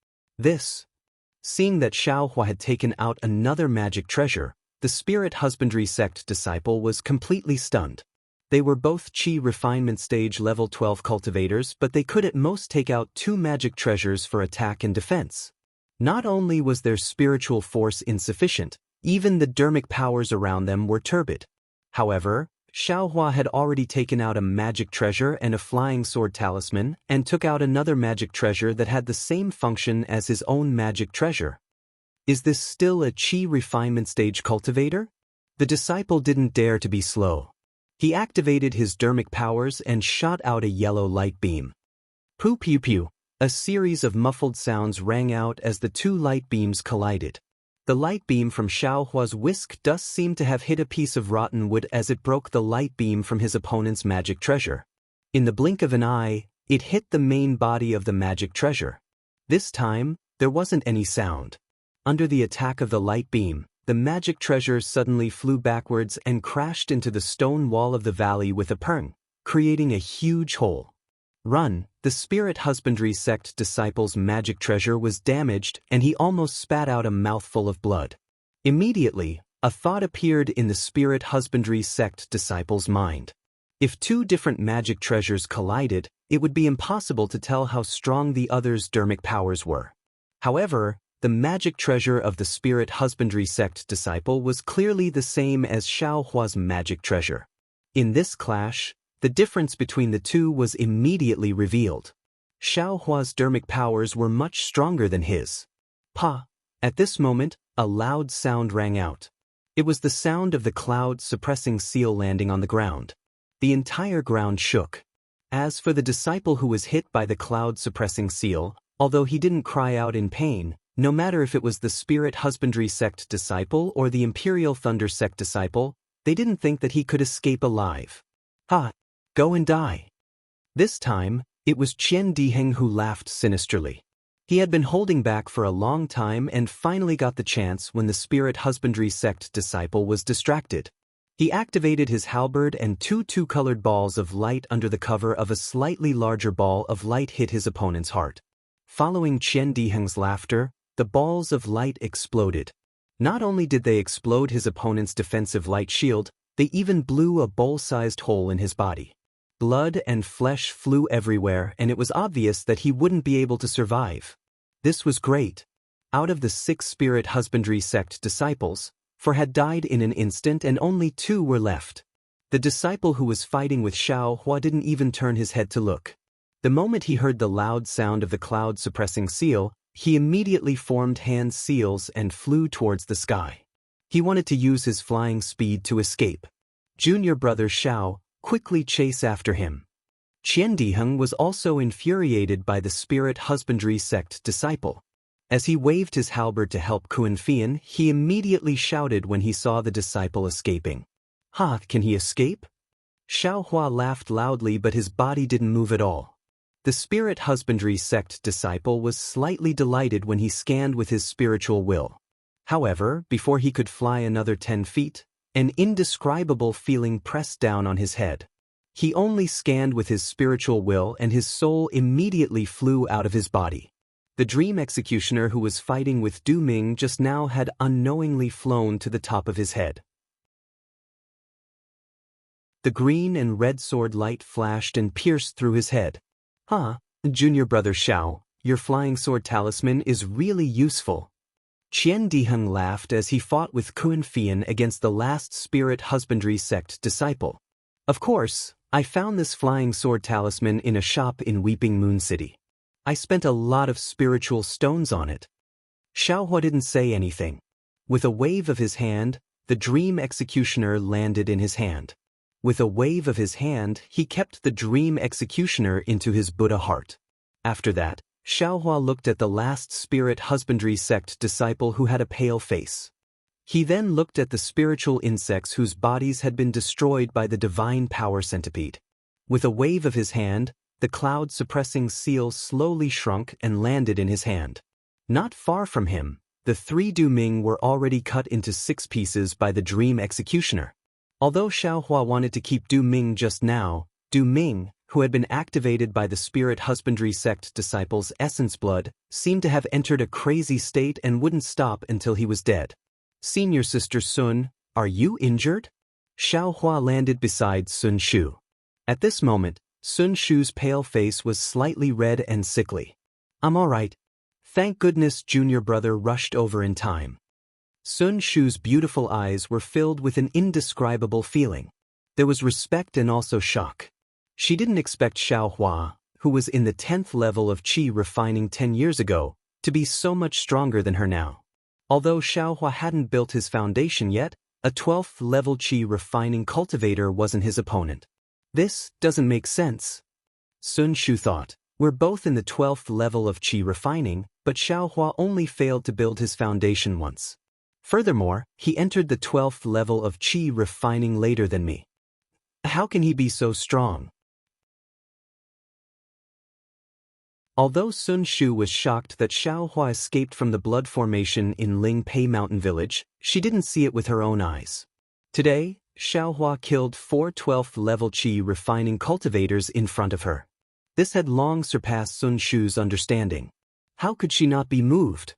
Seeing that Xiaohua had taken out another magic treasure, the spirit husbandry sect disciple was completely stunned. They were both Qi refinement stage level 12 cultivators, but they could at most take out 2 magic treasures for attack and defense. Not only was their spiritual force insufficient, even the dermic powers around them were turbid. However, Xiaohua had already taken out a magic treasure and a flying sword talisman and took out another magic treasure that had the same function as his own magic treasure. Is this still a qi refinement stage cultivator? The disciple didn't dare to be slow. He activated his dermic powers and shot out a yellow light beam. Pew pew pew. A series of muffled sounds rang out as the two light beams collided. The light beam from Xiaohua's whisk dust seemed to have hit a piece of rotten wood as it broke the light beam from his opponent's magic treasure. In the blink of an eye, it hit the main body of the magic treasure. This time, there wasn't any sound. Under the attack of the light beam, the magic treasure suddenly flew backwards and crashed into the stone wall of the valley with a purng, creating a huge hole. Run! The spirit husbandry sect disciple's magic treasure was damaged and he almost spat out a mouthful of blood. Immediately, a thought appeared in the spirit husbandry sect disciple's mind. If two different magic treasures collided, it would be impossible to tell how strong the other's dermic powers were. However, the magic treasure of the spirit husbandry sect disciple was clearly the same as Xiaohua's magic treasure. In this clash, the difference between the two was immediately revealed. Xiaohua's dermic powers were much stronger than his. Pa! At this moment, a loud sound rang out. It was the sound of the cloud-suppressing seal landing on the ground. The entire ground shook. As for the disciple who was hit by the cloud-suppressing seal, although he didn't cry out in pain, no matter if it was the spirit husbandry sect disciple or the imperial thunder sect disciple, they didn't think that he could escape alive. Ha! Go and die. This time, it was Qian Diheng who laughed sinisterly. He had been holding back for a long time and finally got the chance when the spirit husbandry sect disciple was distracted. He activated his halberd and two colored balls of light under the cover of a slightly larger ball of light hit his opponent's heart. Following Qian Diheng's laughter, the balls of light exploded. Not only did they explode his opponent's defensive light shield, they even blew a bowl-sized hole in his body. Blood and flesh flew everywhere and it was obvious that he wouldn't be able to survive. This was great. Out of the 6 spirit husbandry sect disciples, 4 had died in an instant and only 2 were left. The disciple who was fighting with Xiaohua didn't even turn his head to look. The moment he heard the loud sound of the cloud-suppressing seal, he immediately formed hand seals and flew towards the sky. He wanted to use his flying speed to escape. Junior brother Xiao, quickly chase after him. Qian Diheng was also infuriated by the spirit husbandry sect disciple. As he waved his halberd to help Kuan-Fian, he immediately shouted when he saw the disciple escaping. Ha! Can he escape? Xiaohua laughed loudly but his body didn't move at all. The spirit husbandry sect disciple was slightly delighted when he scanned with his spiritual will. However, before he could fly another 10 feet, an indescribable feeling pressed down on his head. He only scanned with his spiritual will and his soul immediately flew out of his body. The dream executioner who was fighting with Du Ming just now had unknowingly flown to the top of his head. The green and red sword light flashed and pierced through his head. Huh, junior brother Xiao, your flying sword talisman is really useful. Qian Diheng laughed as he fought with Kuan-Fian against the last spirit husbandry sect disciple. Of course, I found this flying sword talisman in a shop in Weeping Moon City. I spent a lot of spiritual stones on it. Xiaohua didn't say anything. With a wave of his hand, the dream executioner landed in his hand. With a wave of his hand, he kept the dream executioner into his Buddha heart. After that, Xiaohua looked at the last spirit husbandry sect disciple who had a pale face. He then looked at the spiritual insects whose bodies had been destroyed by the divine power centipede. With a wave of his hand, the cloud-suppressing seal slowly shrunk and landed in his hand. Not far from him, the 3 Du Ming were already cut into 6 pieces by the dream executioner. Although Xiaohua wanted to keep Du Ming just now, Du Ming, who had been activated by the spirit husbandry sect disciple's essence blood, seemed to have entered a crazy state and wouldn't stop until he was dead. Senior sister Sun, are you injured? Xiaohua landed beside Sun Shu. At this moment, Sun Shu's pale face was slightly red and sickly. I'm all right. Thank goodness junior brother rushed over in time. Sun Shu's beautiful eyes were filled with an indescribable feeling. There was respect and also shock. She didn't expect Xiao Hua, who was in the 10th level of qi refining 10 years ago, to be so much stronger than her now. Although Xiao Hua hadn't built his foundation yet, a 12th level qi refining cultivator wasn't his opponent. This doesn't make sense. Sun Shu thought. We're both in the 12th level of qi refining, but Xiao Hua only failed to build his foundation once. Furthermore, he entered the 12th level of qi refining later than me. How can he be so strong? Although Sun Shu was shocked that Xiao Hua escaped from the blood formation in Ling Pei Mountain Village, she didn't see it with her own eyes. Today, Xiao Hua killed 4 12th level qi refining cultivators in front of her. This had long surpassed Sun Shu's understanding. How could she not be moved?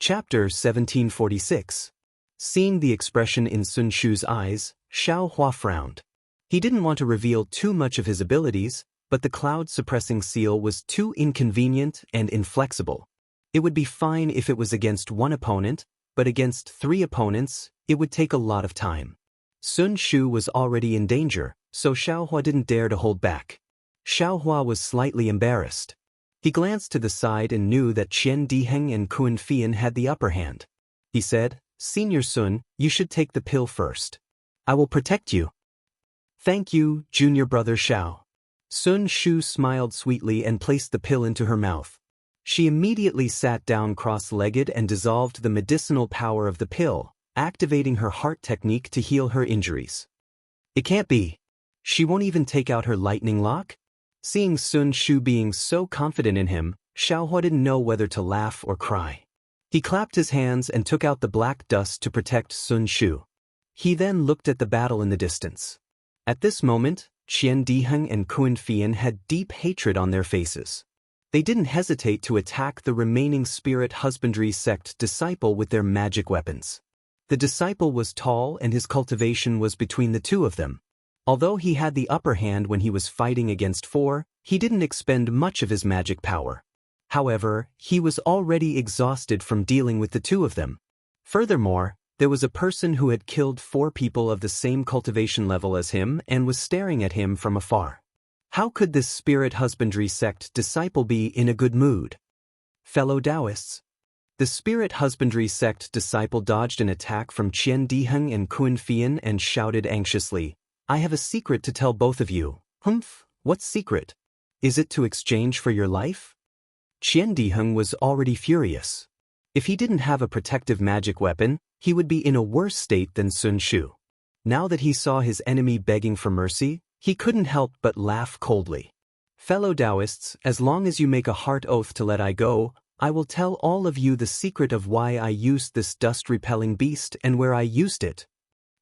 Chapter 1746. Seeing the expression in Sun Shu's eyes, Xiao Hua frowned. He didn't want to reveal too much of his abilities, but the cloud-suppressing seal was too inconvenient and inflexible. It would be fine if it was against one opponent, but against 3 opponents, it would take a lot of time. Sun Shu was already in danger, so Xiao Hua didn't dare to hold back. Xiao Hua was slightly embarrassed. He glanced to the side and knew that Qian Diheng and Kun Fian had the upper hand. He said, Senior Sun, you should take the pill first. I will protect you. Thank you, junior brother Xiao. Sun Shu smiled sweetly and placed the pill into her mouth. She immediately sat down cross-legged and dissolved the medicinal power of the pill, activating her heart technique to heal her injuries. It can't be. She won't even take out her lightning lock? Seeing Sun Shu being so confident in him, Xiao Hua didn't know whether to laugh or cry. He clapped his hands and took out the black dust to protect Sun Shu. He then looked at the battle in the distance. At this moment, Qian Diheng and Kun Fian had deep hatred on their faces. They didn't hesitate to attack the remaining spirit husbandry sect disciple with their magic weapons. The disciple was tall and his cultivation was between the two of them. Although he had the upper hand when he was fighting against 4, he didn't expend much of his magic power. However, he was already exhausted from dealing with the two of them. Furthermore, there was a person who had killed 4 people of the same cultivation level as him and was staring at him from afar. How could this spirit husbandry sect disciple be in a good mood? Fellow Taoists. The spirit husbandry sect disciple dodged an attack from Qian Diheng and Kun Fian and shouted anxiously, I have a secret to tell both of you. Humph, what secret? Is it to exchange for your life? Qian Diheng was already furious. If he didn't have a protective magic weapon, he would be in a worse state than Sun Shu. Now that he saw his enemy begging for mercy, he couldn't help but laugh coldly. Fellow Taoists, as long as you make a heart oath to let I go, I will tell all of you the secret of why I used this dust-repelling beast and where I used it.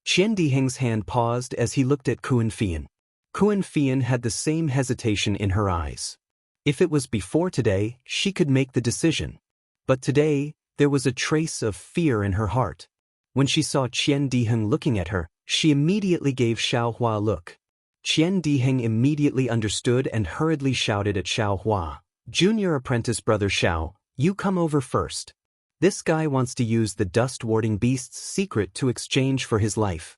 Qian Diheng's hand paused as he looked at Kun Fian. Kun Fian had the same hesitation in her eyes. If it was before today, she could make the decision. But today, there was a trace of fear in her heart. When she saw Qian Diheng looking at her, she immediately gave Xiao Hua a look. Qian Diheng immediately understood and hurriedly shouted at Xiao Hua, Junior apprentice brother Xiao, you come over first. This guy wants to use the dust-warding beast's secret to exchange for his life.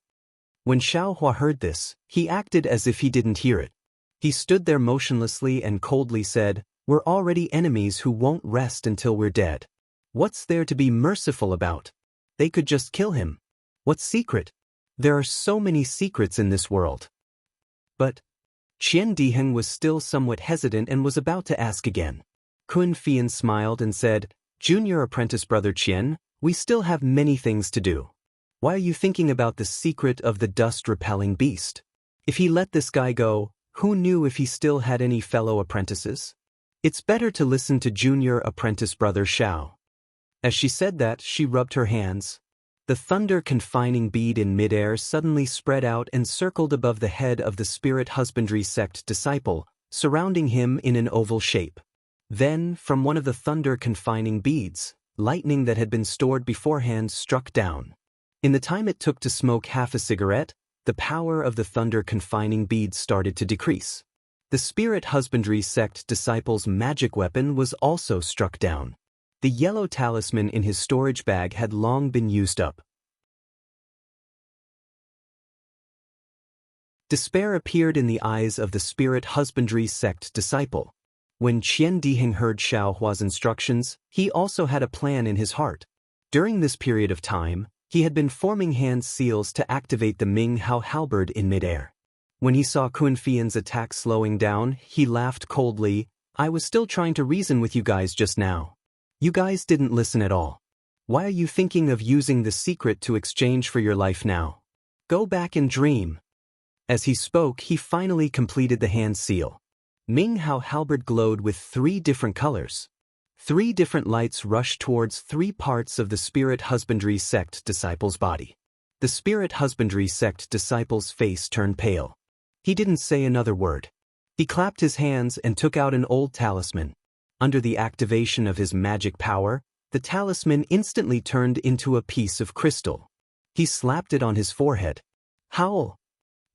When Xiao Hua heard this, he acted as if he didn't hear it. He stood there motionlessly and coldly said, We're already enemies who won't rest until we're dead. What's there to be merciful about? They could just kill him. What secret? There are so many secrets in this world. But Qian Diheng was still somewhat hesitant and was about to ask again. Kun Fian smiled and said, Junior apprentice brother Qian, we still have many things to do. Why are you thinking about the secret of the dust-repelling beast? If he let this guy go, who knew if he still had any fellow apprentices? It's better to listen to junior apprentice brother Xiao. As she said that, she rubbed her hands. The thunder-confining bead in midair suddenly spread out and circled above the head of the spirit husbandry sect disciple, surrounding him in an oval shape. Then, from one of the thunder-confining beads, lightning that had been stored beforehand struck down. In the time it took to smoke half a cigarette, the power of the thunder confining beads started to decrease. The spirit husbandry sect disciple's magic weapon was also struck down. The yellow talisman in his storage bag had long been used up. Despair appeared in the eyes of the spirit husbandry sect disciple. When Qian Diheng heard Xiao Hua's instructions, he also had a plan in his heart. During this period of time, he had been forming hand seals to activate the Ming Hao halberd in midair. When he saw Kun Fian's attack slowing down, he laughed coldly. "I was still trying to reason with you guys just now. You guys didn't listen at all. Why are you thinking of using the secret to exchange for your life now? Go back and dream." As he spoke, he finally completed the hand seal. Ming Hao halberd glowed with 3 different colors. 3 different lights rushed towards 3 parts of the spirit husbandry sect disciple's body. The spirit husbandry sect disciple's face turned pale. He didn't say another word. He clapped his hands and took out an old talisman. Under the activation of his magic power, the talisman instantly turned into a piece of crystal. He slapped it on his forehead. "Howl!"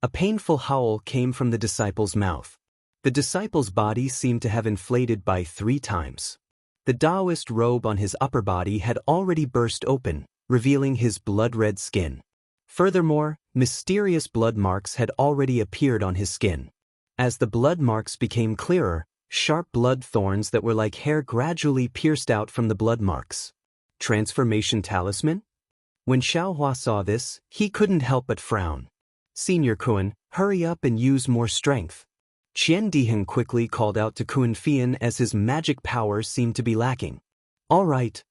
A painful howl came from the disciple's mouth. The disciple's body seemed to have inflated by 3 times. The Taoist robe on his upper body had already burst open, revealing his blood-red skin. Furthermore, mysterious blood marks had already appeared on his skin. As the blood marks became clearer, sharp blood thorns that were like hair gradually pierced out from the blood marks. Transformation talisman? When Xiao Hua saw this, he couldn't help but frown. "Senior Kun, hurry up and use more strength." Qian Diheng quickly called out to Kun Fian as his magic power seemed to be lacking. "All right."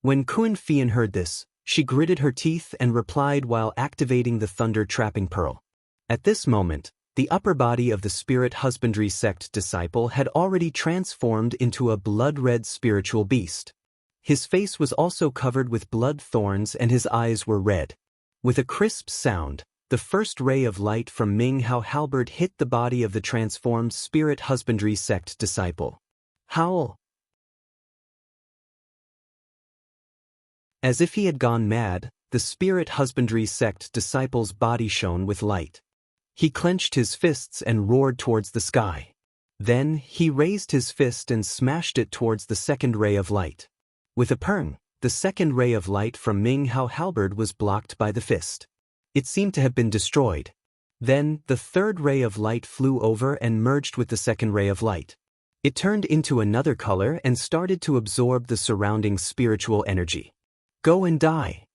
When Kun Fian heard this, she gritted her teeth and replied while activating the thunder trapping pearl. At this moment, the upper body of the spirit husbandry sect disciple had already transformed into a blood-red spiritual beast. His face was also covered with blood thorns and his eyes were red. With a crisp sound, the first ray of light from Ming Hao halberd hit the body of the transformed spirit husbandry sect disciple. Howl! As if he had gone mad, the spirit husbandry sect disciple's body shone with light. He clenched his fists and roared towards the sky. Then, he raised his fist and smashed it towards the second ray of light. With a purr, the second ray of light from Ming Hao halberd was blocked by the fist. It seemed to have been destroyed. Then, the third ray of light flew over and merged with the second ray of light. It turned into another color and started to absorb the surrounding spiritual energy. "Go and die."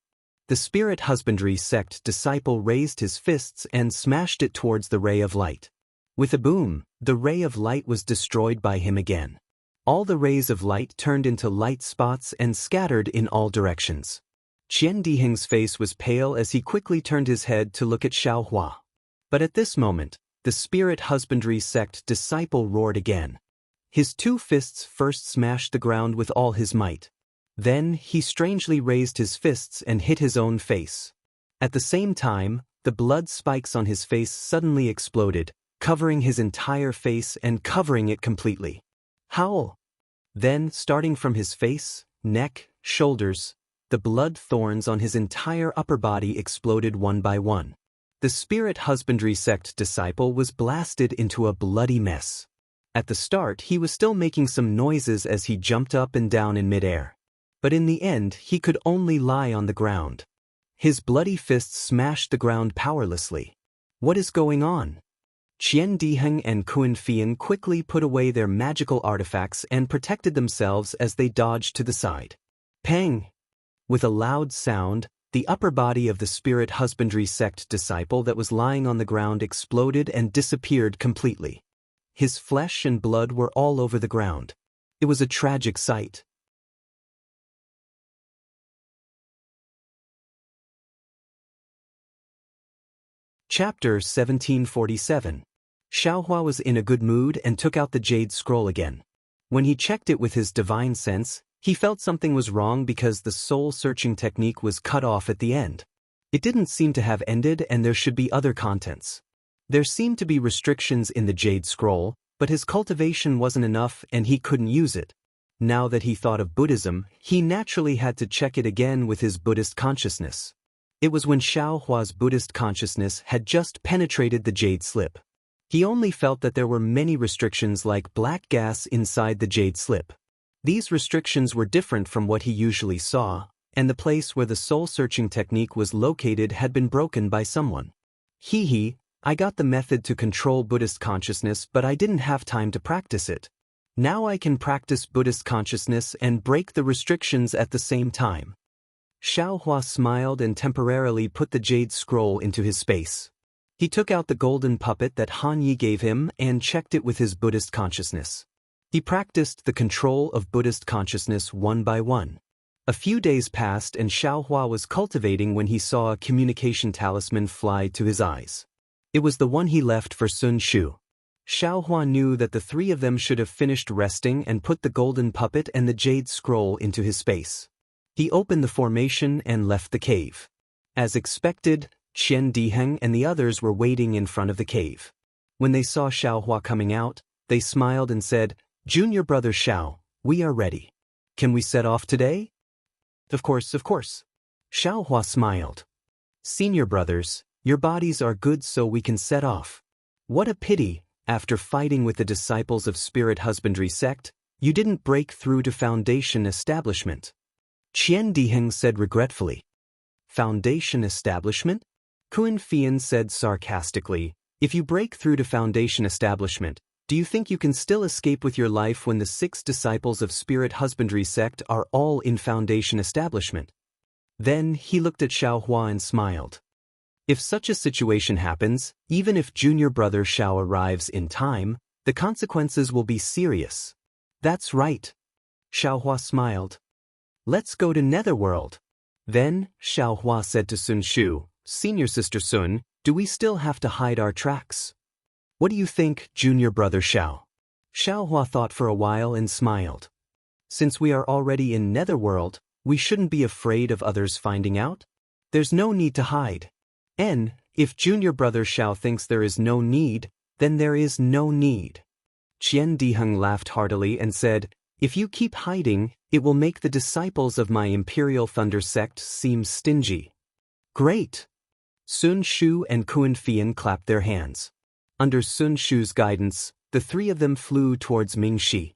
The spirit husbandry sect disciple raised his fists and smashed it towards the ray of light. With a boom, the ray of light was destroyed by him again. All the rays of light turned into light spots and scattered in all directions. Qian Diheng's face was pale as he quickly turned his head to look at Xiao Hua. But at this moment, the spirit husbandry sect disciple roared again. His 2 fists first smashed the ground with all his might. Then, he strangely raised his fists and hit his own face. At the same time, the blood spikes on his face suddenly exploded, covering his entire face and covering it completely. Howl! Then, starting from his face, neck, shoulders, the blood thorns on his entire upper body exploded one by one. The spirit husbandry sect disciple was blasted into a bloody mess. At the start, he was still making some noises as he jumped up and down in midair. But in the end, he could only lie on the ground. His bloody fists smashed the ground powerlessly. What is going on? Qian Diheng and Kun Fian quickly put away their magical artifacts and protected themselves as they dodged to the side. Pang! With a loud sound, the upper body of the spirit husbandry sect disciple that was lying on the ground exploded and disappeared completely. His flesh and blood were all over the ground. It was a tragic sight. Chapter 1747. Xiao Hua was in a good mood and took out the jade scroll again. When he checked it with his divine sense, he felt something was wrong because the soul-searching technique was cut off at the end. It didn't seem to have ended and there should be other contents. There seemed to be restrictions in the jade scroll, but his cultivation wasn't enough and he couldn't use it. Now that he thought of Buddhism, he naturally had to check it again with his Buddhist consciousness. It was when Xiao Hua's Buddhist consciousness had just penetrated the jade slip. He only felt that there were many restrictions like black gas inside the jade slip. These restrictions were different from what he usually saw, and the place where the soul-searching technique was located had been broken by someone. I got the method to control Buddhist consciousness, but I didn't have time to practice it. Now I can practice Buddhist consciousness and break the restrictions at the same time. Xiao Hua smiled and temporarily put the jade scroll into his space. He took out the golden puppet that Han Yi gave him and checked it with his Buddhist consciousness. He practiced the control of Buddhist consciousness one by one. A few days passed and Xiao Hua was cultivating when he saw a communication talisman fly to his eyes. It was the one he left for Sun Shu. Xiao Hua knew that the three of them should have finished resting and put the golden puppet and the jade scroll into his space. He opened the formation and left the cave. As expected, Qian Diheng and the others were waiting in front of the cave. When they saw Xiao Hua coming out, they smiled and said, "Junior brother Xiao, we are ready. Can we set off today?" Of course. Xiao Hua smiled. "Senior brothers, your bodies are good so we can set off. What a pity, after fighting with the disciples of Spirit Husbandry sect, you didn't break through to Foundation Establishment." Qian Diheng said regretfully. "Foundation Establishment?" Kuan Fian said sarcastically, "If you break through to Foundation Establishment, do you think you can still escape with your life when the 6 disciples of Spirit Husbandry sect are all in Foundation Establishment?" Then he looked at Xiao Hua and smiled. "If such a situation happens, even if junior brother Xiao arrives in time, the consequences will be serious." "That's right." Xiao Hua smiled. "Let's go to Netherworld." Then, Xiao Hua said to Sun Shu, "Senior sister Sun, do we still have to hide our tracks?" "What do you think, junior brother Xiao?" Xiao Hua thought for a while and smiled. "Since we are already in Netherworld, we shouldn't be afraid of others finding out. There's no need to hide. And, if junior brother Xiao thinks there is no need, then there is no need." Qian Diheng laughed heartily and said, "If you keep hiding, it will make the disciples of my Imperial Thunder sect seem stingy." "Great!" Sun Shu and Kuan Fian clapped their hands. Under Sun Shu's guidance, the three of them flew towards Mingxi.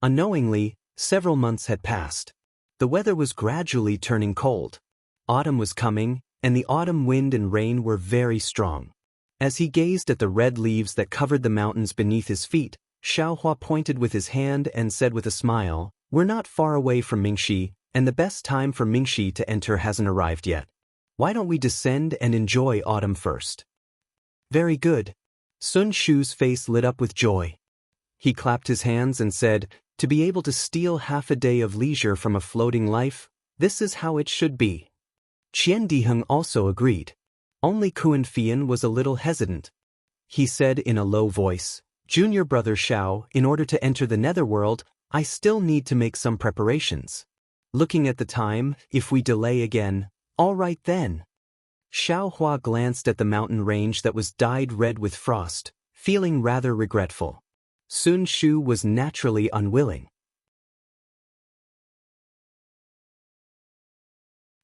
Unknowingly, several months had passed. The weather was gradually turning cold. Autumn was coming, and the autumn wind and rain were very strong. As he gazed at the red leaves that covered the mountains beneath his feet, Xiao Hua pointed with his hand and said with a smile, "We're not far away from Mingxi, and the best time for Mingxi to enter hasn't arrived yet. Why don't we descend and enjoy autumn first?" "Very good." Sun Shu's face lit up with joy. He clapped his hands and said, "To be able to steal half a day of leisure from a floating life, this is how it should be." Qian Diheng also agreed. Only Kuan Fian was a little hesitant. He said in a low voice, "Junior brother Xiao, in order to enter the Netherworld, I still need to make some preparations. Looking at the time, if we delay again, all right then." Xiao Hua glanced at the mountain range that was dyed red with frost, feeling rather regretful. Sun Shu was naturally unwilling.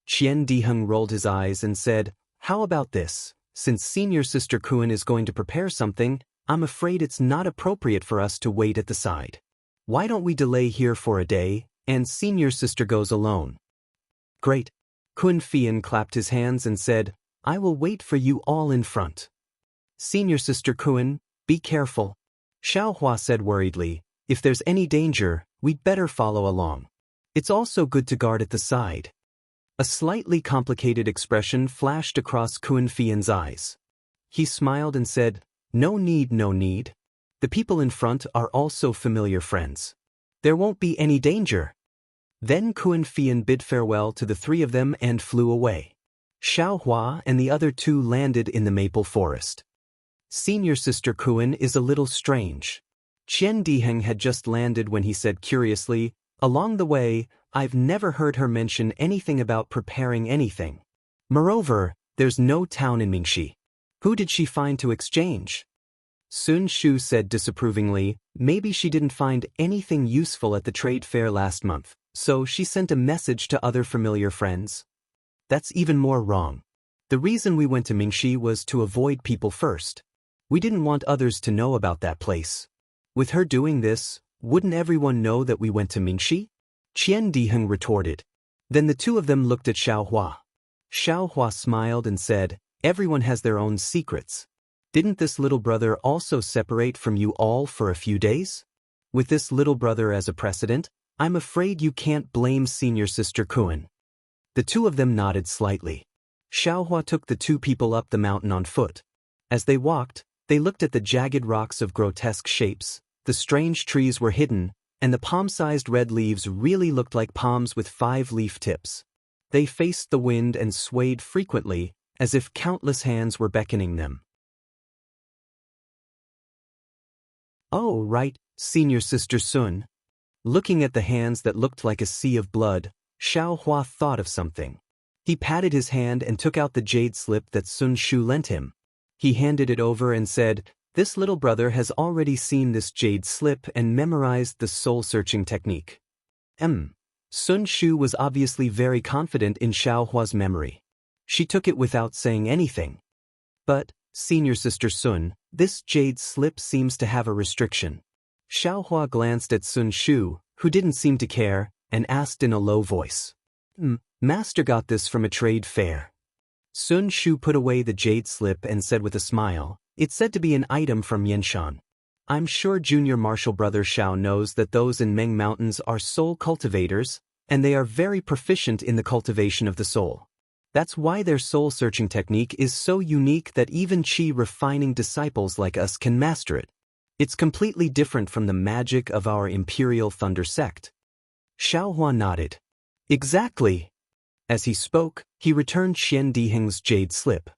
Qian Diheng rolled his eyes and said, "How about this? Since senior sister Kuan is going to prepare something, I'm afraid it's not appropriate for us to wait at the side. Why don't we delay here for a day, and senior sister goes alone?" "Great." Kuan Fian clapped his hands and said, "I will wait for you all in front." "Senior sister Kuan, be careful." Xiao Hua said worriedly, "If there's any danger, we'd better follow along. It's also good to guard at the side." A slightly complicated expression flashed across Kuan Fian's eyes. He smiled and said, "No need, no need. The people in front are also familiar friends. There won't be any danger." Then Kuan Fian bid farewell to the three of them and flew away. Xiao Hua and the other two landed in the maple forest. Senior sister Kuan is a little strange. Qian Diheng had just landed when he said curiously, "Along the way, I've never heard her mention anything about preparing anything. Moreover, there's no town in Mingxi. Who did she find to exchange?" Sun Shu said disapprovingly, "Maybe she didn't find anything useful at the trade fair last month, so she sent a message to other familiar friends." "That's even more wrong. The reason we went to Mingxi was to avoid people first. We didn't want others to know about that place. With her doing this, wouldn't everyone know that we went to Mingxi? Qian Diheng retorted. Then the two of them looked at Xiaohua. Xiaohua smiled and said, "Everyone has their own secrets. Didn't this little brother also separate from you all for a few days? With this little brother as a precedent, I'm afraid you can't blame senior sister Kuan." The two of them nodded slightly. Xiaohua took the two people up the mountain on foot. As they walked, they looked at the jagged rocks of grotesque shapes, the strange trees were hidden, and the palm-sized red leaves really looked like palms with 5 leaf tips. They faced the wind and swayed frequently, as if countless hands were beckoning them. "Oh, right, senior sister Sun." Looking at the hands that looked like a sea of blood, Xiaohua thought of something. He patted his hand and took out the jade slip that Sun Shu lent him. He handed it over and said, "This little brother has already seen this jade slip and memorized the soul-searching technique." Sun Shu was obviously very confident in Xiaohua's memory. She took it without saying anything. "But, senior sister Sun, this jade slip seems to have a restriction." Xiaohua glanced at Sun Shu, who didn't seem to care, and asked in a low voice. "Master got this from a trade fair." Sun Shu put away the jade slip and said with a smile, "It's said to be an item from Yanshan. I'm sure junior martial brother Xiao knows that those in Meng Mountains are soul cultivators, and they are very proficient in the cultivation of the soul. That's why their soul-searching technique is so unique that even chi-refining disciples like us can master it. It's completely different from the magic of our Imperial Thunder sect." Xiaohua nodded. "Exactly." As he spoke, he returned Qian Diheng's jade slip.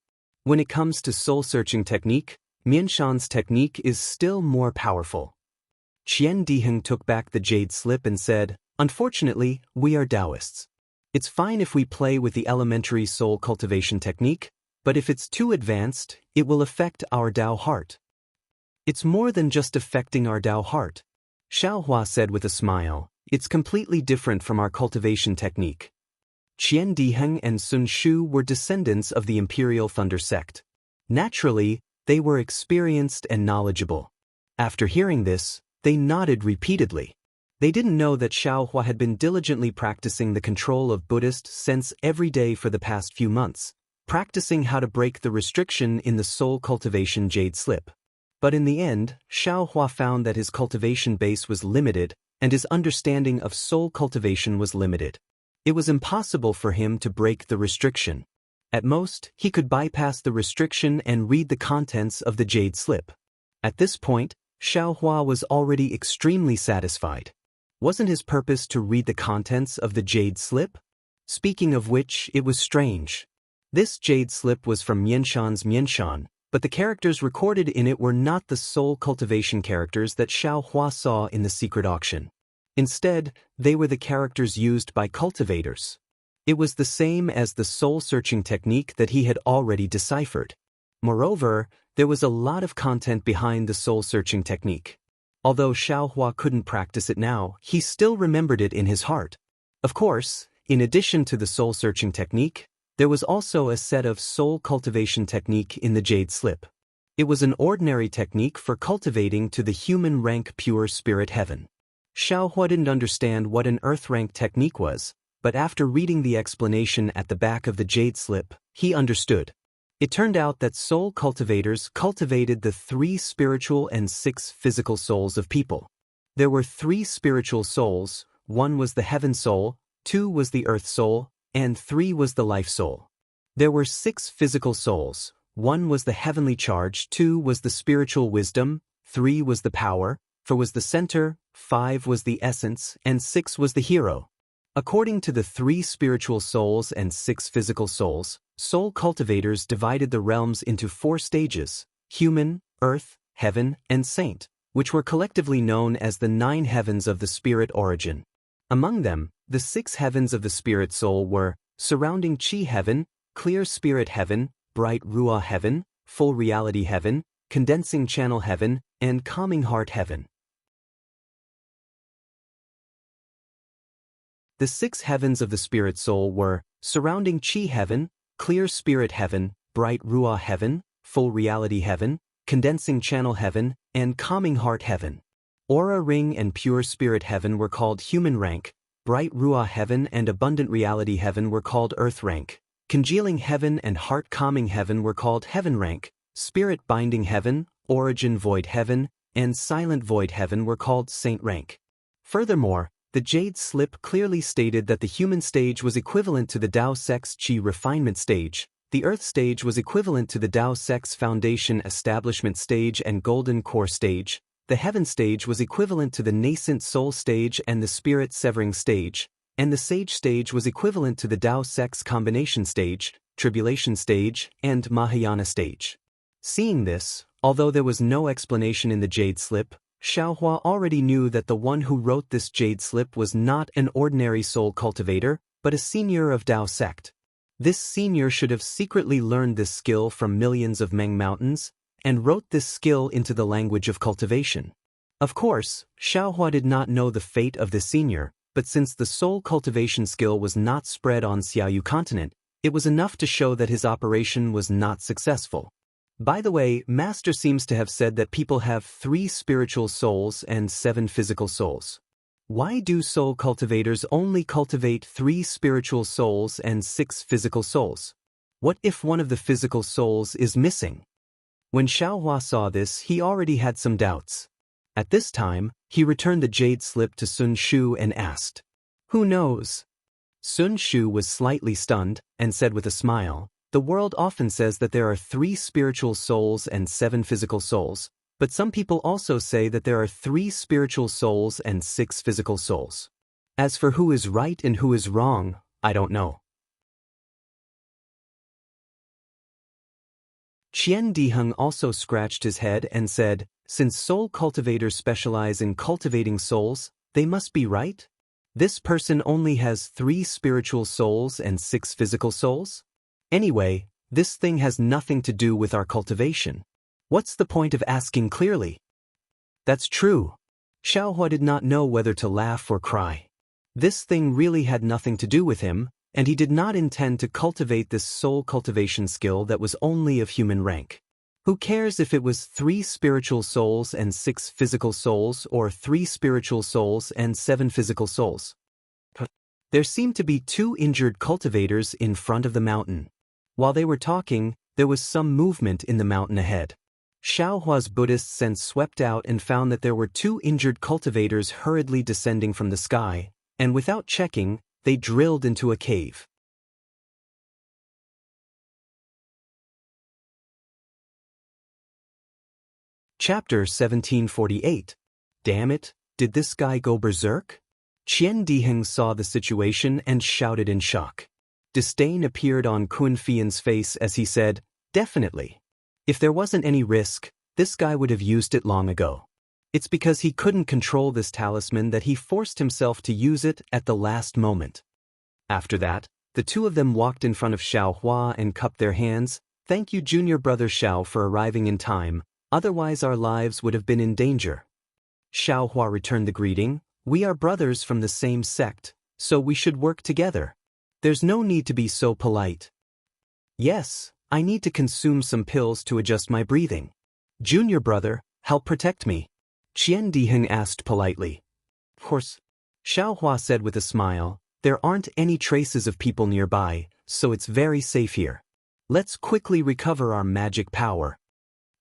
When it comes to soul-searching technique, Mianshan's technique is still more powerful. Qian Diheng took back the jade slip and said, "Unfortunately, we are Taoists. It's fine if we play with the elementary soul cultivation technique, but if it's too advanced, it will affect our Tao heart." "It's more than just affecting our Tao heart," Xiaohua said with a smile. "It's completely different from our cultivation technique." Qian Diheng and Sun Shu were descendants of the Imperial Thunder sect. Naturally, they were experienced and knowledgeable. After hearing this, they nodded repeatedly. They didn't know that Xiaohua had been diligently practicing the control of Buddhist sense every day for the past few months, practicing how to break the restriction in the soul cultivation jade slip. But in the end, Xiaohua found that his cultivation base was limited, and his understanding of soul cultivation was limited. It was impossible for him to break the restriction. At most, he could bypass the restriction and read the contents of the jade slip. At this point, Xiaohua was already extremely satisfied. Wasn't his purpose to read the contents of the jade slip? Speaking of which, it was strange. This jade slip was from Mianshan's Mianshan, but the characters recorded in it were not the soul cultivation characters that Xiaohua saw in the secret auction. Instead, they were the characters used by cultivators. It was the same as the soul-searching technique that he had already deciphered. Moreover, there was a lot of content behind the soul-searching technique. Although Xiaohua couldn't practice it now, he still remembered it in his heart. Of course, in addition to the soul-searching technique, there was also a set of soul cultivation technique in the jade slip. It was an ordinary technique for cultivating to the human rank pure spirit heaven. Xiaohua didn't understand what an earth rank technique was, but after reading the explanation at the back of the jade slip, he understood. It turned out that soul cultivators cultivated the 3 spiritual and 6 physical souls of people. There were 3 spiritual souls, 1 was the heaven soul, 2 was the earth soul, and 3 was the life soul. There were 6 physical souls, 1 was the heavenly charge, 2 was the spiritual wisdom, 3 was the power, 4 was the center, 5 was the essence, and 6 was the hero. According to the 3 spiritual souls and 6 physical souls, soul cultivators divided the realms into 4 stages: human, earth, heaven, and saint, which were collectively known as the 9 heavens of the spirit origin. Among them, the 6 heavens of the spirit soul were surrounding chi heaven, clear spirit heaven, bright ruah heaven, full reality heaven, condensing channel heaven, and calming heart heaven. The 6 heavens of the spirit soul were surrounding chi heaven, clear spirit heaven, bright ruah heaven, full reality heaven, condensing channel heaven, and calming heart heaven. Aura ring and pure spirit heaven were called human rank, bright ruah heaven and abundant reality heaven were called earth rank, congealing heaven and heart calming heaven were called heaven rank, spirit binding heaven, origin void heaven, and silent void heaven were called saint rank. Furthermore, the jade slip clearly stated that the human stage was equivalent to the Tao Sex Qi refinement stage, the earth stage was equivalent to the Tao Sex foundation establishment stage and golden core stage, the heaven stage was equivalent to the nascent soul stage and the spirit severing stage, and the sage stage was equivalent to the Tao Sex combination stage, tribulation stage, and Mahayana stage. Seeing this, although there was no explanation in the jade slip, Xiaohua already knew that the one who wrote this jade slip was not an ordinary soul cultivator, but a senior of Tao sect. This senior should have secretly learned this skill from millions of Meng mountains, and wrote this skill into the language of cultivation. Of course, Xiaohua did not know the fate of the senior, but since the soul cultivation skill was not spread on Xiaoyu continent, it was enough to show that his operation was not successful. By the way, Master seems to have said that people have 3 spiritual souls and 7 physical souls. Why do soul cultivators only cultivate 3 spiritual souls and 6 physical souls? What if one of the physical souls is missing? When Xiaohua saw this, he already had some doubts. At this time, he returned the jade slip to Sun Shu and asked, "Who knows?" Sun Shu was slightly stunned, and said with a smile, "The world often says that there are 3 spiritual souls and 7 physical souls, but some people also say that there are 3 spiritual souls and 6 physical souls. As for who is right and who is wrong, I don't know." Qian Diheng also scratched his head and said, "Since soul cultivators specialize in cultivating souls, they must be right? This person only has 3 spiritual souls and 6 physical souls? Anyway, this thing has nothing to do with our cultivation. What's the point of asking clearly?" That's true. Xiaohua did not know whether to laugh or cry. This thing really had nothing to do with him, and he did not intend to cultivate this soul cultivation skill that was only of human rank. Who cares if it was 3 spiritual souls and 6 physical souls or 3 spiritual souls and 7 physical souls? There seemed to be 2 injured cultivators in front of the mountain. While they were talking, there was some movement in the mountain ahead. Xiaohua's Buddhist sense swept out and found that there were 2 injured cultivators hurriedly descending from the sky, and without checking, they drilled into a cave. Chapter 1748. Damn it, did this guy go berserk? Qian Diheng saw the situation and shouted in shock. Disdain appeared on Kun Fian's face as he said, "Definitely. If there wasn't any risk, this guy would have used it long ago. It's because he couldn't control this talisman that he forced himself to use it at the last moment." After that, the 2 of them walked in front of Xiaohua and cupped their hands. "Thank you, junior brother Xiao, for arriving in time, otherwise our lives would have been in danger." Xiaohua returned the greeting. "We are brothers from the same sect, so we should work together. There's no need to be so polite." "Yes, I need to consume some pills to adjust my breathing. Junior brother, help protect me," Qian Diheng asked politely. "Of course," Xiaohua said with a smile, "there aren't any traces of people nearby, so it's very safe here. Let's quickly recover our magic power."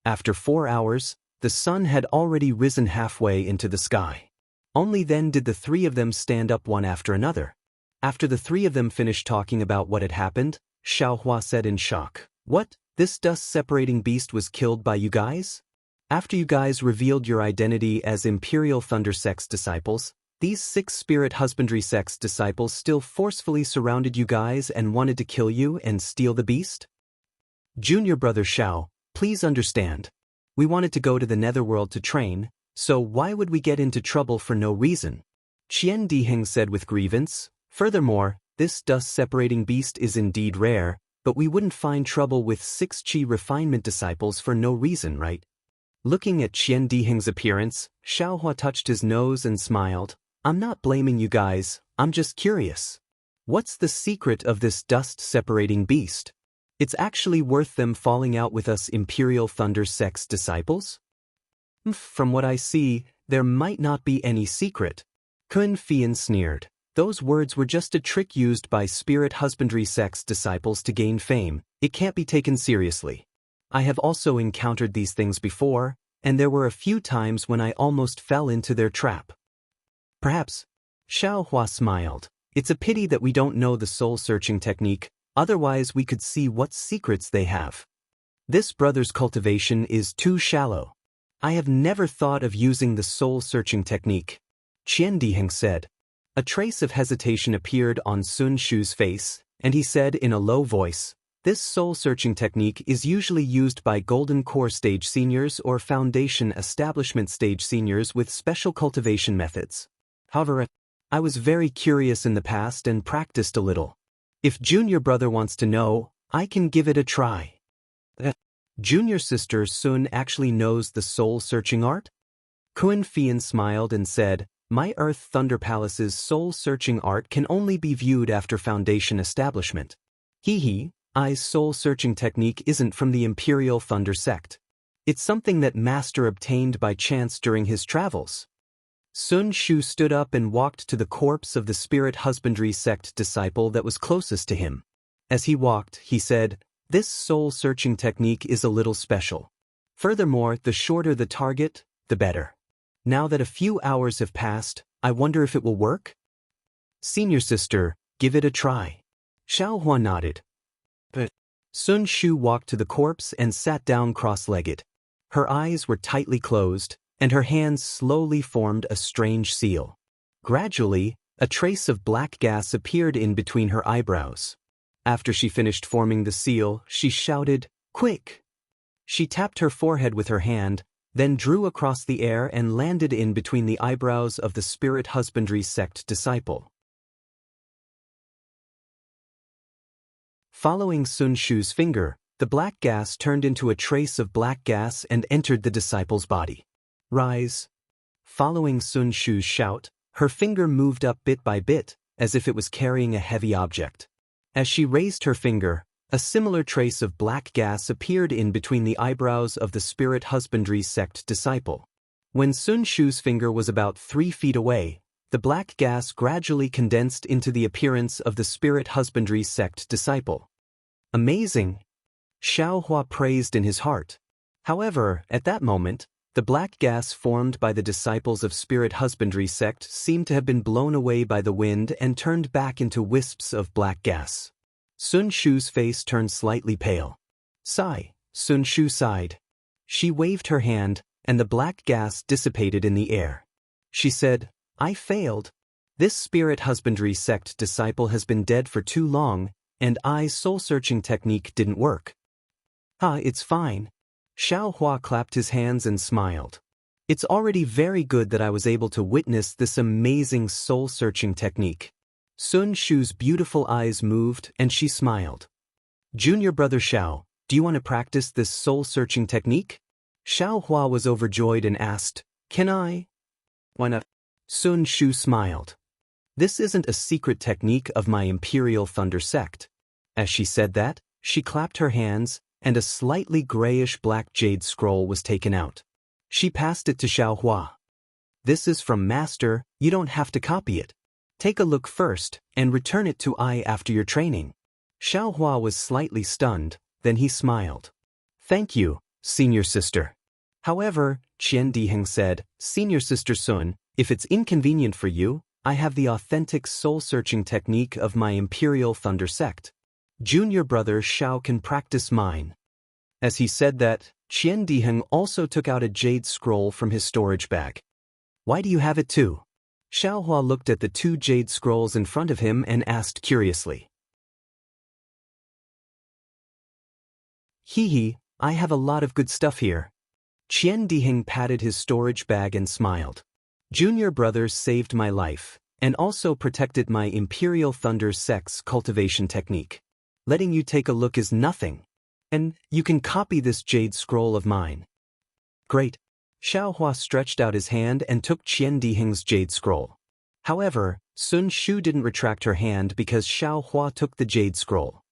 After 4 hours, the sun had already risen halfway into the sky. Only then did the 3 of them stand up one after another. After the 3 of them finished talking about what had happened, Xiaohua said in shock, "What? This dust-separating beast was killed by you guys? After you guys revealed your identity as Imperial Thunder Sect's disciples, these 6 Spirit Husbandry Sect's disciples still forcefully surrounded you guys and wanted to kill you and steal the beast? Junior brother Xiao, please understand. We wanted to go to the Netherworld to train, so why would we get into trouble for no reason?" Qian Diheng said with grievance. "Furthermore, this dust-separating beast is indeed rare, but we wouldn't find trouble with 6 Qi refinement disciples for no reason, right?" Looking at Qian Diheng's appearance, Xiaohua touched his nose and smiled. "I'm not blaming you guys, I'm just curious. What's the secret of this dust-separating beast?" It's actually worth them falling out with us Imperial Thunder Sect's disciples? From what I see, there might not be any secret. Kun Fian sneered. Those words were just a trick used by Spirit Husbandry Sect's disciples to gain fame. It can't be taken seriously. I have also encountered these things before, and there were a few times when I almost fell into their trap. Perhaps. Xiao Hua smiled. It's a pity that we don't know the soul-searching technique, otherwise we could see what secrets they have. This brother's cultivation is too shallow. I have never thought of using the soul-searching technique, Qian Diheng said. A trace of hesitation appeared on Sun Shu's face, and he said in a low voice, "This soul-searching technique is usually used by Golden Core Stage seniors or Foundation Establishment Stage seniors with special cultivation methods. However, I was very curious in the past and practiced a little. If junior brother wants to know, I can give it a try." Junior sister Sun actually knows the soul-searching art? Kun Fian smiled and said, "My Earth Thunder Palace's soul-searching art can only be viewed after Foundation establishment. I's soul-searching technique isn't from the Imperial Thunder Sect. It's something that Master obtained by chance during his travels." Sun Shu stood up and walked to the corpse of the Spirit Husbandry Sect disciple that was closest to him. As he walked, he said, "This soul-searching technique is a little special. Furthermore, the shorter the target, the better. Now that a few hours have passed, I wonder if it will work?" "Senior sister, give it a try." Xiao Hua nodded. But Sun Shu walked to the corpse and sat down cross-legged. Her eyes were tightly closed, and her hands slowly formed a strange seal. Gradually, a trace of black gas appeared in between her eyebrows. After she finished forming the seal, she shouted, "Quick!" She tapped her forehead with her hand, then drew across the air and landed in between the eyebrows of the Spirit Husbandry Sect disciple. Following Sun Shu's finger, the black gas turned into a trace of black gas and entered the disciple's body. "Rise." Following Sun Shu's shout, her finger moved up bit by bit, as if it was carrying a heavy object. As she raised her finger, a similar trace of black gas appeared in between the eyebrows of the Spirit Husbandry Sect disciple. When Sun Shu's finger was about 3 feet away, the black gas gradually condensed into the appearance of the Spirit Husbandry Sect disciple. "Amazing!" Xiao Hua praised in his heart. However, at that moment, the black gas formed by the disciples of Spirit Husbandry Sect seemed to have been blown away by the wind and turned back into wisps of black gas. Sun Shu's face turned slightly pale. "Sigh," Sun Shu sighed. She waved her hand, and the black gas dissipated in the air. She said, "I failed. This Spirit Husbandry Sect disciple has been dead for too long, and I's soul-searching technique didn't work." It's fine." Xiao Hua clapped his hands and smiled. "It's already very good that I was able to witness this amazing soul-searching technique." Sun Shu's beautiful eyes moved and she smiled. "Junior brother Xiao, do you want to practice this soul-searching technique?" Xiao Hua was overjoyed and asked, "Can I?" "Why not?" Sun Shu smiled. "This isn't a secret technique of my Imperial Thunder Sect." As she said that, she clapped her hands, and a slightly grayish-black jade scroll was taken out. She passed it to Xiao Hua. "This is from Master, you don't have to copy it. Take a look first, and return it to I after your training." Xiao Hua was slightly stunned, then he smiled. "Thank you, senior sister." However, Qian Diheng said, "Senior sister Sun, if it's inconvenient for you, I have the authentic soul-searching technique of my Imperial Thunder Sect. Junior brother Xiao can practice mine." As he said that, Qian Diheng also took out a jade scroll from his storage bag. "Why do you have it too?" Xiao Hua looked at the 2 jade scrolls in front of him and asked curiously. I have a lot of good stuff here." Qian Diheng patted his storage bag and smiled. "Junior brother saved my life, and also protected my Imperial Thunder Sect's cultivation technique. Letting you take a look is nothing. And you can copy this jade scroll of mine." "Great." Xiao Hua stretched out his hand and took Qian Diheng's jade scroll. However, Sun Shu didn't retract her hand because Xiao Hua took the jade scroll.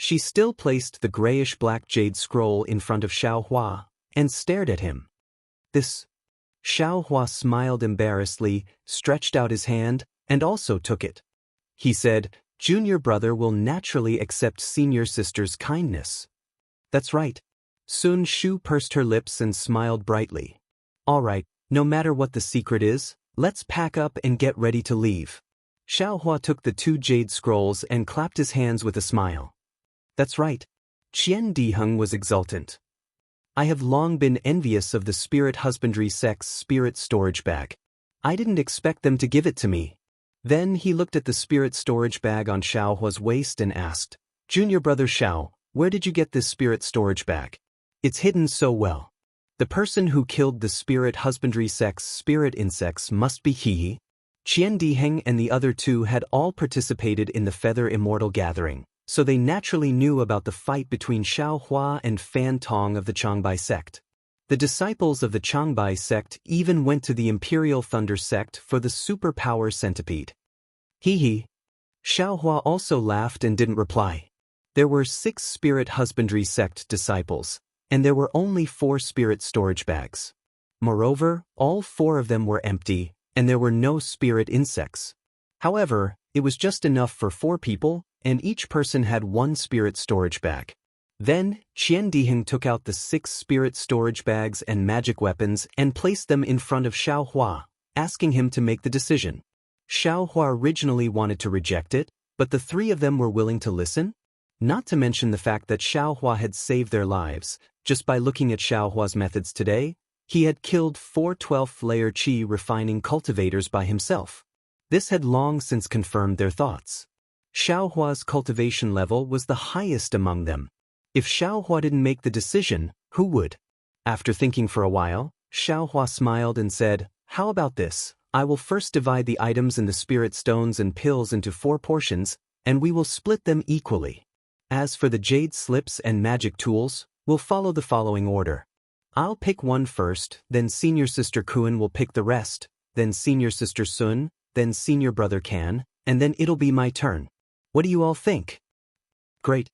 She still placed the grayish-black jade scroll in front of Xiaohua and stared at him. This. Xiaohua smiled embarrassedly, stretched out his hand, and also took it. He said, "Junior brother will naturally accept senior sister's kindness." "That's right." Sun Shu pursed her lips and smiled brightly. "All right, no matter what the secret is, let's pack up and get ready to leave." Xiaohua took the 2 jade scrolls and clapped his hands with a smile. "That's right." Qian Diheng was exultant. "I have long been envious of the spirit husbandry sect's spirit storage bag. I didn't expect them to give it to me." Then he looked at the spirit storage bag on Xiaohua's waist and asked, "Junior brother Xiao, where did you get this spirit storage bag? It's hidden so well. The person who killed the spirit husbandry sect's spirit insects must be he." Qian Diheng and the other 2 had all participated in the Feather Immortal gathering, so they naturally knew about the fight between Xiaohua and Fan Tong of the Changbai sect. The disciples of the Changbai sect even went to the Imperial Thunder sect for the superpower centipede. Hee. Xiaohua also laughed and didn't reply. There were 6 spirit husbandry sect disciples, and there were only 4 spirit storage bags. Moreover, all 4 of them were empty, and there were no spirit insects. However, it was just enough for 4 people, and each person had 1 spirit storage bag. Then, Qian Diheng took out the 6 spirit storage bags and magic weapons and placed them in front of Xiaohua, asking him to make the decision. Xiaohua originally wanted to reject it, but the 3 of them were willing to listen. Not to mention the fact that Xiaohua had saved their lives. Just by looking at Xiaohua's methods today, he had killed 4 12th-layer qi refining cultivators by himself. This had long since confirmed their thoughts. Xiaohua's cultivation level was the highest among them. If Xiaohua didn't make the decision, who would? After thinking for a while, Xiaohua smiled and said, "How about this? I will first divide the items in the spirit stones and pills into 4 portions, and we will split them equally. As for the jade slips and magic tools, we'll follow the following order. I'll pick 1 first, then senior sister Kun will pick the rest, then senior sister Sun, then senior brother Kan, and then it'll be my turn. What do you all think?" Great.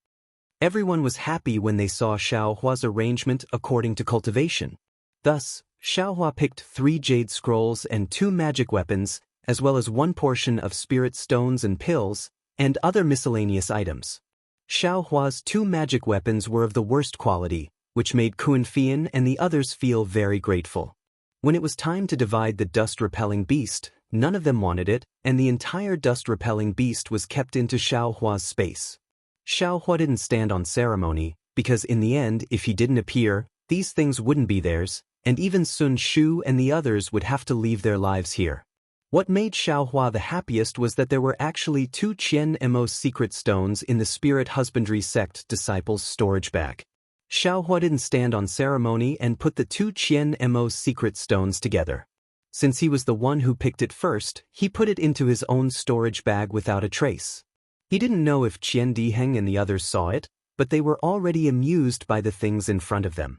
Everyone was happy when they saw Xiaohua's arrangement according to cultivation. Thus, Xiaohua picked 3 jade scrolls and 2 magic weapons, as well as 1 portion of spirit stones and pills, and other miscellaneous items. Xiaohua's 2 magic weapons were of the worst quality, which made Kun Fian and the others feel very grateful. When it was time to divide the dust-repelling beast, none of them wanted it, and the entire dust-repelling beast was kept into Xiaohua's space. Xiaohua didn't stand on ceremony, because in the end, if he didn't appear, these things wouldn't be theirs, and even Sun Shu and the others would have to leave their lives here. What made Xiaohua the happiest was that there were actually 2 Qian Mo secret stones in the Spirit Husbandry Sect disciples' storage bag. Xiaohua didn't stand on ceremony and put the 2 Qian Mo secret stones together. Since he was the one who picked it first, he put it into his own storage bag without a trace. He didn't know if Qian Diheng and the others saw it, but they were already amused by the things in front of them.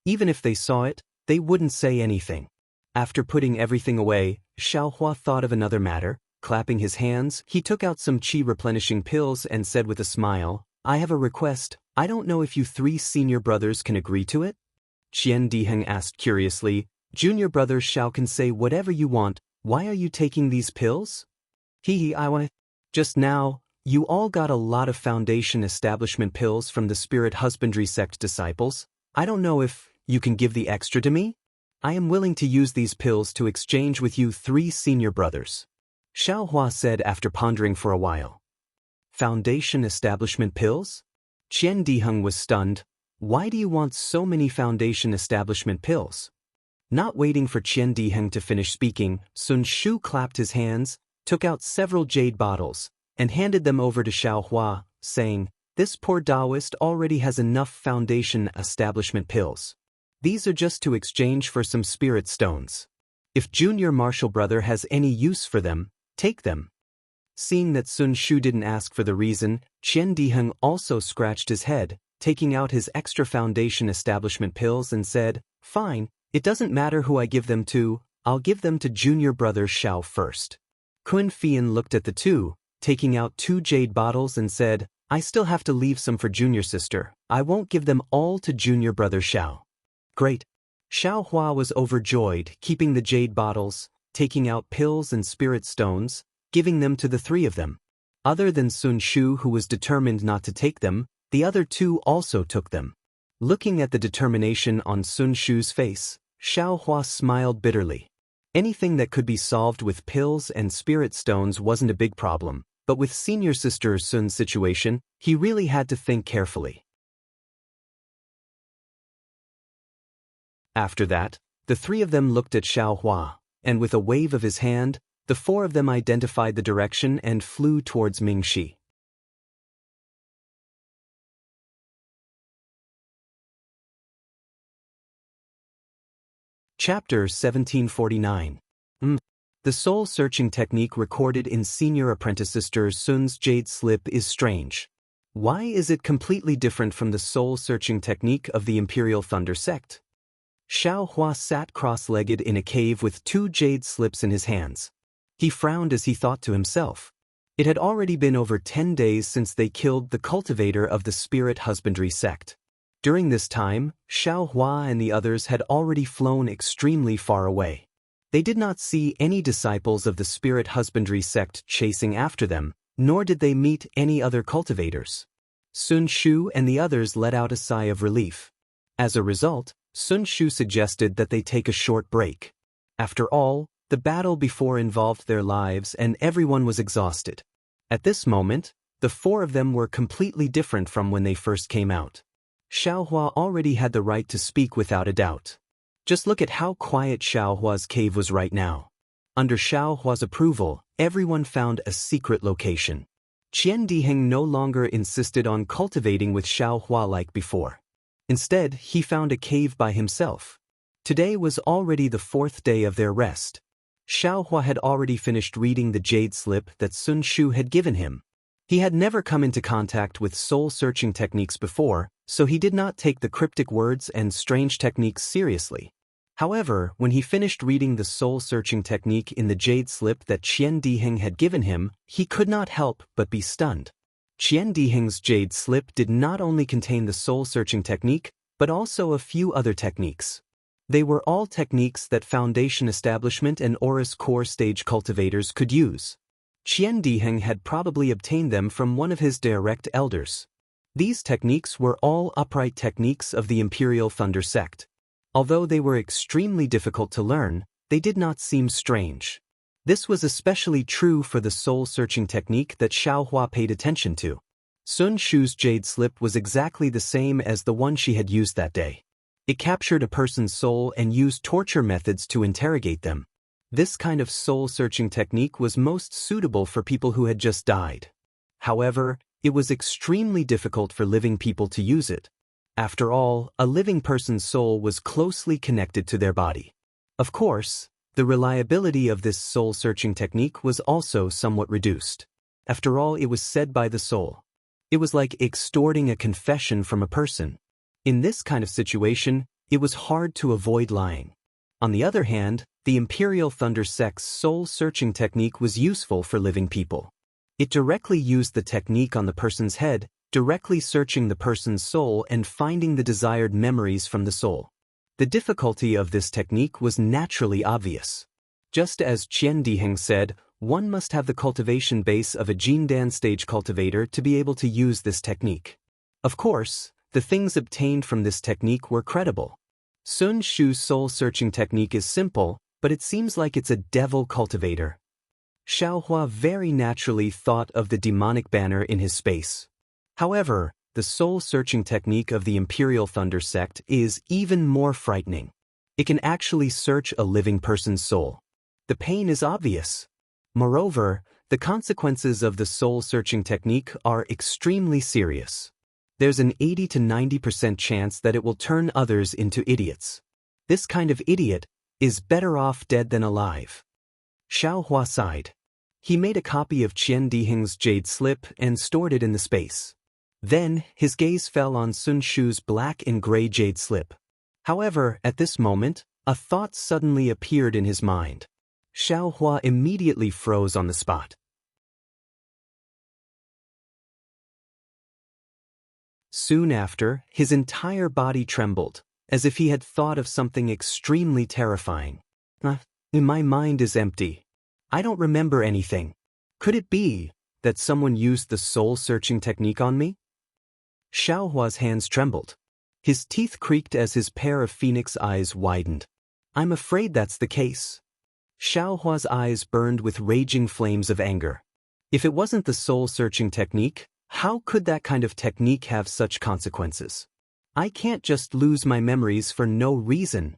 Even if they saw it, they wouldn't say anything. After putting everything away, Xiaohua thought of another matter. Clapping his hands, he took out some qi-replenishing pills and said with a smile, "I have a request. I don't know if you 3 senior brothers can agree to it?" Qian Diheng asked curiously, "Junior brother Xiao can say whatever you want. Why are you taking these pills?" I want. Just now, you all got a lot of foundation establishment pills from the Spirit Husbandry Sect disciples. I don't know if you can give the extra to me? I am willing to use these pills to exchange with you 3 senior brothers," Xiaohua said after pondering for a while. Foundation establishment pills? Qian Diheng was stunned. Why do you want so many foundation establishment pills? Not waiting for Qian Diheng to finish speaking, Sun Shu clapped his hands, took out several jade bottles, and handed them over to Xiaohua, saying, "This poor Taoist already has enough foundation establishment pills. These are just to exchange for some spirit stones. If junior martial brother has any use for them, take them." Seeing that Sun Shu didn't ask for the reason, Qian Diheng also scratched his head, taking out his extra foundation establishment pills and said, "Fine. It doesn't matter who I give them to, I'll give them to junior brother Xiao first." Kun Fian looked at the 2, taking out 2 jade bottles and said, "I still have to leave some for junior sister. I won't give them all to junior brother Xiao." "Great." Xiao Hua was overjoyed, keeping the jade bottles, taking out pills and spirit stones, giving them to the 3 of them. Other than Sun Shu, who was determined not to take them, the other 2 also took them. Looking at the determination on Sun Shu's face, Xiao Hua smiled bitterly. Anything that could be solved with pills and spirit stones wasn't a big problem, but with senior sister Sun's situation, he really had to think carefully. After that, the 3 of them looked at Xiao Hua, and with a wave of his hand, the 4 of them identified the direction and flew towards Mingxi. Chapter 1749. The soul-searching technique recorded in Senior Apprentice Sister Sun's Jade Slip is strange. Why is it completely different from the soul-searching technique of the Imperial Thunder Sect? Xiao Hua sat cross-legged in a cave with 2 jade slips in his hands. He frowned as he thought to himself. It had already been over 10 days since they killed the cultivator of the Spirit Husbandry Sect. During this time, Xiao Hua and the others had already flown extremely far away. They did not see any disciples of the Spirit Husbandry Sect chasing after them, nor did they meet any other cultivators. Sun Shu and the others let out a sigh of relief. As a result, Sun Shu suggested that they take a short break. After all, the battle before involved their lives and everyone was exhausted. At this moment, the 4 of them were completely different from when they first came out. Xiao Hua already had the right to speak without a doubt. Just look at how quiet Xiao Hua's cave was right now. Under Xiao Hua's approval, everyone found a secret location. Qian Diheng no longer insisted on cultivating with Xiao Hua like before. Instead, he found a cave by himself. Today was already the 4th day of their rest. Xiao Hua had already finished reading the jade slip that Sun Shu had given him. He had never come into contact with soul-searching techniques before, so he did not take the cryptic words and strange techniques seriously. However, when he finished reading the soul-searching technique in the jade slip that Qian Diheng had given him, he could not help but be stunned. Qian Diheng's jade slip did not only contain the soul-searching technique, but also a few other techniques. They were all techniques that Foundation Establishment and Aurus Core Stage cultivators could use. Qian Diheng had probably obtained them from one of his direct elders. These techniques were all upright techniques of the Imperial Thunder Sect. Although they were extremely difficult to learn, they did not seem strange. This was especially true for the soul-searching technique that Xiao Hua paid attention to. Sun Shu's jade slip was exactly the same as the one she had used that day. It captured a person's soul and used torture methods to interrogate them. This kind of soul-searching technique was most suitable for people who had just died. However, it was extremely difficult for living people to use it. After all, a living person's soul was closely connected to their body. Of course, the reliability of this soul-searching technique was also somewhat reduced. After all, it was said by the soul. It was like extorting a confession from a person. In this kind of situation, it was hard to avoid lying. On the other hand, the Imperial Thunder Sect's soul-searching technique was useful for living people. It directly used the technique on the person's head, directly searching the person's soul and finding the desired memories from the soul. The difficulty of this technique was naturally obvious. Just as Qian Diheng said, one must have the cultivation base of a Jindan stage cultivator to be able to use this technique. Of course, the things obtained from this technique were credible. Sun Shu's soul-searching technique is simple, but it seems like it's a devil cultivator. Xiao Hua very naturally thought of the demonic banner in his space. However, the soul-searching technique of the Imperial Thunder Sect is even more frightening. It can actually search a living person's soul. The pain is obvious. Moreover, the consequences of the soul-searching technique are extremely serious. There's an 80 to 90% chance that it will turn others into idiots. This kind of idiot is better off dead than alive. Xiao Hua sighed. He made a copy of Qian Diheng's jade slip and stored it in the space. Then, his gaze fell on Sun Shu's black and gray jade slip. However, at this moment, a thought suddenly appeared in his mind. Xiao Hua immediately froze on the spot. Soon after, his entire body trembled, as if he had thought of something extremely terrifying. My mind is empty. I don't remember anything. Could it be that someone used the soul-searching technique on me? Xiaohua's hands trembled. His teeth creaked as his pair of phoenix eyes widened. I'm afraid that's the case. Xiaohua's eyes burned with raging flames of anger. If it wasn't the soul-searching technique, how could that kind of technique have such consequences? I can't just lose my memories for no reason.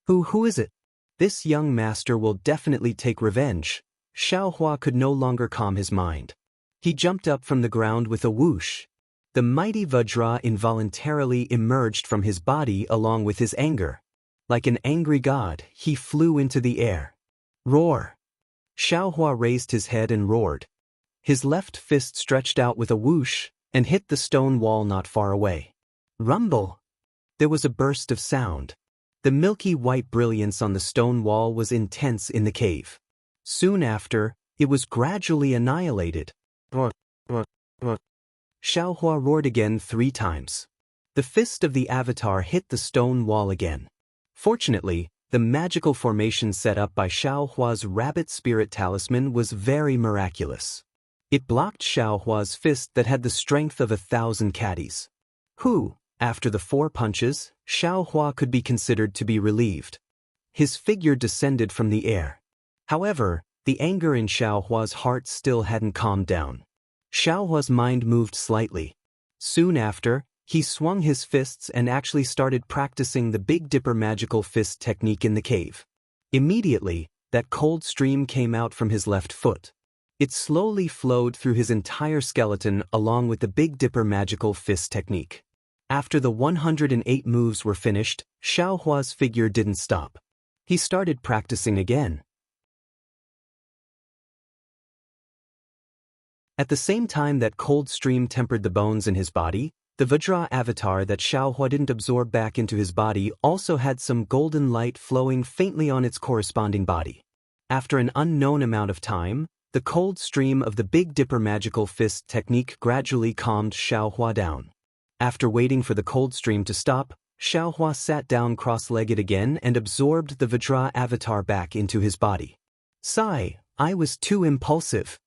Who is it? This young master will definitely take revenge. Xiaohua could no longer calm his mind. He jumped up from the ground with a whoosh. The mighty Vajra involuntarily emerged from his body along with his anger. Like an angry god, he flew into the air. Roar! Xiaohua raised his head and roared. His left fist stretched out with a whoosh and hit the stone wall not far away. Rumble! There was a burst of sound. The milky white brilliance on the stone wall was intense in the cave. Soon after, it was gradually annihilated. Xiaohua roared again 3 times. The fist of the avatar hit the stone wall again. Fortunately, the magical formation set up by Xiaohua's rabbit spirit talisman was very miraculous. It blocked Xiaohua's fist that had the strength of 1,000 caddies. After the 4 punches, Xiaohua could be considered to be relieved. His figure descended from the air. However, the anger in Xiaohua's heart still hadn't calmed down. Xiaohua's mind moved slightly. Soon after, he swung his fists and actually started practicing the Big Dipper magical fist technique in the cave. Immediately, that cold stream came out from his left foot. It slowly flowed through his entire skeleton along with the Big Dipper magical fist technique. After the 108 moves were finished, Xiaohua's figure didn't stop. He started practicing again. At the same time that cold stream tempered the bones in his body, the Vajra avatar that Xiaohua didn't absorb back into his body also had some golden light flowing faintly on its corresponding body. After an unknown amount of time, the cold stream of the Big Dipper magical fist technique gradually calmed Xiaohua down. After waiting for the cold stream to stop, Xiaohua sat down cross-legged again and absorbed the Vajra avatar back into his body. Sigh, I was too impulsive.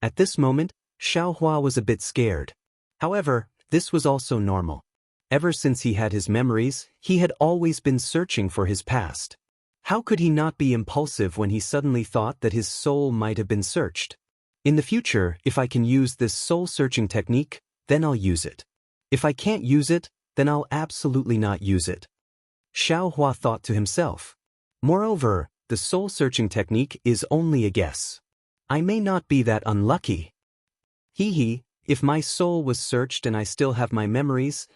At this moment, Xiaohua was a bit scared. However, this was also normal. Ever since he had his memories, he had always been searching for his past. How could he not be impulsive when he suddenly thought that his soul might have been searched? In the future, if I can use this soul-searching technique, then I'll use it. If I can't use it, then I'll absolutely not use it. Xiaohua thought to himself. Moreover, the soul-searching technique is only a guess. I may not be that unlucky. If my soul was searched and I still have my memories,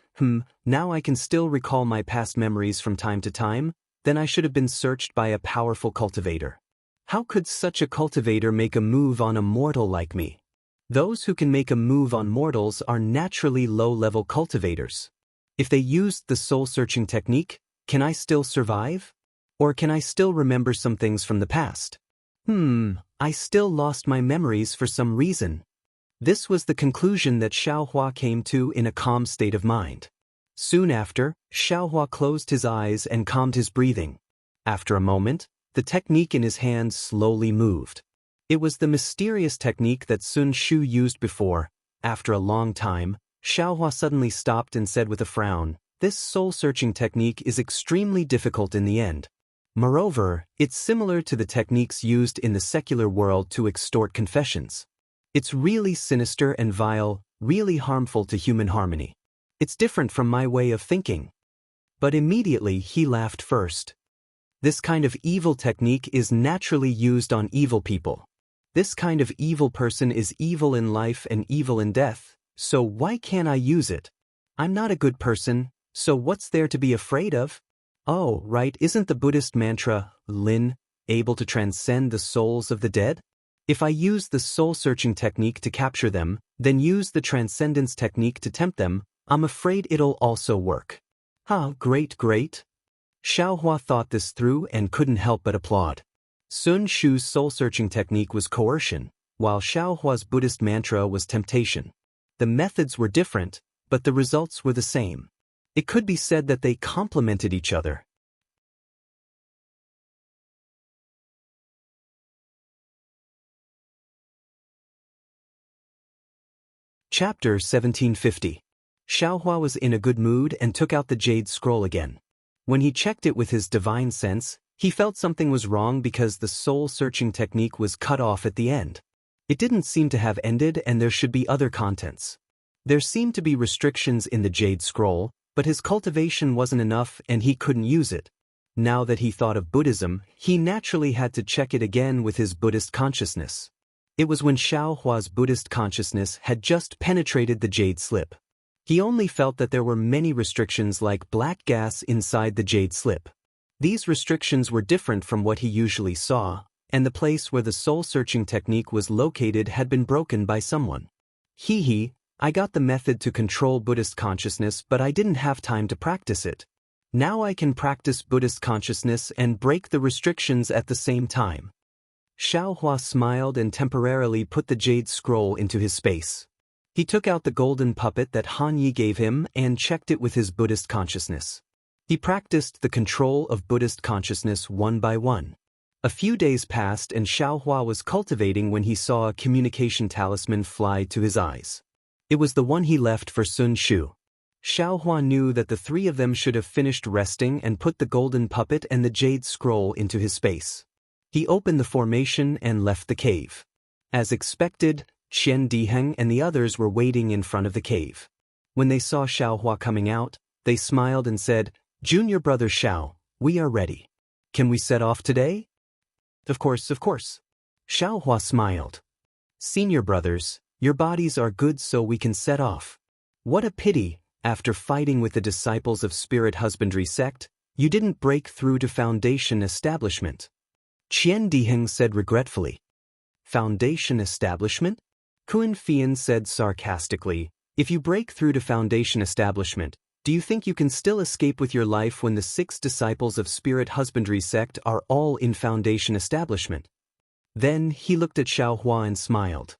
now I can still recall my past memories from time to time, then I should have been searched by a powerful cultivator. How could such a cultivator make a move on a mortal like me? Those who can make a move on mortals are naturally low-level cultivators. If they used the soul-searching technique, can I still survive? Or can I still remember some things from the past? I still lost my memories for some reason. This was the conclusion that Xiaohua came to in a calm state of mind. Soon after, Xiaohua closed his eyes and calmed his breathing. After a moment, the technique in his hand slowly moved. It was the mysterious technique that Sun Shu used before. After a long time, Xiaohua suddenly stopped and said with a frown, "This soul-searching technique is extremely difficult in the end. Moreover, it's similar to the techniques used in the secular world to extort confessions. It's really sinister and vile, really harmful to human harmony. It's different from my way of thinking." But immediately he laughed first. This kind of evil technique is naturally used on evil people. This kind of evil person is evil in life and evil in death, so why can't I use it? I'm not a good person, so what's there to be afraid of? Oh, right, isn't the Buddhist mantra, Lin, able to transcend the souls of the dead? If I use the soul-searching technique to capture them, then use the transcendence technique to tempt them, I'm afraid it'll also work. Great. Xiaohua thought this through and couldn't help but applaud. Sun Shu's soul-searching technique was coercion, while Xiaohua's Buddhist mantra was temptation. The methods were different, but the results were the same. It could be said that they complemented each other. Chapter 1750. Xiaohua was in a good mood and took out the jade scroll again. When he checked it with his divine sense, he felt something was wrong because the soul-searching technique was cut off at the end. It didn't seem to have ended and there should be other contents. There seemed to be restrictions in the jade scroll, but his cultivation wasn't enough and he couldn't use it. Now that he thought of Buddhism, he naturally had to check it again with his Buddhist consciousness. It was when Xiaohua's Buddhist consciousness had just penetrated the jade slip. He only felt that there were many restrictions like black gas inside the jade slip. These restrictions were different from what he usually saw, and the place where the soul-searching technique was located had been broken by someone. I got the method to control Buddhist consciousness, but I didn't have time to practice it. Now I can practice Buddhist consciousness and break the restrictions at the same time. Xiaohua smiled and temporarily put the jade scroll into his space. He took out the golden puppet that Han Yi gave him and checked it with his Buddhist consciousness. He practiced the control of Buddhist consciousness one by one. A few days passed and Xiaohua was cultivating when he saw a communication talisman fly to his eyes. It was the one he left for Sun Shu. Xiaohua knew that the three of them should have finished resting and put the golden puppet and the jade scroll into his space. He opened the formation and left the cave. As expected, Qian Diheng and the others were waiting in front of the cave. When they saw Xiaohua coming out, they smiled and said, "Junior brother Xiao, we are ready. Can we set off today?" Of course. Xiaohua smiled. "Senior brothers, your bodies are good so we can set off. What a pity, after fighting with the disciples of Spirit Husbandry sect, you didn't break through to Foundation Establishment." Qian Diheng said regretfully. "Foundation Establishment?" Kuan Fian said sarcastically, "If you break through to Foundation Establishment, do you think you can still escape with your life when the 6 disciples of Spirit Husbandry sect are all in Foundation Establishment?" Then he looked at Xiaohua and smiled.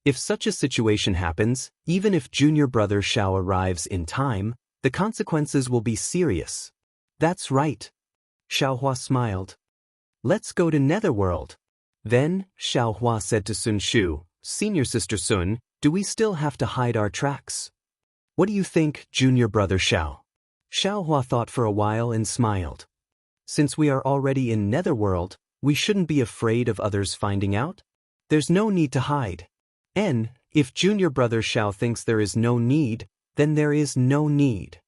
"If such a situation happens, even if junior brother Xiao arrives in time, the consequences will be serious." "That's right." Xiaohua smiled. "Let's go to Netherworld." Then, Xiaohua said to Sun Shu, "Senior sister Sun, do we still have to hide our tracks?" "What do you think, junior brother Xiao?" Xiaohua thought for a while and smiled. "Since we are already in Netherworld, we shouldn't be afraid of others finding out. There's no need to hide. And, if junior brother Xiao thinks there is no need, then there is no need."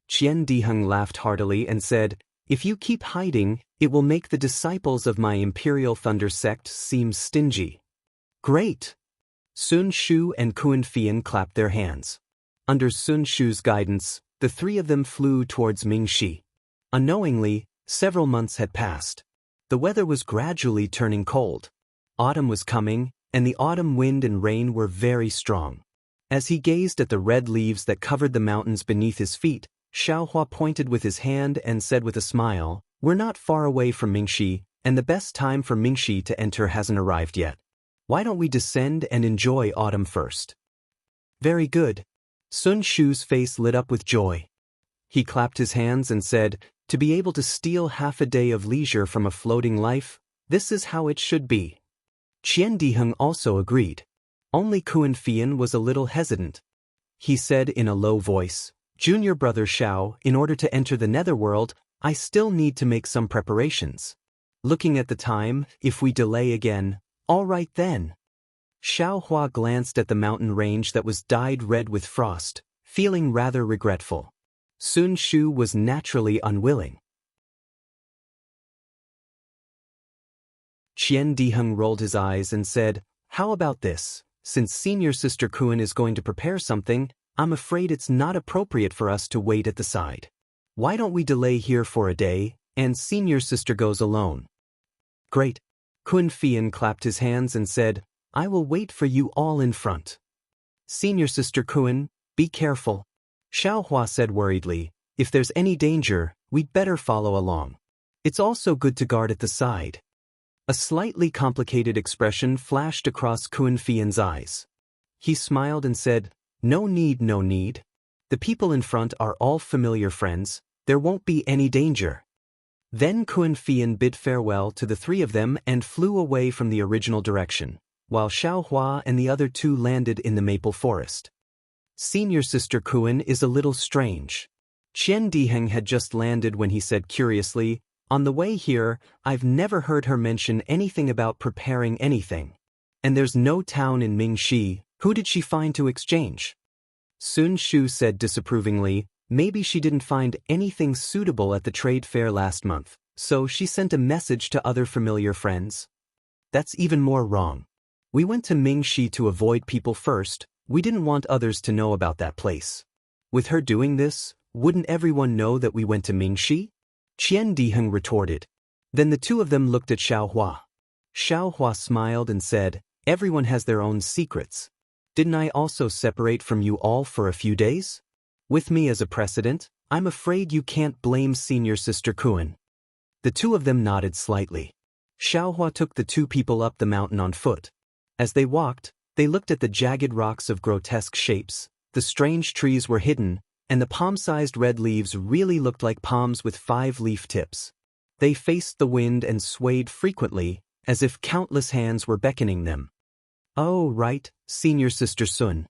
Qian Diheng laughed heartily and said, "If you keep hiding, it will make the disciples of my Imperial Thunder sect seem stingy." "Great!" Sun Shu and Kuan Fian clapped their hands. Under Sun Shu's guidance, the three of them flew towards Mingxi. Unknowingly, several months had passed. The weather was gradually turning cold. Autumn was coming, and the autumn wind and rain were very strong. As he gazed at the red leaves that covered the mountains beneath his feet, Xiaohua pointed with his hand and said with a smile, "We're not far away from Mingxi, and the best time for Mingxi to enter hasn't arrived yet. Why don't we descend and enjoy autumn first?" "Very good." Sun Shu's face lit up with joy. He clapped his hands and said, "To be able to steal half a day of leisure from a floating life, this is how it should be." Qian Diheng also agreed. Only Kuan Fian was a little hesitant. He said in a low voice, "Junior brother Xiao, in order to enter the Netherworld, I still need to make some preparations. Looking at the time, if we delay again, all right then." Xiaohua glanced at the mountain range that was dyed red with frost, feeling rather regretful. Sun Shu was naturally unwilling. Qian Diheng rolled his eyes and said, "How about this? Since senior sister Kuan is going to prepare something, I'm afraid it's not appropriate for us to wait at the side. Why don't we delay here for a day, and senior sister goes alone?" "Great." Kuan Fian clapped his hands and said, "I will wait for you all in front." "Senior sister Kuan, be careful." Xiaohua said worriedly, "If there's any danger, we'd better follow along. It's also good to guard at the side." A slightly complicated expression flashed across Kuan Fian's eyes. He smiled and said, "No need, no need. The people in front are all familiar friends, there won't be any danger. Then Kun Fian bid farewell to the three of them and flew away from the original direction, while Xiaohua and the other two landed in the maple forest. Senior Sister Kun is a little strange. Qian Diheng had just landed when he said curiously, "On the way here, I've never heard her mention anything about preparing anything. And there's no town in Mingxi, who did she find to exchange?" Sun Shu said disapprovingly, maybe she didn't find anything suitable at the trade fair last month, so she sent a message to other familiar friends. That's even more wrong. We went to Mingxi to avoid people first, we didn't want others to know about that place. With her doing this, wouldn't everyone know that we went to Mingxi? Qian Diheng retorted. Then the two of them looked at Xiaohua. Xiaohua smiled and said, "Everyone has their own secrets. Didn't I also separate from you all for a few days? With me as a precedent, I'm afraid you can't blame Senior Sister Kun." The two of them nodded slightly. Xiaohua took the two people up the mountain on foot. As they walked, they looked at the jagged rocks of grotesque shapes, the strange trees were hidden, and the palm-sized red leaves really looked like palms with 5-leaf tips. They faced the wind and swayed frequently, as if countless hands were beckoning them. "Oh, right, Senior Sister Sun."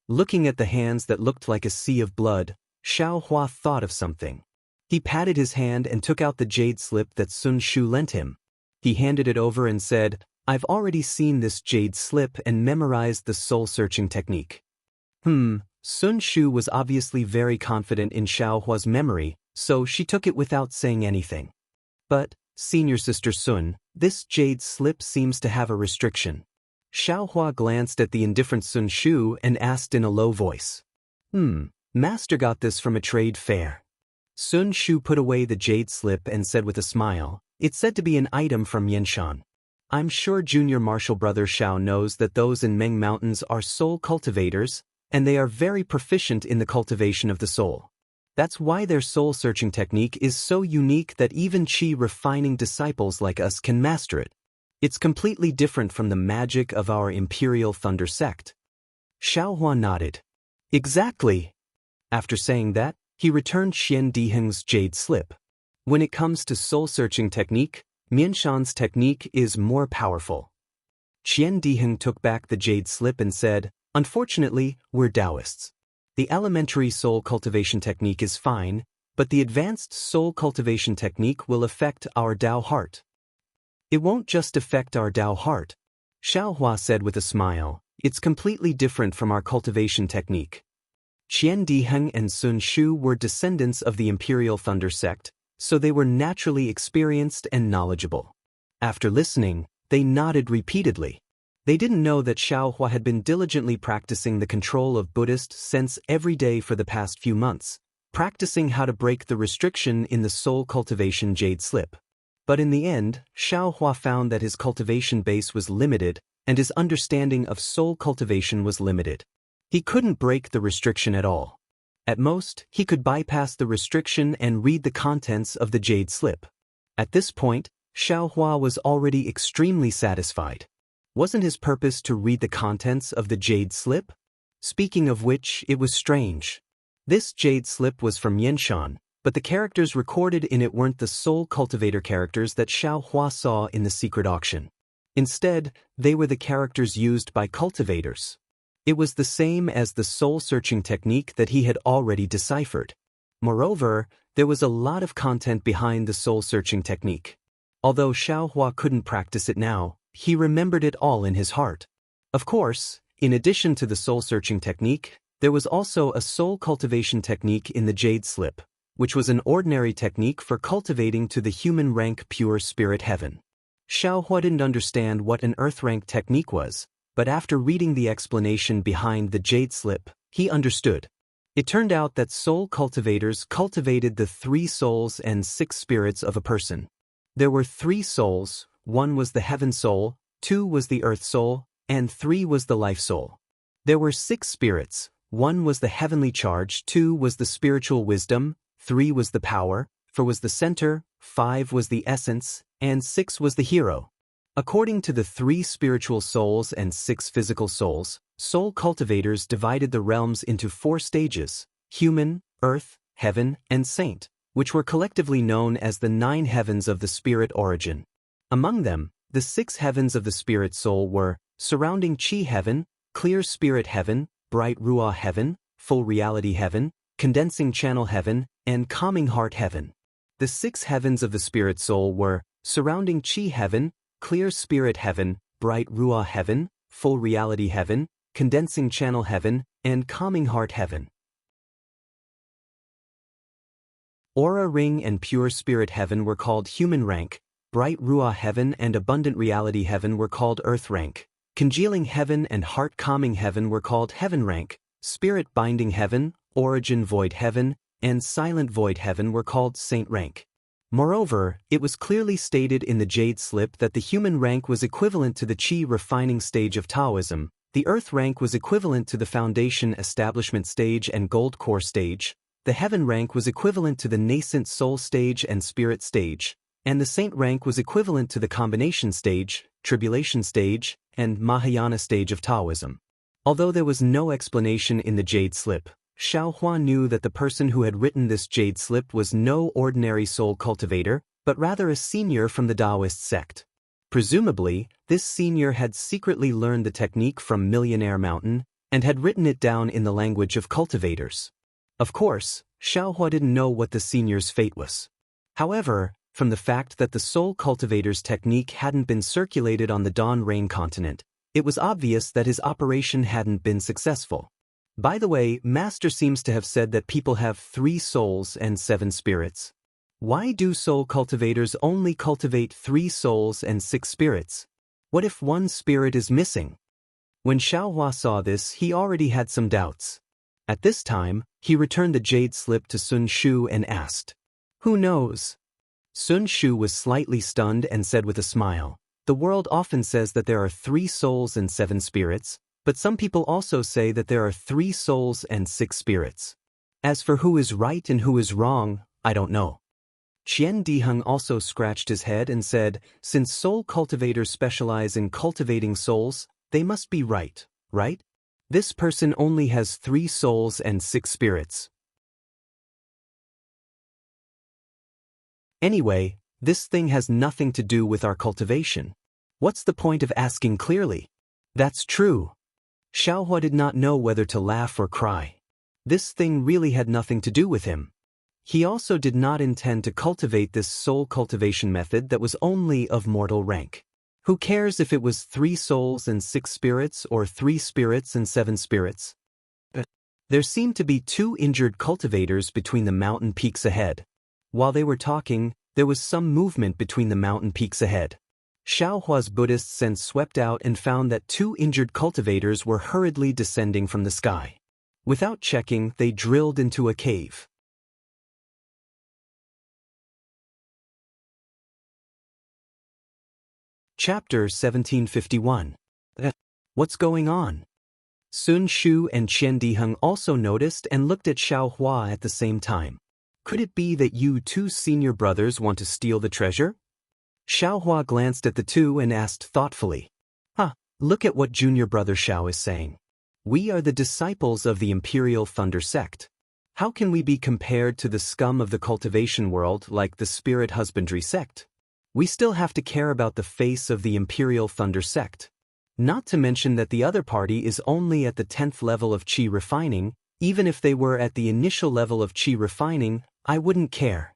Looking at the hands that looked like a sea of blood, Xiaohua thought of something. He patted his hand and took out the jade slip that Sun Shu lent him. He handed it over and said, "I've already seen this jade slip and memorized the soul-searching technique." Sun Shu was obviously very confident in Xiaohua's memory, so she took it without saying anything. "But, Senior Sister Sun, this jade slip seems to have a restriction." Xiaohua glanced at the indifferent Sun Shu and asked in a low voice. Master got this from a trade fair." Sun Shu put away the jade slip and said with a smile, "It's said to be an item from Yanshan. I'm sure Junior Martial Brother Xiao knows that those in Meng Mountains are soul cultivators, and they are very proficient in the cultivation of the soul. That's why their soul-searching technique is so unique that even chi-refining disciples like us can master it. It's completely different from the magic of our Imperial Thunder sect." Xiaohua nodded. "Exactly." After saying that, he returned Qian Diheng's jade slip. When it comes to soul-searching technique, Mianshan's technique is more powerful. Qian Diheng took back the jade slip and said, "Unfortunately, we're Taoists. The elementary soul cultivation technique is fine, but the advanced soul cultivation technique will affect our Tao heart." "It won't just affect our Tao heart," Xiaohua said with a smile, "it's completely different from our cultivation technique." Qian Diheng and Sun Shu were descendants of the Imperial Thunder sect, so they were naturally experienced and knowledgeable. After listening, they nodded repeatedly. They didn't know that Xiaohua had been diligently practicing the control of Buddhist sense every day for the past few months, practicing how to break the restriction in the soul cultivation jade slip. But in the end, Xiaohua found that his cultivation base was limited, and his understanding of soul cultivation was limited. He couldn't break the restriction at all. At most, he could bypass the restriction and read the contents of the jade slip. At this point, Xiaohua was already extremely satisfied. Wasn't his purpose to read the contents of the jade slip? Speaking of which, it was strange. This jade slip was from Yanshan, but the characters recorded in it weren't the soul cultivator characters that Xiaohua saw in the secret auction. Instead, they were the characters used by cultivators. It was the same as the soul-searching technique that he had already deciphered. Moreover, there was a lot of content behind the soul-searching technique. Although Xiaohua couldn't practice it now, he remembered it all in his heart. Of course, in addition to the soul-searching technique, there was also a soul cultivation technique in the jade slip, which was an ordinary technique for cultivating to the human rank pure spirit heaven. Xiaohua didn't understand what an earth rank technique was, but after reading the explanation behind the jade slip, he understood. It turned out that soul cultivators cultivated the 3 souls and 6 spirits of a person. There were 3 souls, 1 was the heaven soul, 2 was the earth soul, and 3 was the life soul. There were 6 spirits, 1 was the heavenly charge, 2 was the spiritual wisdom, 3 was the power, 4 was the center, 5 was the essence, and 6 was the hero. According to the 3 spiritual souls and 6 physical souls, soul cultivators divided the realms into 4 stages: human, earth, heaven, and saint, which were collectively known as the 9 heavens of the spirit origin. Among them, the 6 heavens of the spirit soul were surrounding chi heaven, clear spirit heaven, bright ruah heaven, full reality heaven, condensing channel heaven, and calming heart heaven. The 6 heavens of the spirit soul were surrounding chi heaven, clear spirit heaven, bright ruah heaven, full reality heaven, condensing channel heaven, and calming heart heaven. Aura ring and pure spirit heaven were called human rank, bright ruah heaven and abundant reality heaven were called earth rank, congealing heaven and heart calming heaven were called heaven rank, spirit binding heaven, origin void heaven, and silent void heaven were called saint rank. Moreover, it was clearly stated in the jade slip that the human rank was equivalent to the chi refining stage of Taoism, the earth rank was equivalent to the foundation establishment stage and gold core stage, the heaven rank was equivalent to the nascent soul stage and spirit stage, and the saint rank was equivalent to the combination stage, tribulation stage, and Mahayana stage of Taoism. Although there was no explanation in the jade slip, Xiaohua knew that the person who had written this jade slip was no ordinary soul cultivator, but rather a senior from the Taoist sect. Presumably, this senior had secretly learned the technique from Millionaire Mountain and had written it down in the language of cultivators. Of course, Xiaohua didn't know what the senior's fate was. However, from the fact that the soul cultivator's technique hadn't been circulated on the Dawn Rain continent, it was obvious that his operation hadn't been successful. By the way, Master seems to have said that people have 3 souls and 7 spirits. Why do soul cultivators only cultivate 3 souls and 6 spirits? What if one spirit is missing? When Xiaohua saw this, he already had some doubts. At this time, he returned the jade slip to Sun Shu and asked, "Who knows?" Sun Shu was slightly stunned and said with a smile, "The world often says that there are 3 souls and 7 spirits, but some people also say that there are 3 souls and 6 spirits. As for who is right and who is wrong, I don't know." Qian Diheng also scratched his head and said, "Since soul cultivators specialize in cultivating souls, they must be right, right? This person only has 3 souls and 6 spirits. Anyway, this thing has nothing to do with our cultivation. What's the point of asking clearly?" "That's true." Xiaohua did not know whether to laugh or cry. This thing really had nothing to do with him. He also did not intend to cultivate this soul cultivation method that was only of mortal rank. Who cares if it was 3 souls and 6 spirits or 3 spirits and 7 spirits? There seemed to be 2 injured cultivators between the mountain peaks ahead. While they were talking, there was some movement between the mountain peaks ahead. Xiaohua's Buddhist sense swept out and found that 2 injured cultivators were hurriedly descending from the sky. Without checking, they drilled into a cave. Chapter 1751. What's going on? Sun Shu and Qian Diheng also noticed and looked at Xiaohua at the same time. Could it be that you 2 senior brothers want to steal the treasure? Xiaohua glanced at the 2 and asked thoughtfully, Look at what junior brother Xiao is saying. We are the disciples of the Imperial Thunder sect. How can we be compared to the scum of the cultivation world like the Spirit Husbandry sect? We still have to care about the face of the Imperial Thunder sect. Not to mention that the other party is only at the 10th level of Qi refining. Even if they were at the initial level of Qi refining, I wouldn't care."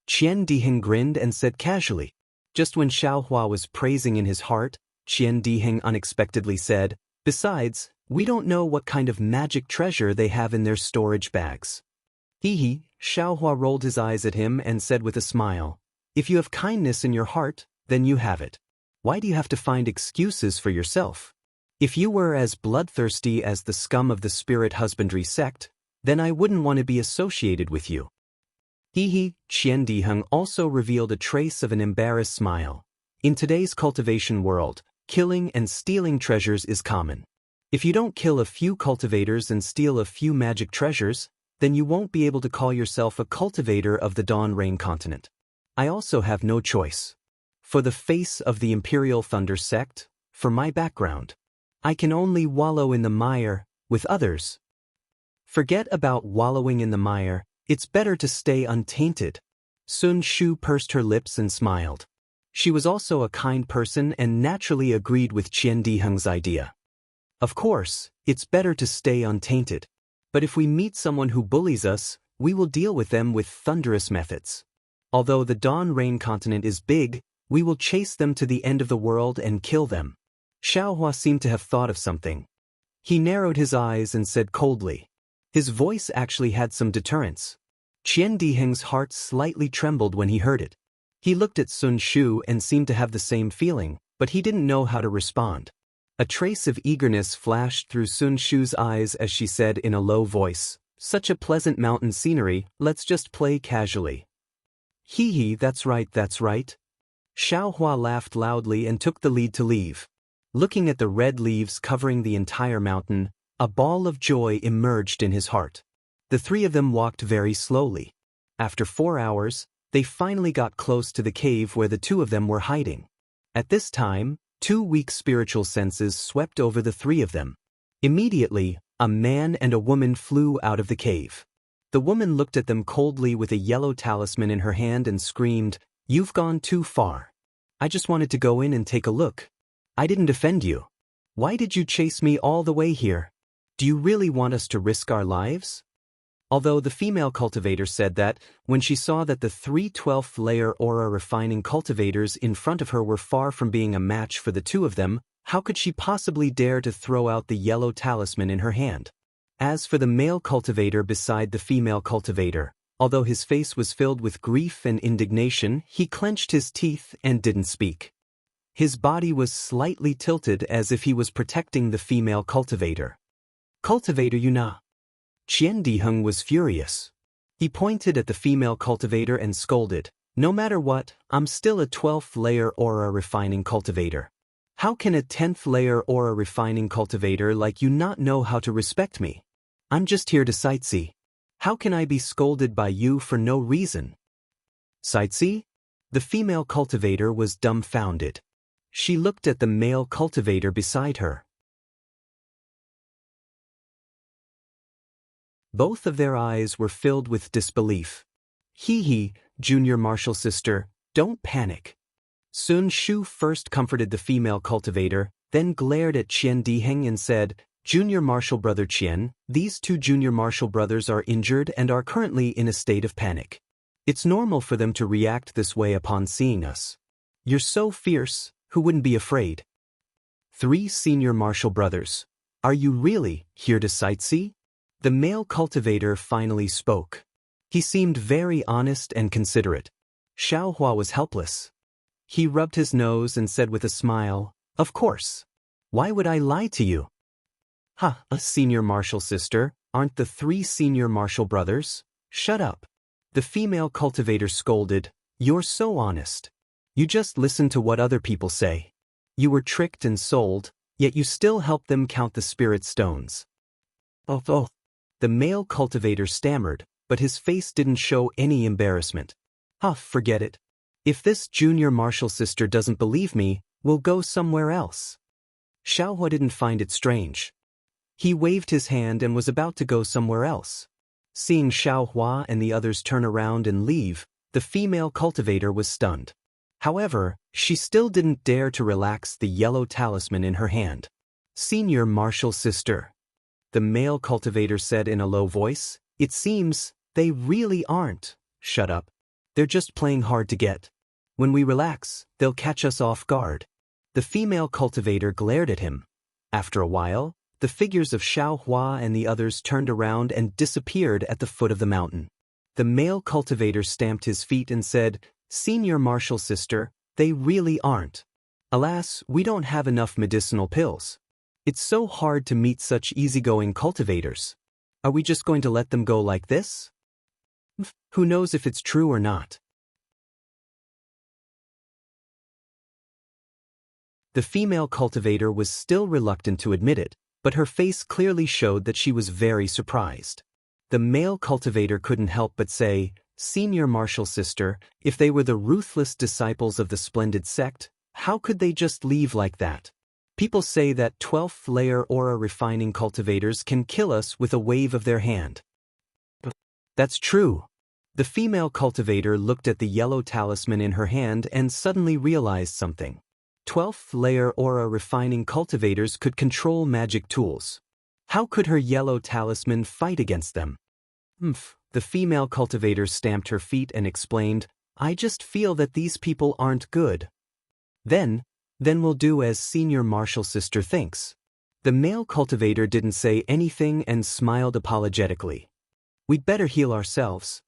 Qian Diheng grinned and said casually. Just when Xiaohua was praising in his heart, Qian Diheng unexpectedly said, "Besides, we don't know what kind of magic treasure they have in their storage bags." Hee. Xiaohua rolled his eyes at him and said with a smile, "If you have kindness in your heart, then you have it. Why do you have to find excuses for yourself? If you were as bloodthirsty as the scum of the Spirit Husbandry sect, then I wouldn't want to be associated with you." Qian Diheng also revealed a trace of an embarrassed smile. In today's cultivation world, killing and stealing treasures is common. If you don't kill a few cultivators and steal a few magic treasures, then you won't be able to call yourself a cultivator of the Dawn Rain continent. I also have no choice. For the face of the Imperial Thunder sect, for my background. I can only wallow in the mire, with others. Forget about wallowing in the mire, it's better to stay untainted. Sun Shu pursed her lips and smiled. She was also a kind person and naturally agreed with Qian Diheng's idea. Of course, it's better to stay untainted. But if we meet someone who bullies us, we will deal with them with thunderous methods. Although the Dawn Rain continent is big, we will chase them to the end of the world and kill them. Xiaohua seemed to have thought of something. He narrowed his eyes and said coldly. His voice actually had some deterrence. Qian Diheng's heart slightly trembled when he heard it. He looked at Sun Shu and seemed to have the same feeling, but he didn't know how to respond. A trace of eagerness flashed through Sun Shu's eyes as she said in a low voice, "Such a pleasant mountain scenery, let's just play casually." "Hee hee, that's right, that's right." Xiaohua laughed loudly and took the lead to leave. Looking at the red leaves covering the entire mountain, a ball of joy emerged in his heart. The three of them walked very slowly. After 4 hours, they finally got close to the cave where the two of them were hiding. At this time, 2 weak spiritual senses swept over the three of them. Immediately, a man and a woman flew out of the cave. The woman looked at them coldly with a yellow talisman in her hand and screamed, "You've gone too far. I just wanted to go in and take a look. I didn't offend you. Why did you chase me all the way here? Do you really want us to risk our lives?" Although the female cultivator said that, when she saw that the 3 12th layer aura refining cultivators in front of her were far from being a match for the two of them, how could she possibly dare to throw out the yellow talisman in her hand? As for the male cultivator beside the female cultivator, although his face was filled with grief and indignation, he clenched his teeth and didn't speak. His body was slightly tilted as if he was protecting the female cultivator. "Cultivator Yuna." Qian Diheng was furious. He pointed at the female cultivator and scolded, "No matter what, I'm still a 12th layer aura refining cultivator. How can a 10th layer aura refining cultivator like you not know how to respect me? I'm just here to sightsee. How can I be scolded by you for no reason?" "Sightsee?" The female cultivator was dumbfounded. She looked at the male cultivator beside her. Both of their eyes were filled with disbelief. "Hee hee, junior martial sister, don't panic." Sun Shu first comforted the female cultivator, then glared at Qian Diheng and said, "Junior martial brother Qian, these 2 junior martial brothers are injured and are currently in a state of panic. It's normal for them to react this way upon seeing us. You're so fierce, who wouldn't be afraid?" 3 senior martial brothers. "Are you really here to sightsee?" The male cultivator finally spoke. He seemed very honest and considerate. Xiaohua was helpless. He rubbed his nose and said with a smile, "Of course. Why would I lie to you?" "Ha, a senior martial sister, aren't the 3 senior martial brothers? Shut up." The female cultivator scolded, "You're so honest. You just listen to what other people say. You were tricked and sold, yet you still help them count the spirit stones." Oh. The male cultivator stammered, but his face didn't show any embarrassment. Forget it. If this junior martial sister doesn't believe me, we'll go somewhere else." Xiaohua didn't find it strange. He waved his hand and was about to go somewhere else. Seeing Xiaohua and the others turn around and leave, the female cultivator was stunned. However, she still didn't dare to relax the yellow talisman in her hand. "Senior martial sister," the male cultivator said in a low voice, "it seems they really aren't." "Shut up. They're just playing hard to get. When we relax, they'll catch us off guard." The female cultivator glared at him. After a while, the figures of Xiaohua and the others turned around and disappeared at the foot of the mountain. The male cultivator stamped his feet and said, "Senior martial sister, they really aren't. Alas, we don't have enough medicinal pills. It's so hard to meet such easygoing cultivators. Are we just going to let them go like this? Who knows if it's true or not?" The female cultivator was still reluctant to admit it, but her face clearly showed that she was very surprised. The male cultivator couldn't help but say, Senior martial sister, if they were the ruthless disciples of the splendid sect, how could they just leave like that? People say that 12th layer aura refining cultivators can kill us with a wave of their hand. That's true. The female cultivator looked at the yellow talisman in her hand and suddenly realized something. 12th layer aura refining cultivators could control magic tools. How could her yellow talisman fight against them? The female cultivator stamped her feet and explained, I just feel that these people aren't good. Then we'll do as senior martial sister thinks. The male cultivator didn't say anything and smiled apologetically. We'd better heal ourselves.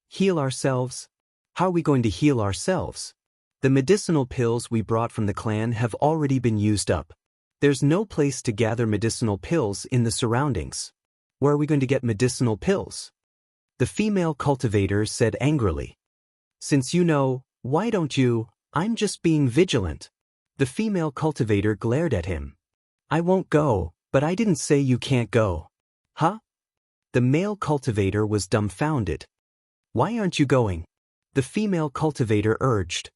Heal ourselves? How are we going to heal ourselves? The medicinal pills we brought from the clan have already been used up. There's no place to gather medicinal pills in the surroundings. Where are we going to get medicinal pills? The female cultivator said angrily. Since you know, why don't you? I'm just being vigilant. The female cultivator glared at him. I won't go, but I didn't say you can't go. Huh? The male cultivator was dumbfounded. Why aren't you going? The female cultivator urged.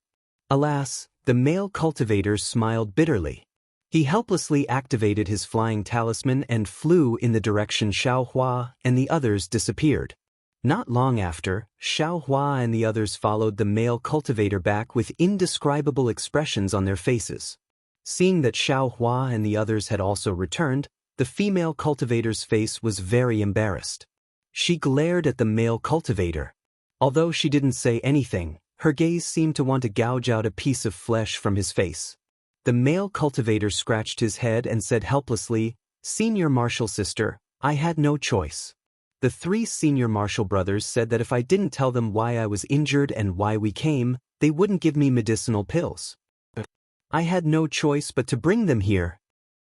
Alas, the male cultivator smiled bitterly. He helplessly activated his flying talisman and flew in the direction Xiao Hua and the others disappeared. Not long after, Xiao Hua and the others followed the male cultivator back with indescribable expressions on their faces. Seeing that Xiao Hua and the others had also returned, the female cultivator's face was very embarrassed. She glared at the male cultivator. Although she didn't say anything, her gaze seemed to want to gouge out a piece of flesh from his face. The male cultivator scratched his head and said helplessly, Senior martial sister, I had no choice. The 3 senior martial brothers said that if I didn't tell them why I was injured and why we came, they wouldn't give me medicinal pills. I had no choice but to bring them here.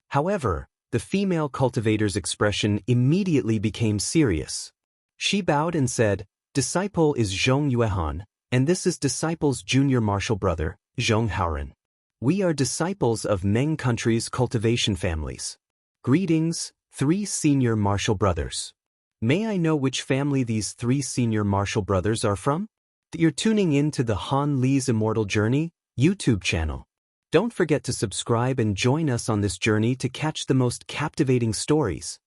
However, the female cultivator's expression immediately became serious. She bowed and said, Disciple is Zhong Yuehan, and this is Disciple's junior martial brother, Zhong Haoren. We are disciples of Meng country's cultivation families. Greetings, 3 senior martial brothers. May I know which family these 3 senior martial brothers are from? You're tuning in to the Han Li's Immortal Journey YouTube channel. Don't forget to subscribe and join us on this journey to catch the most captivating stories.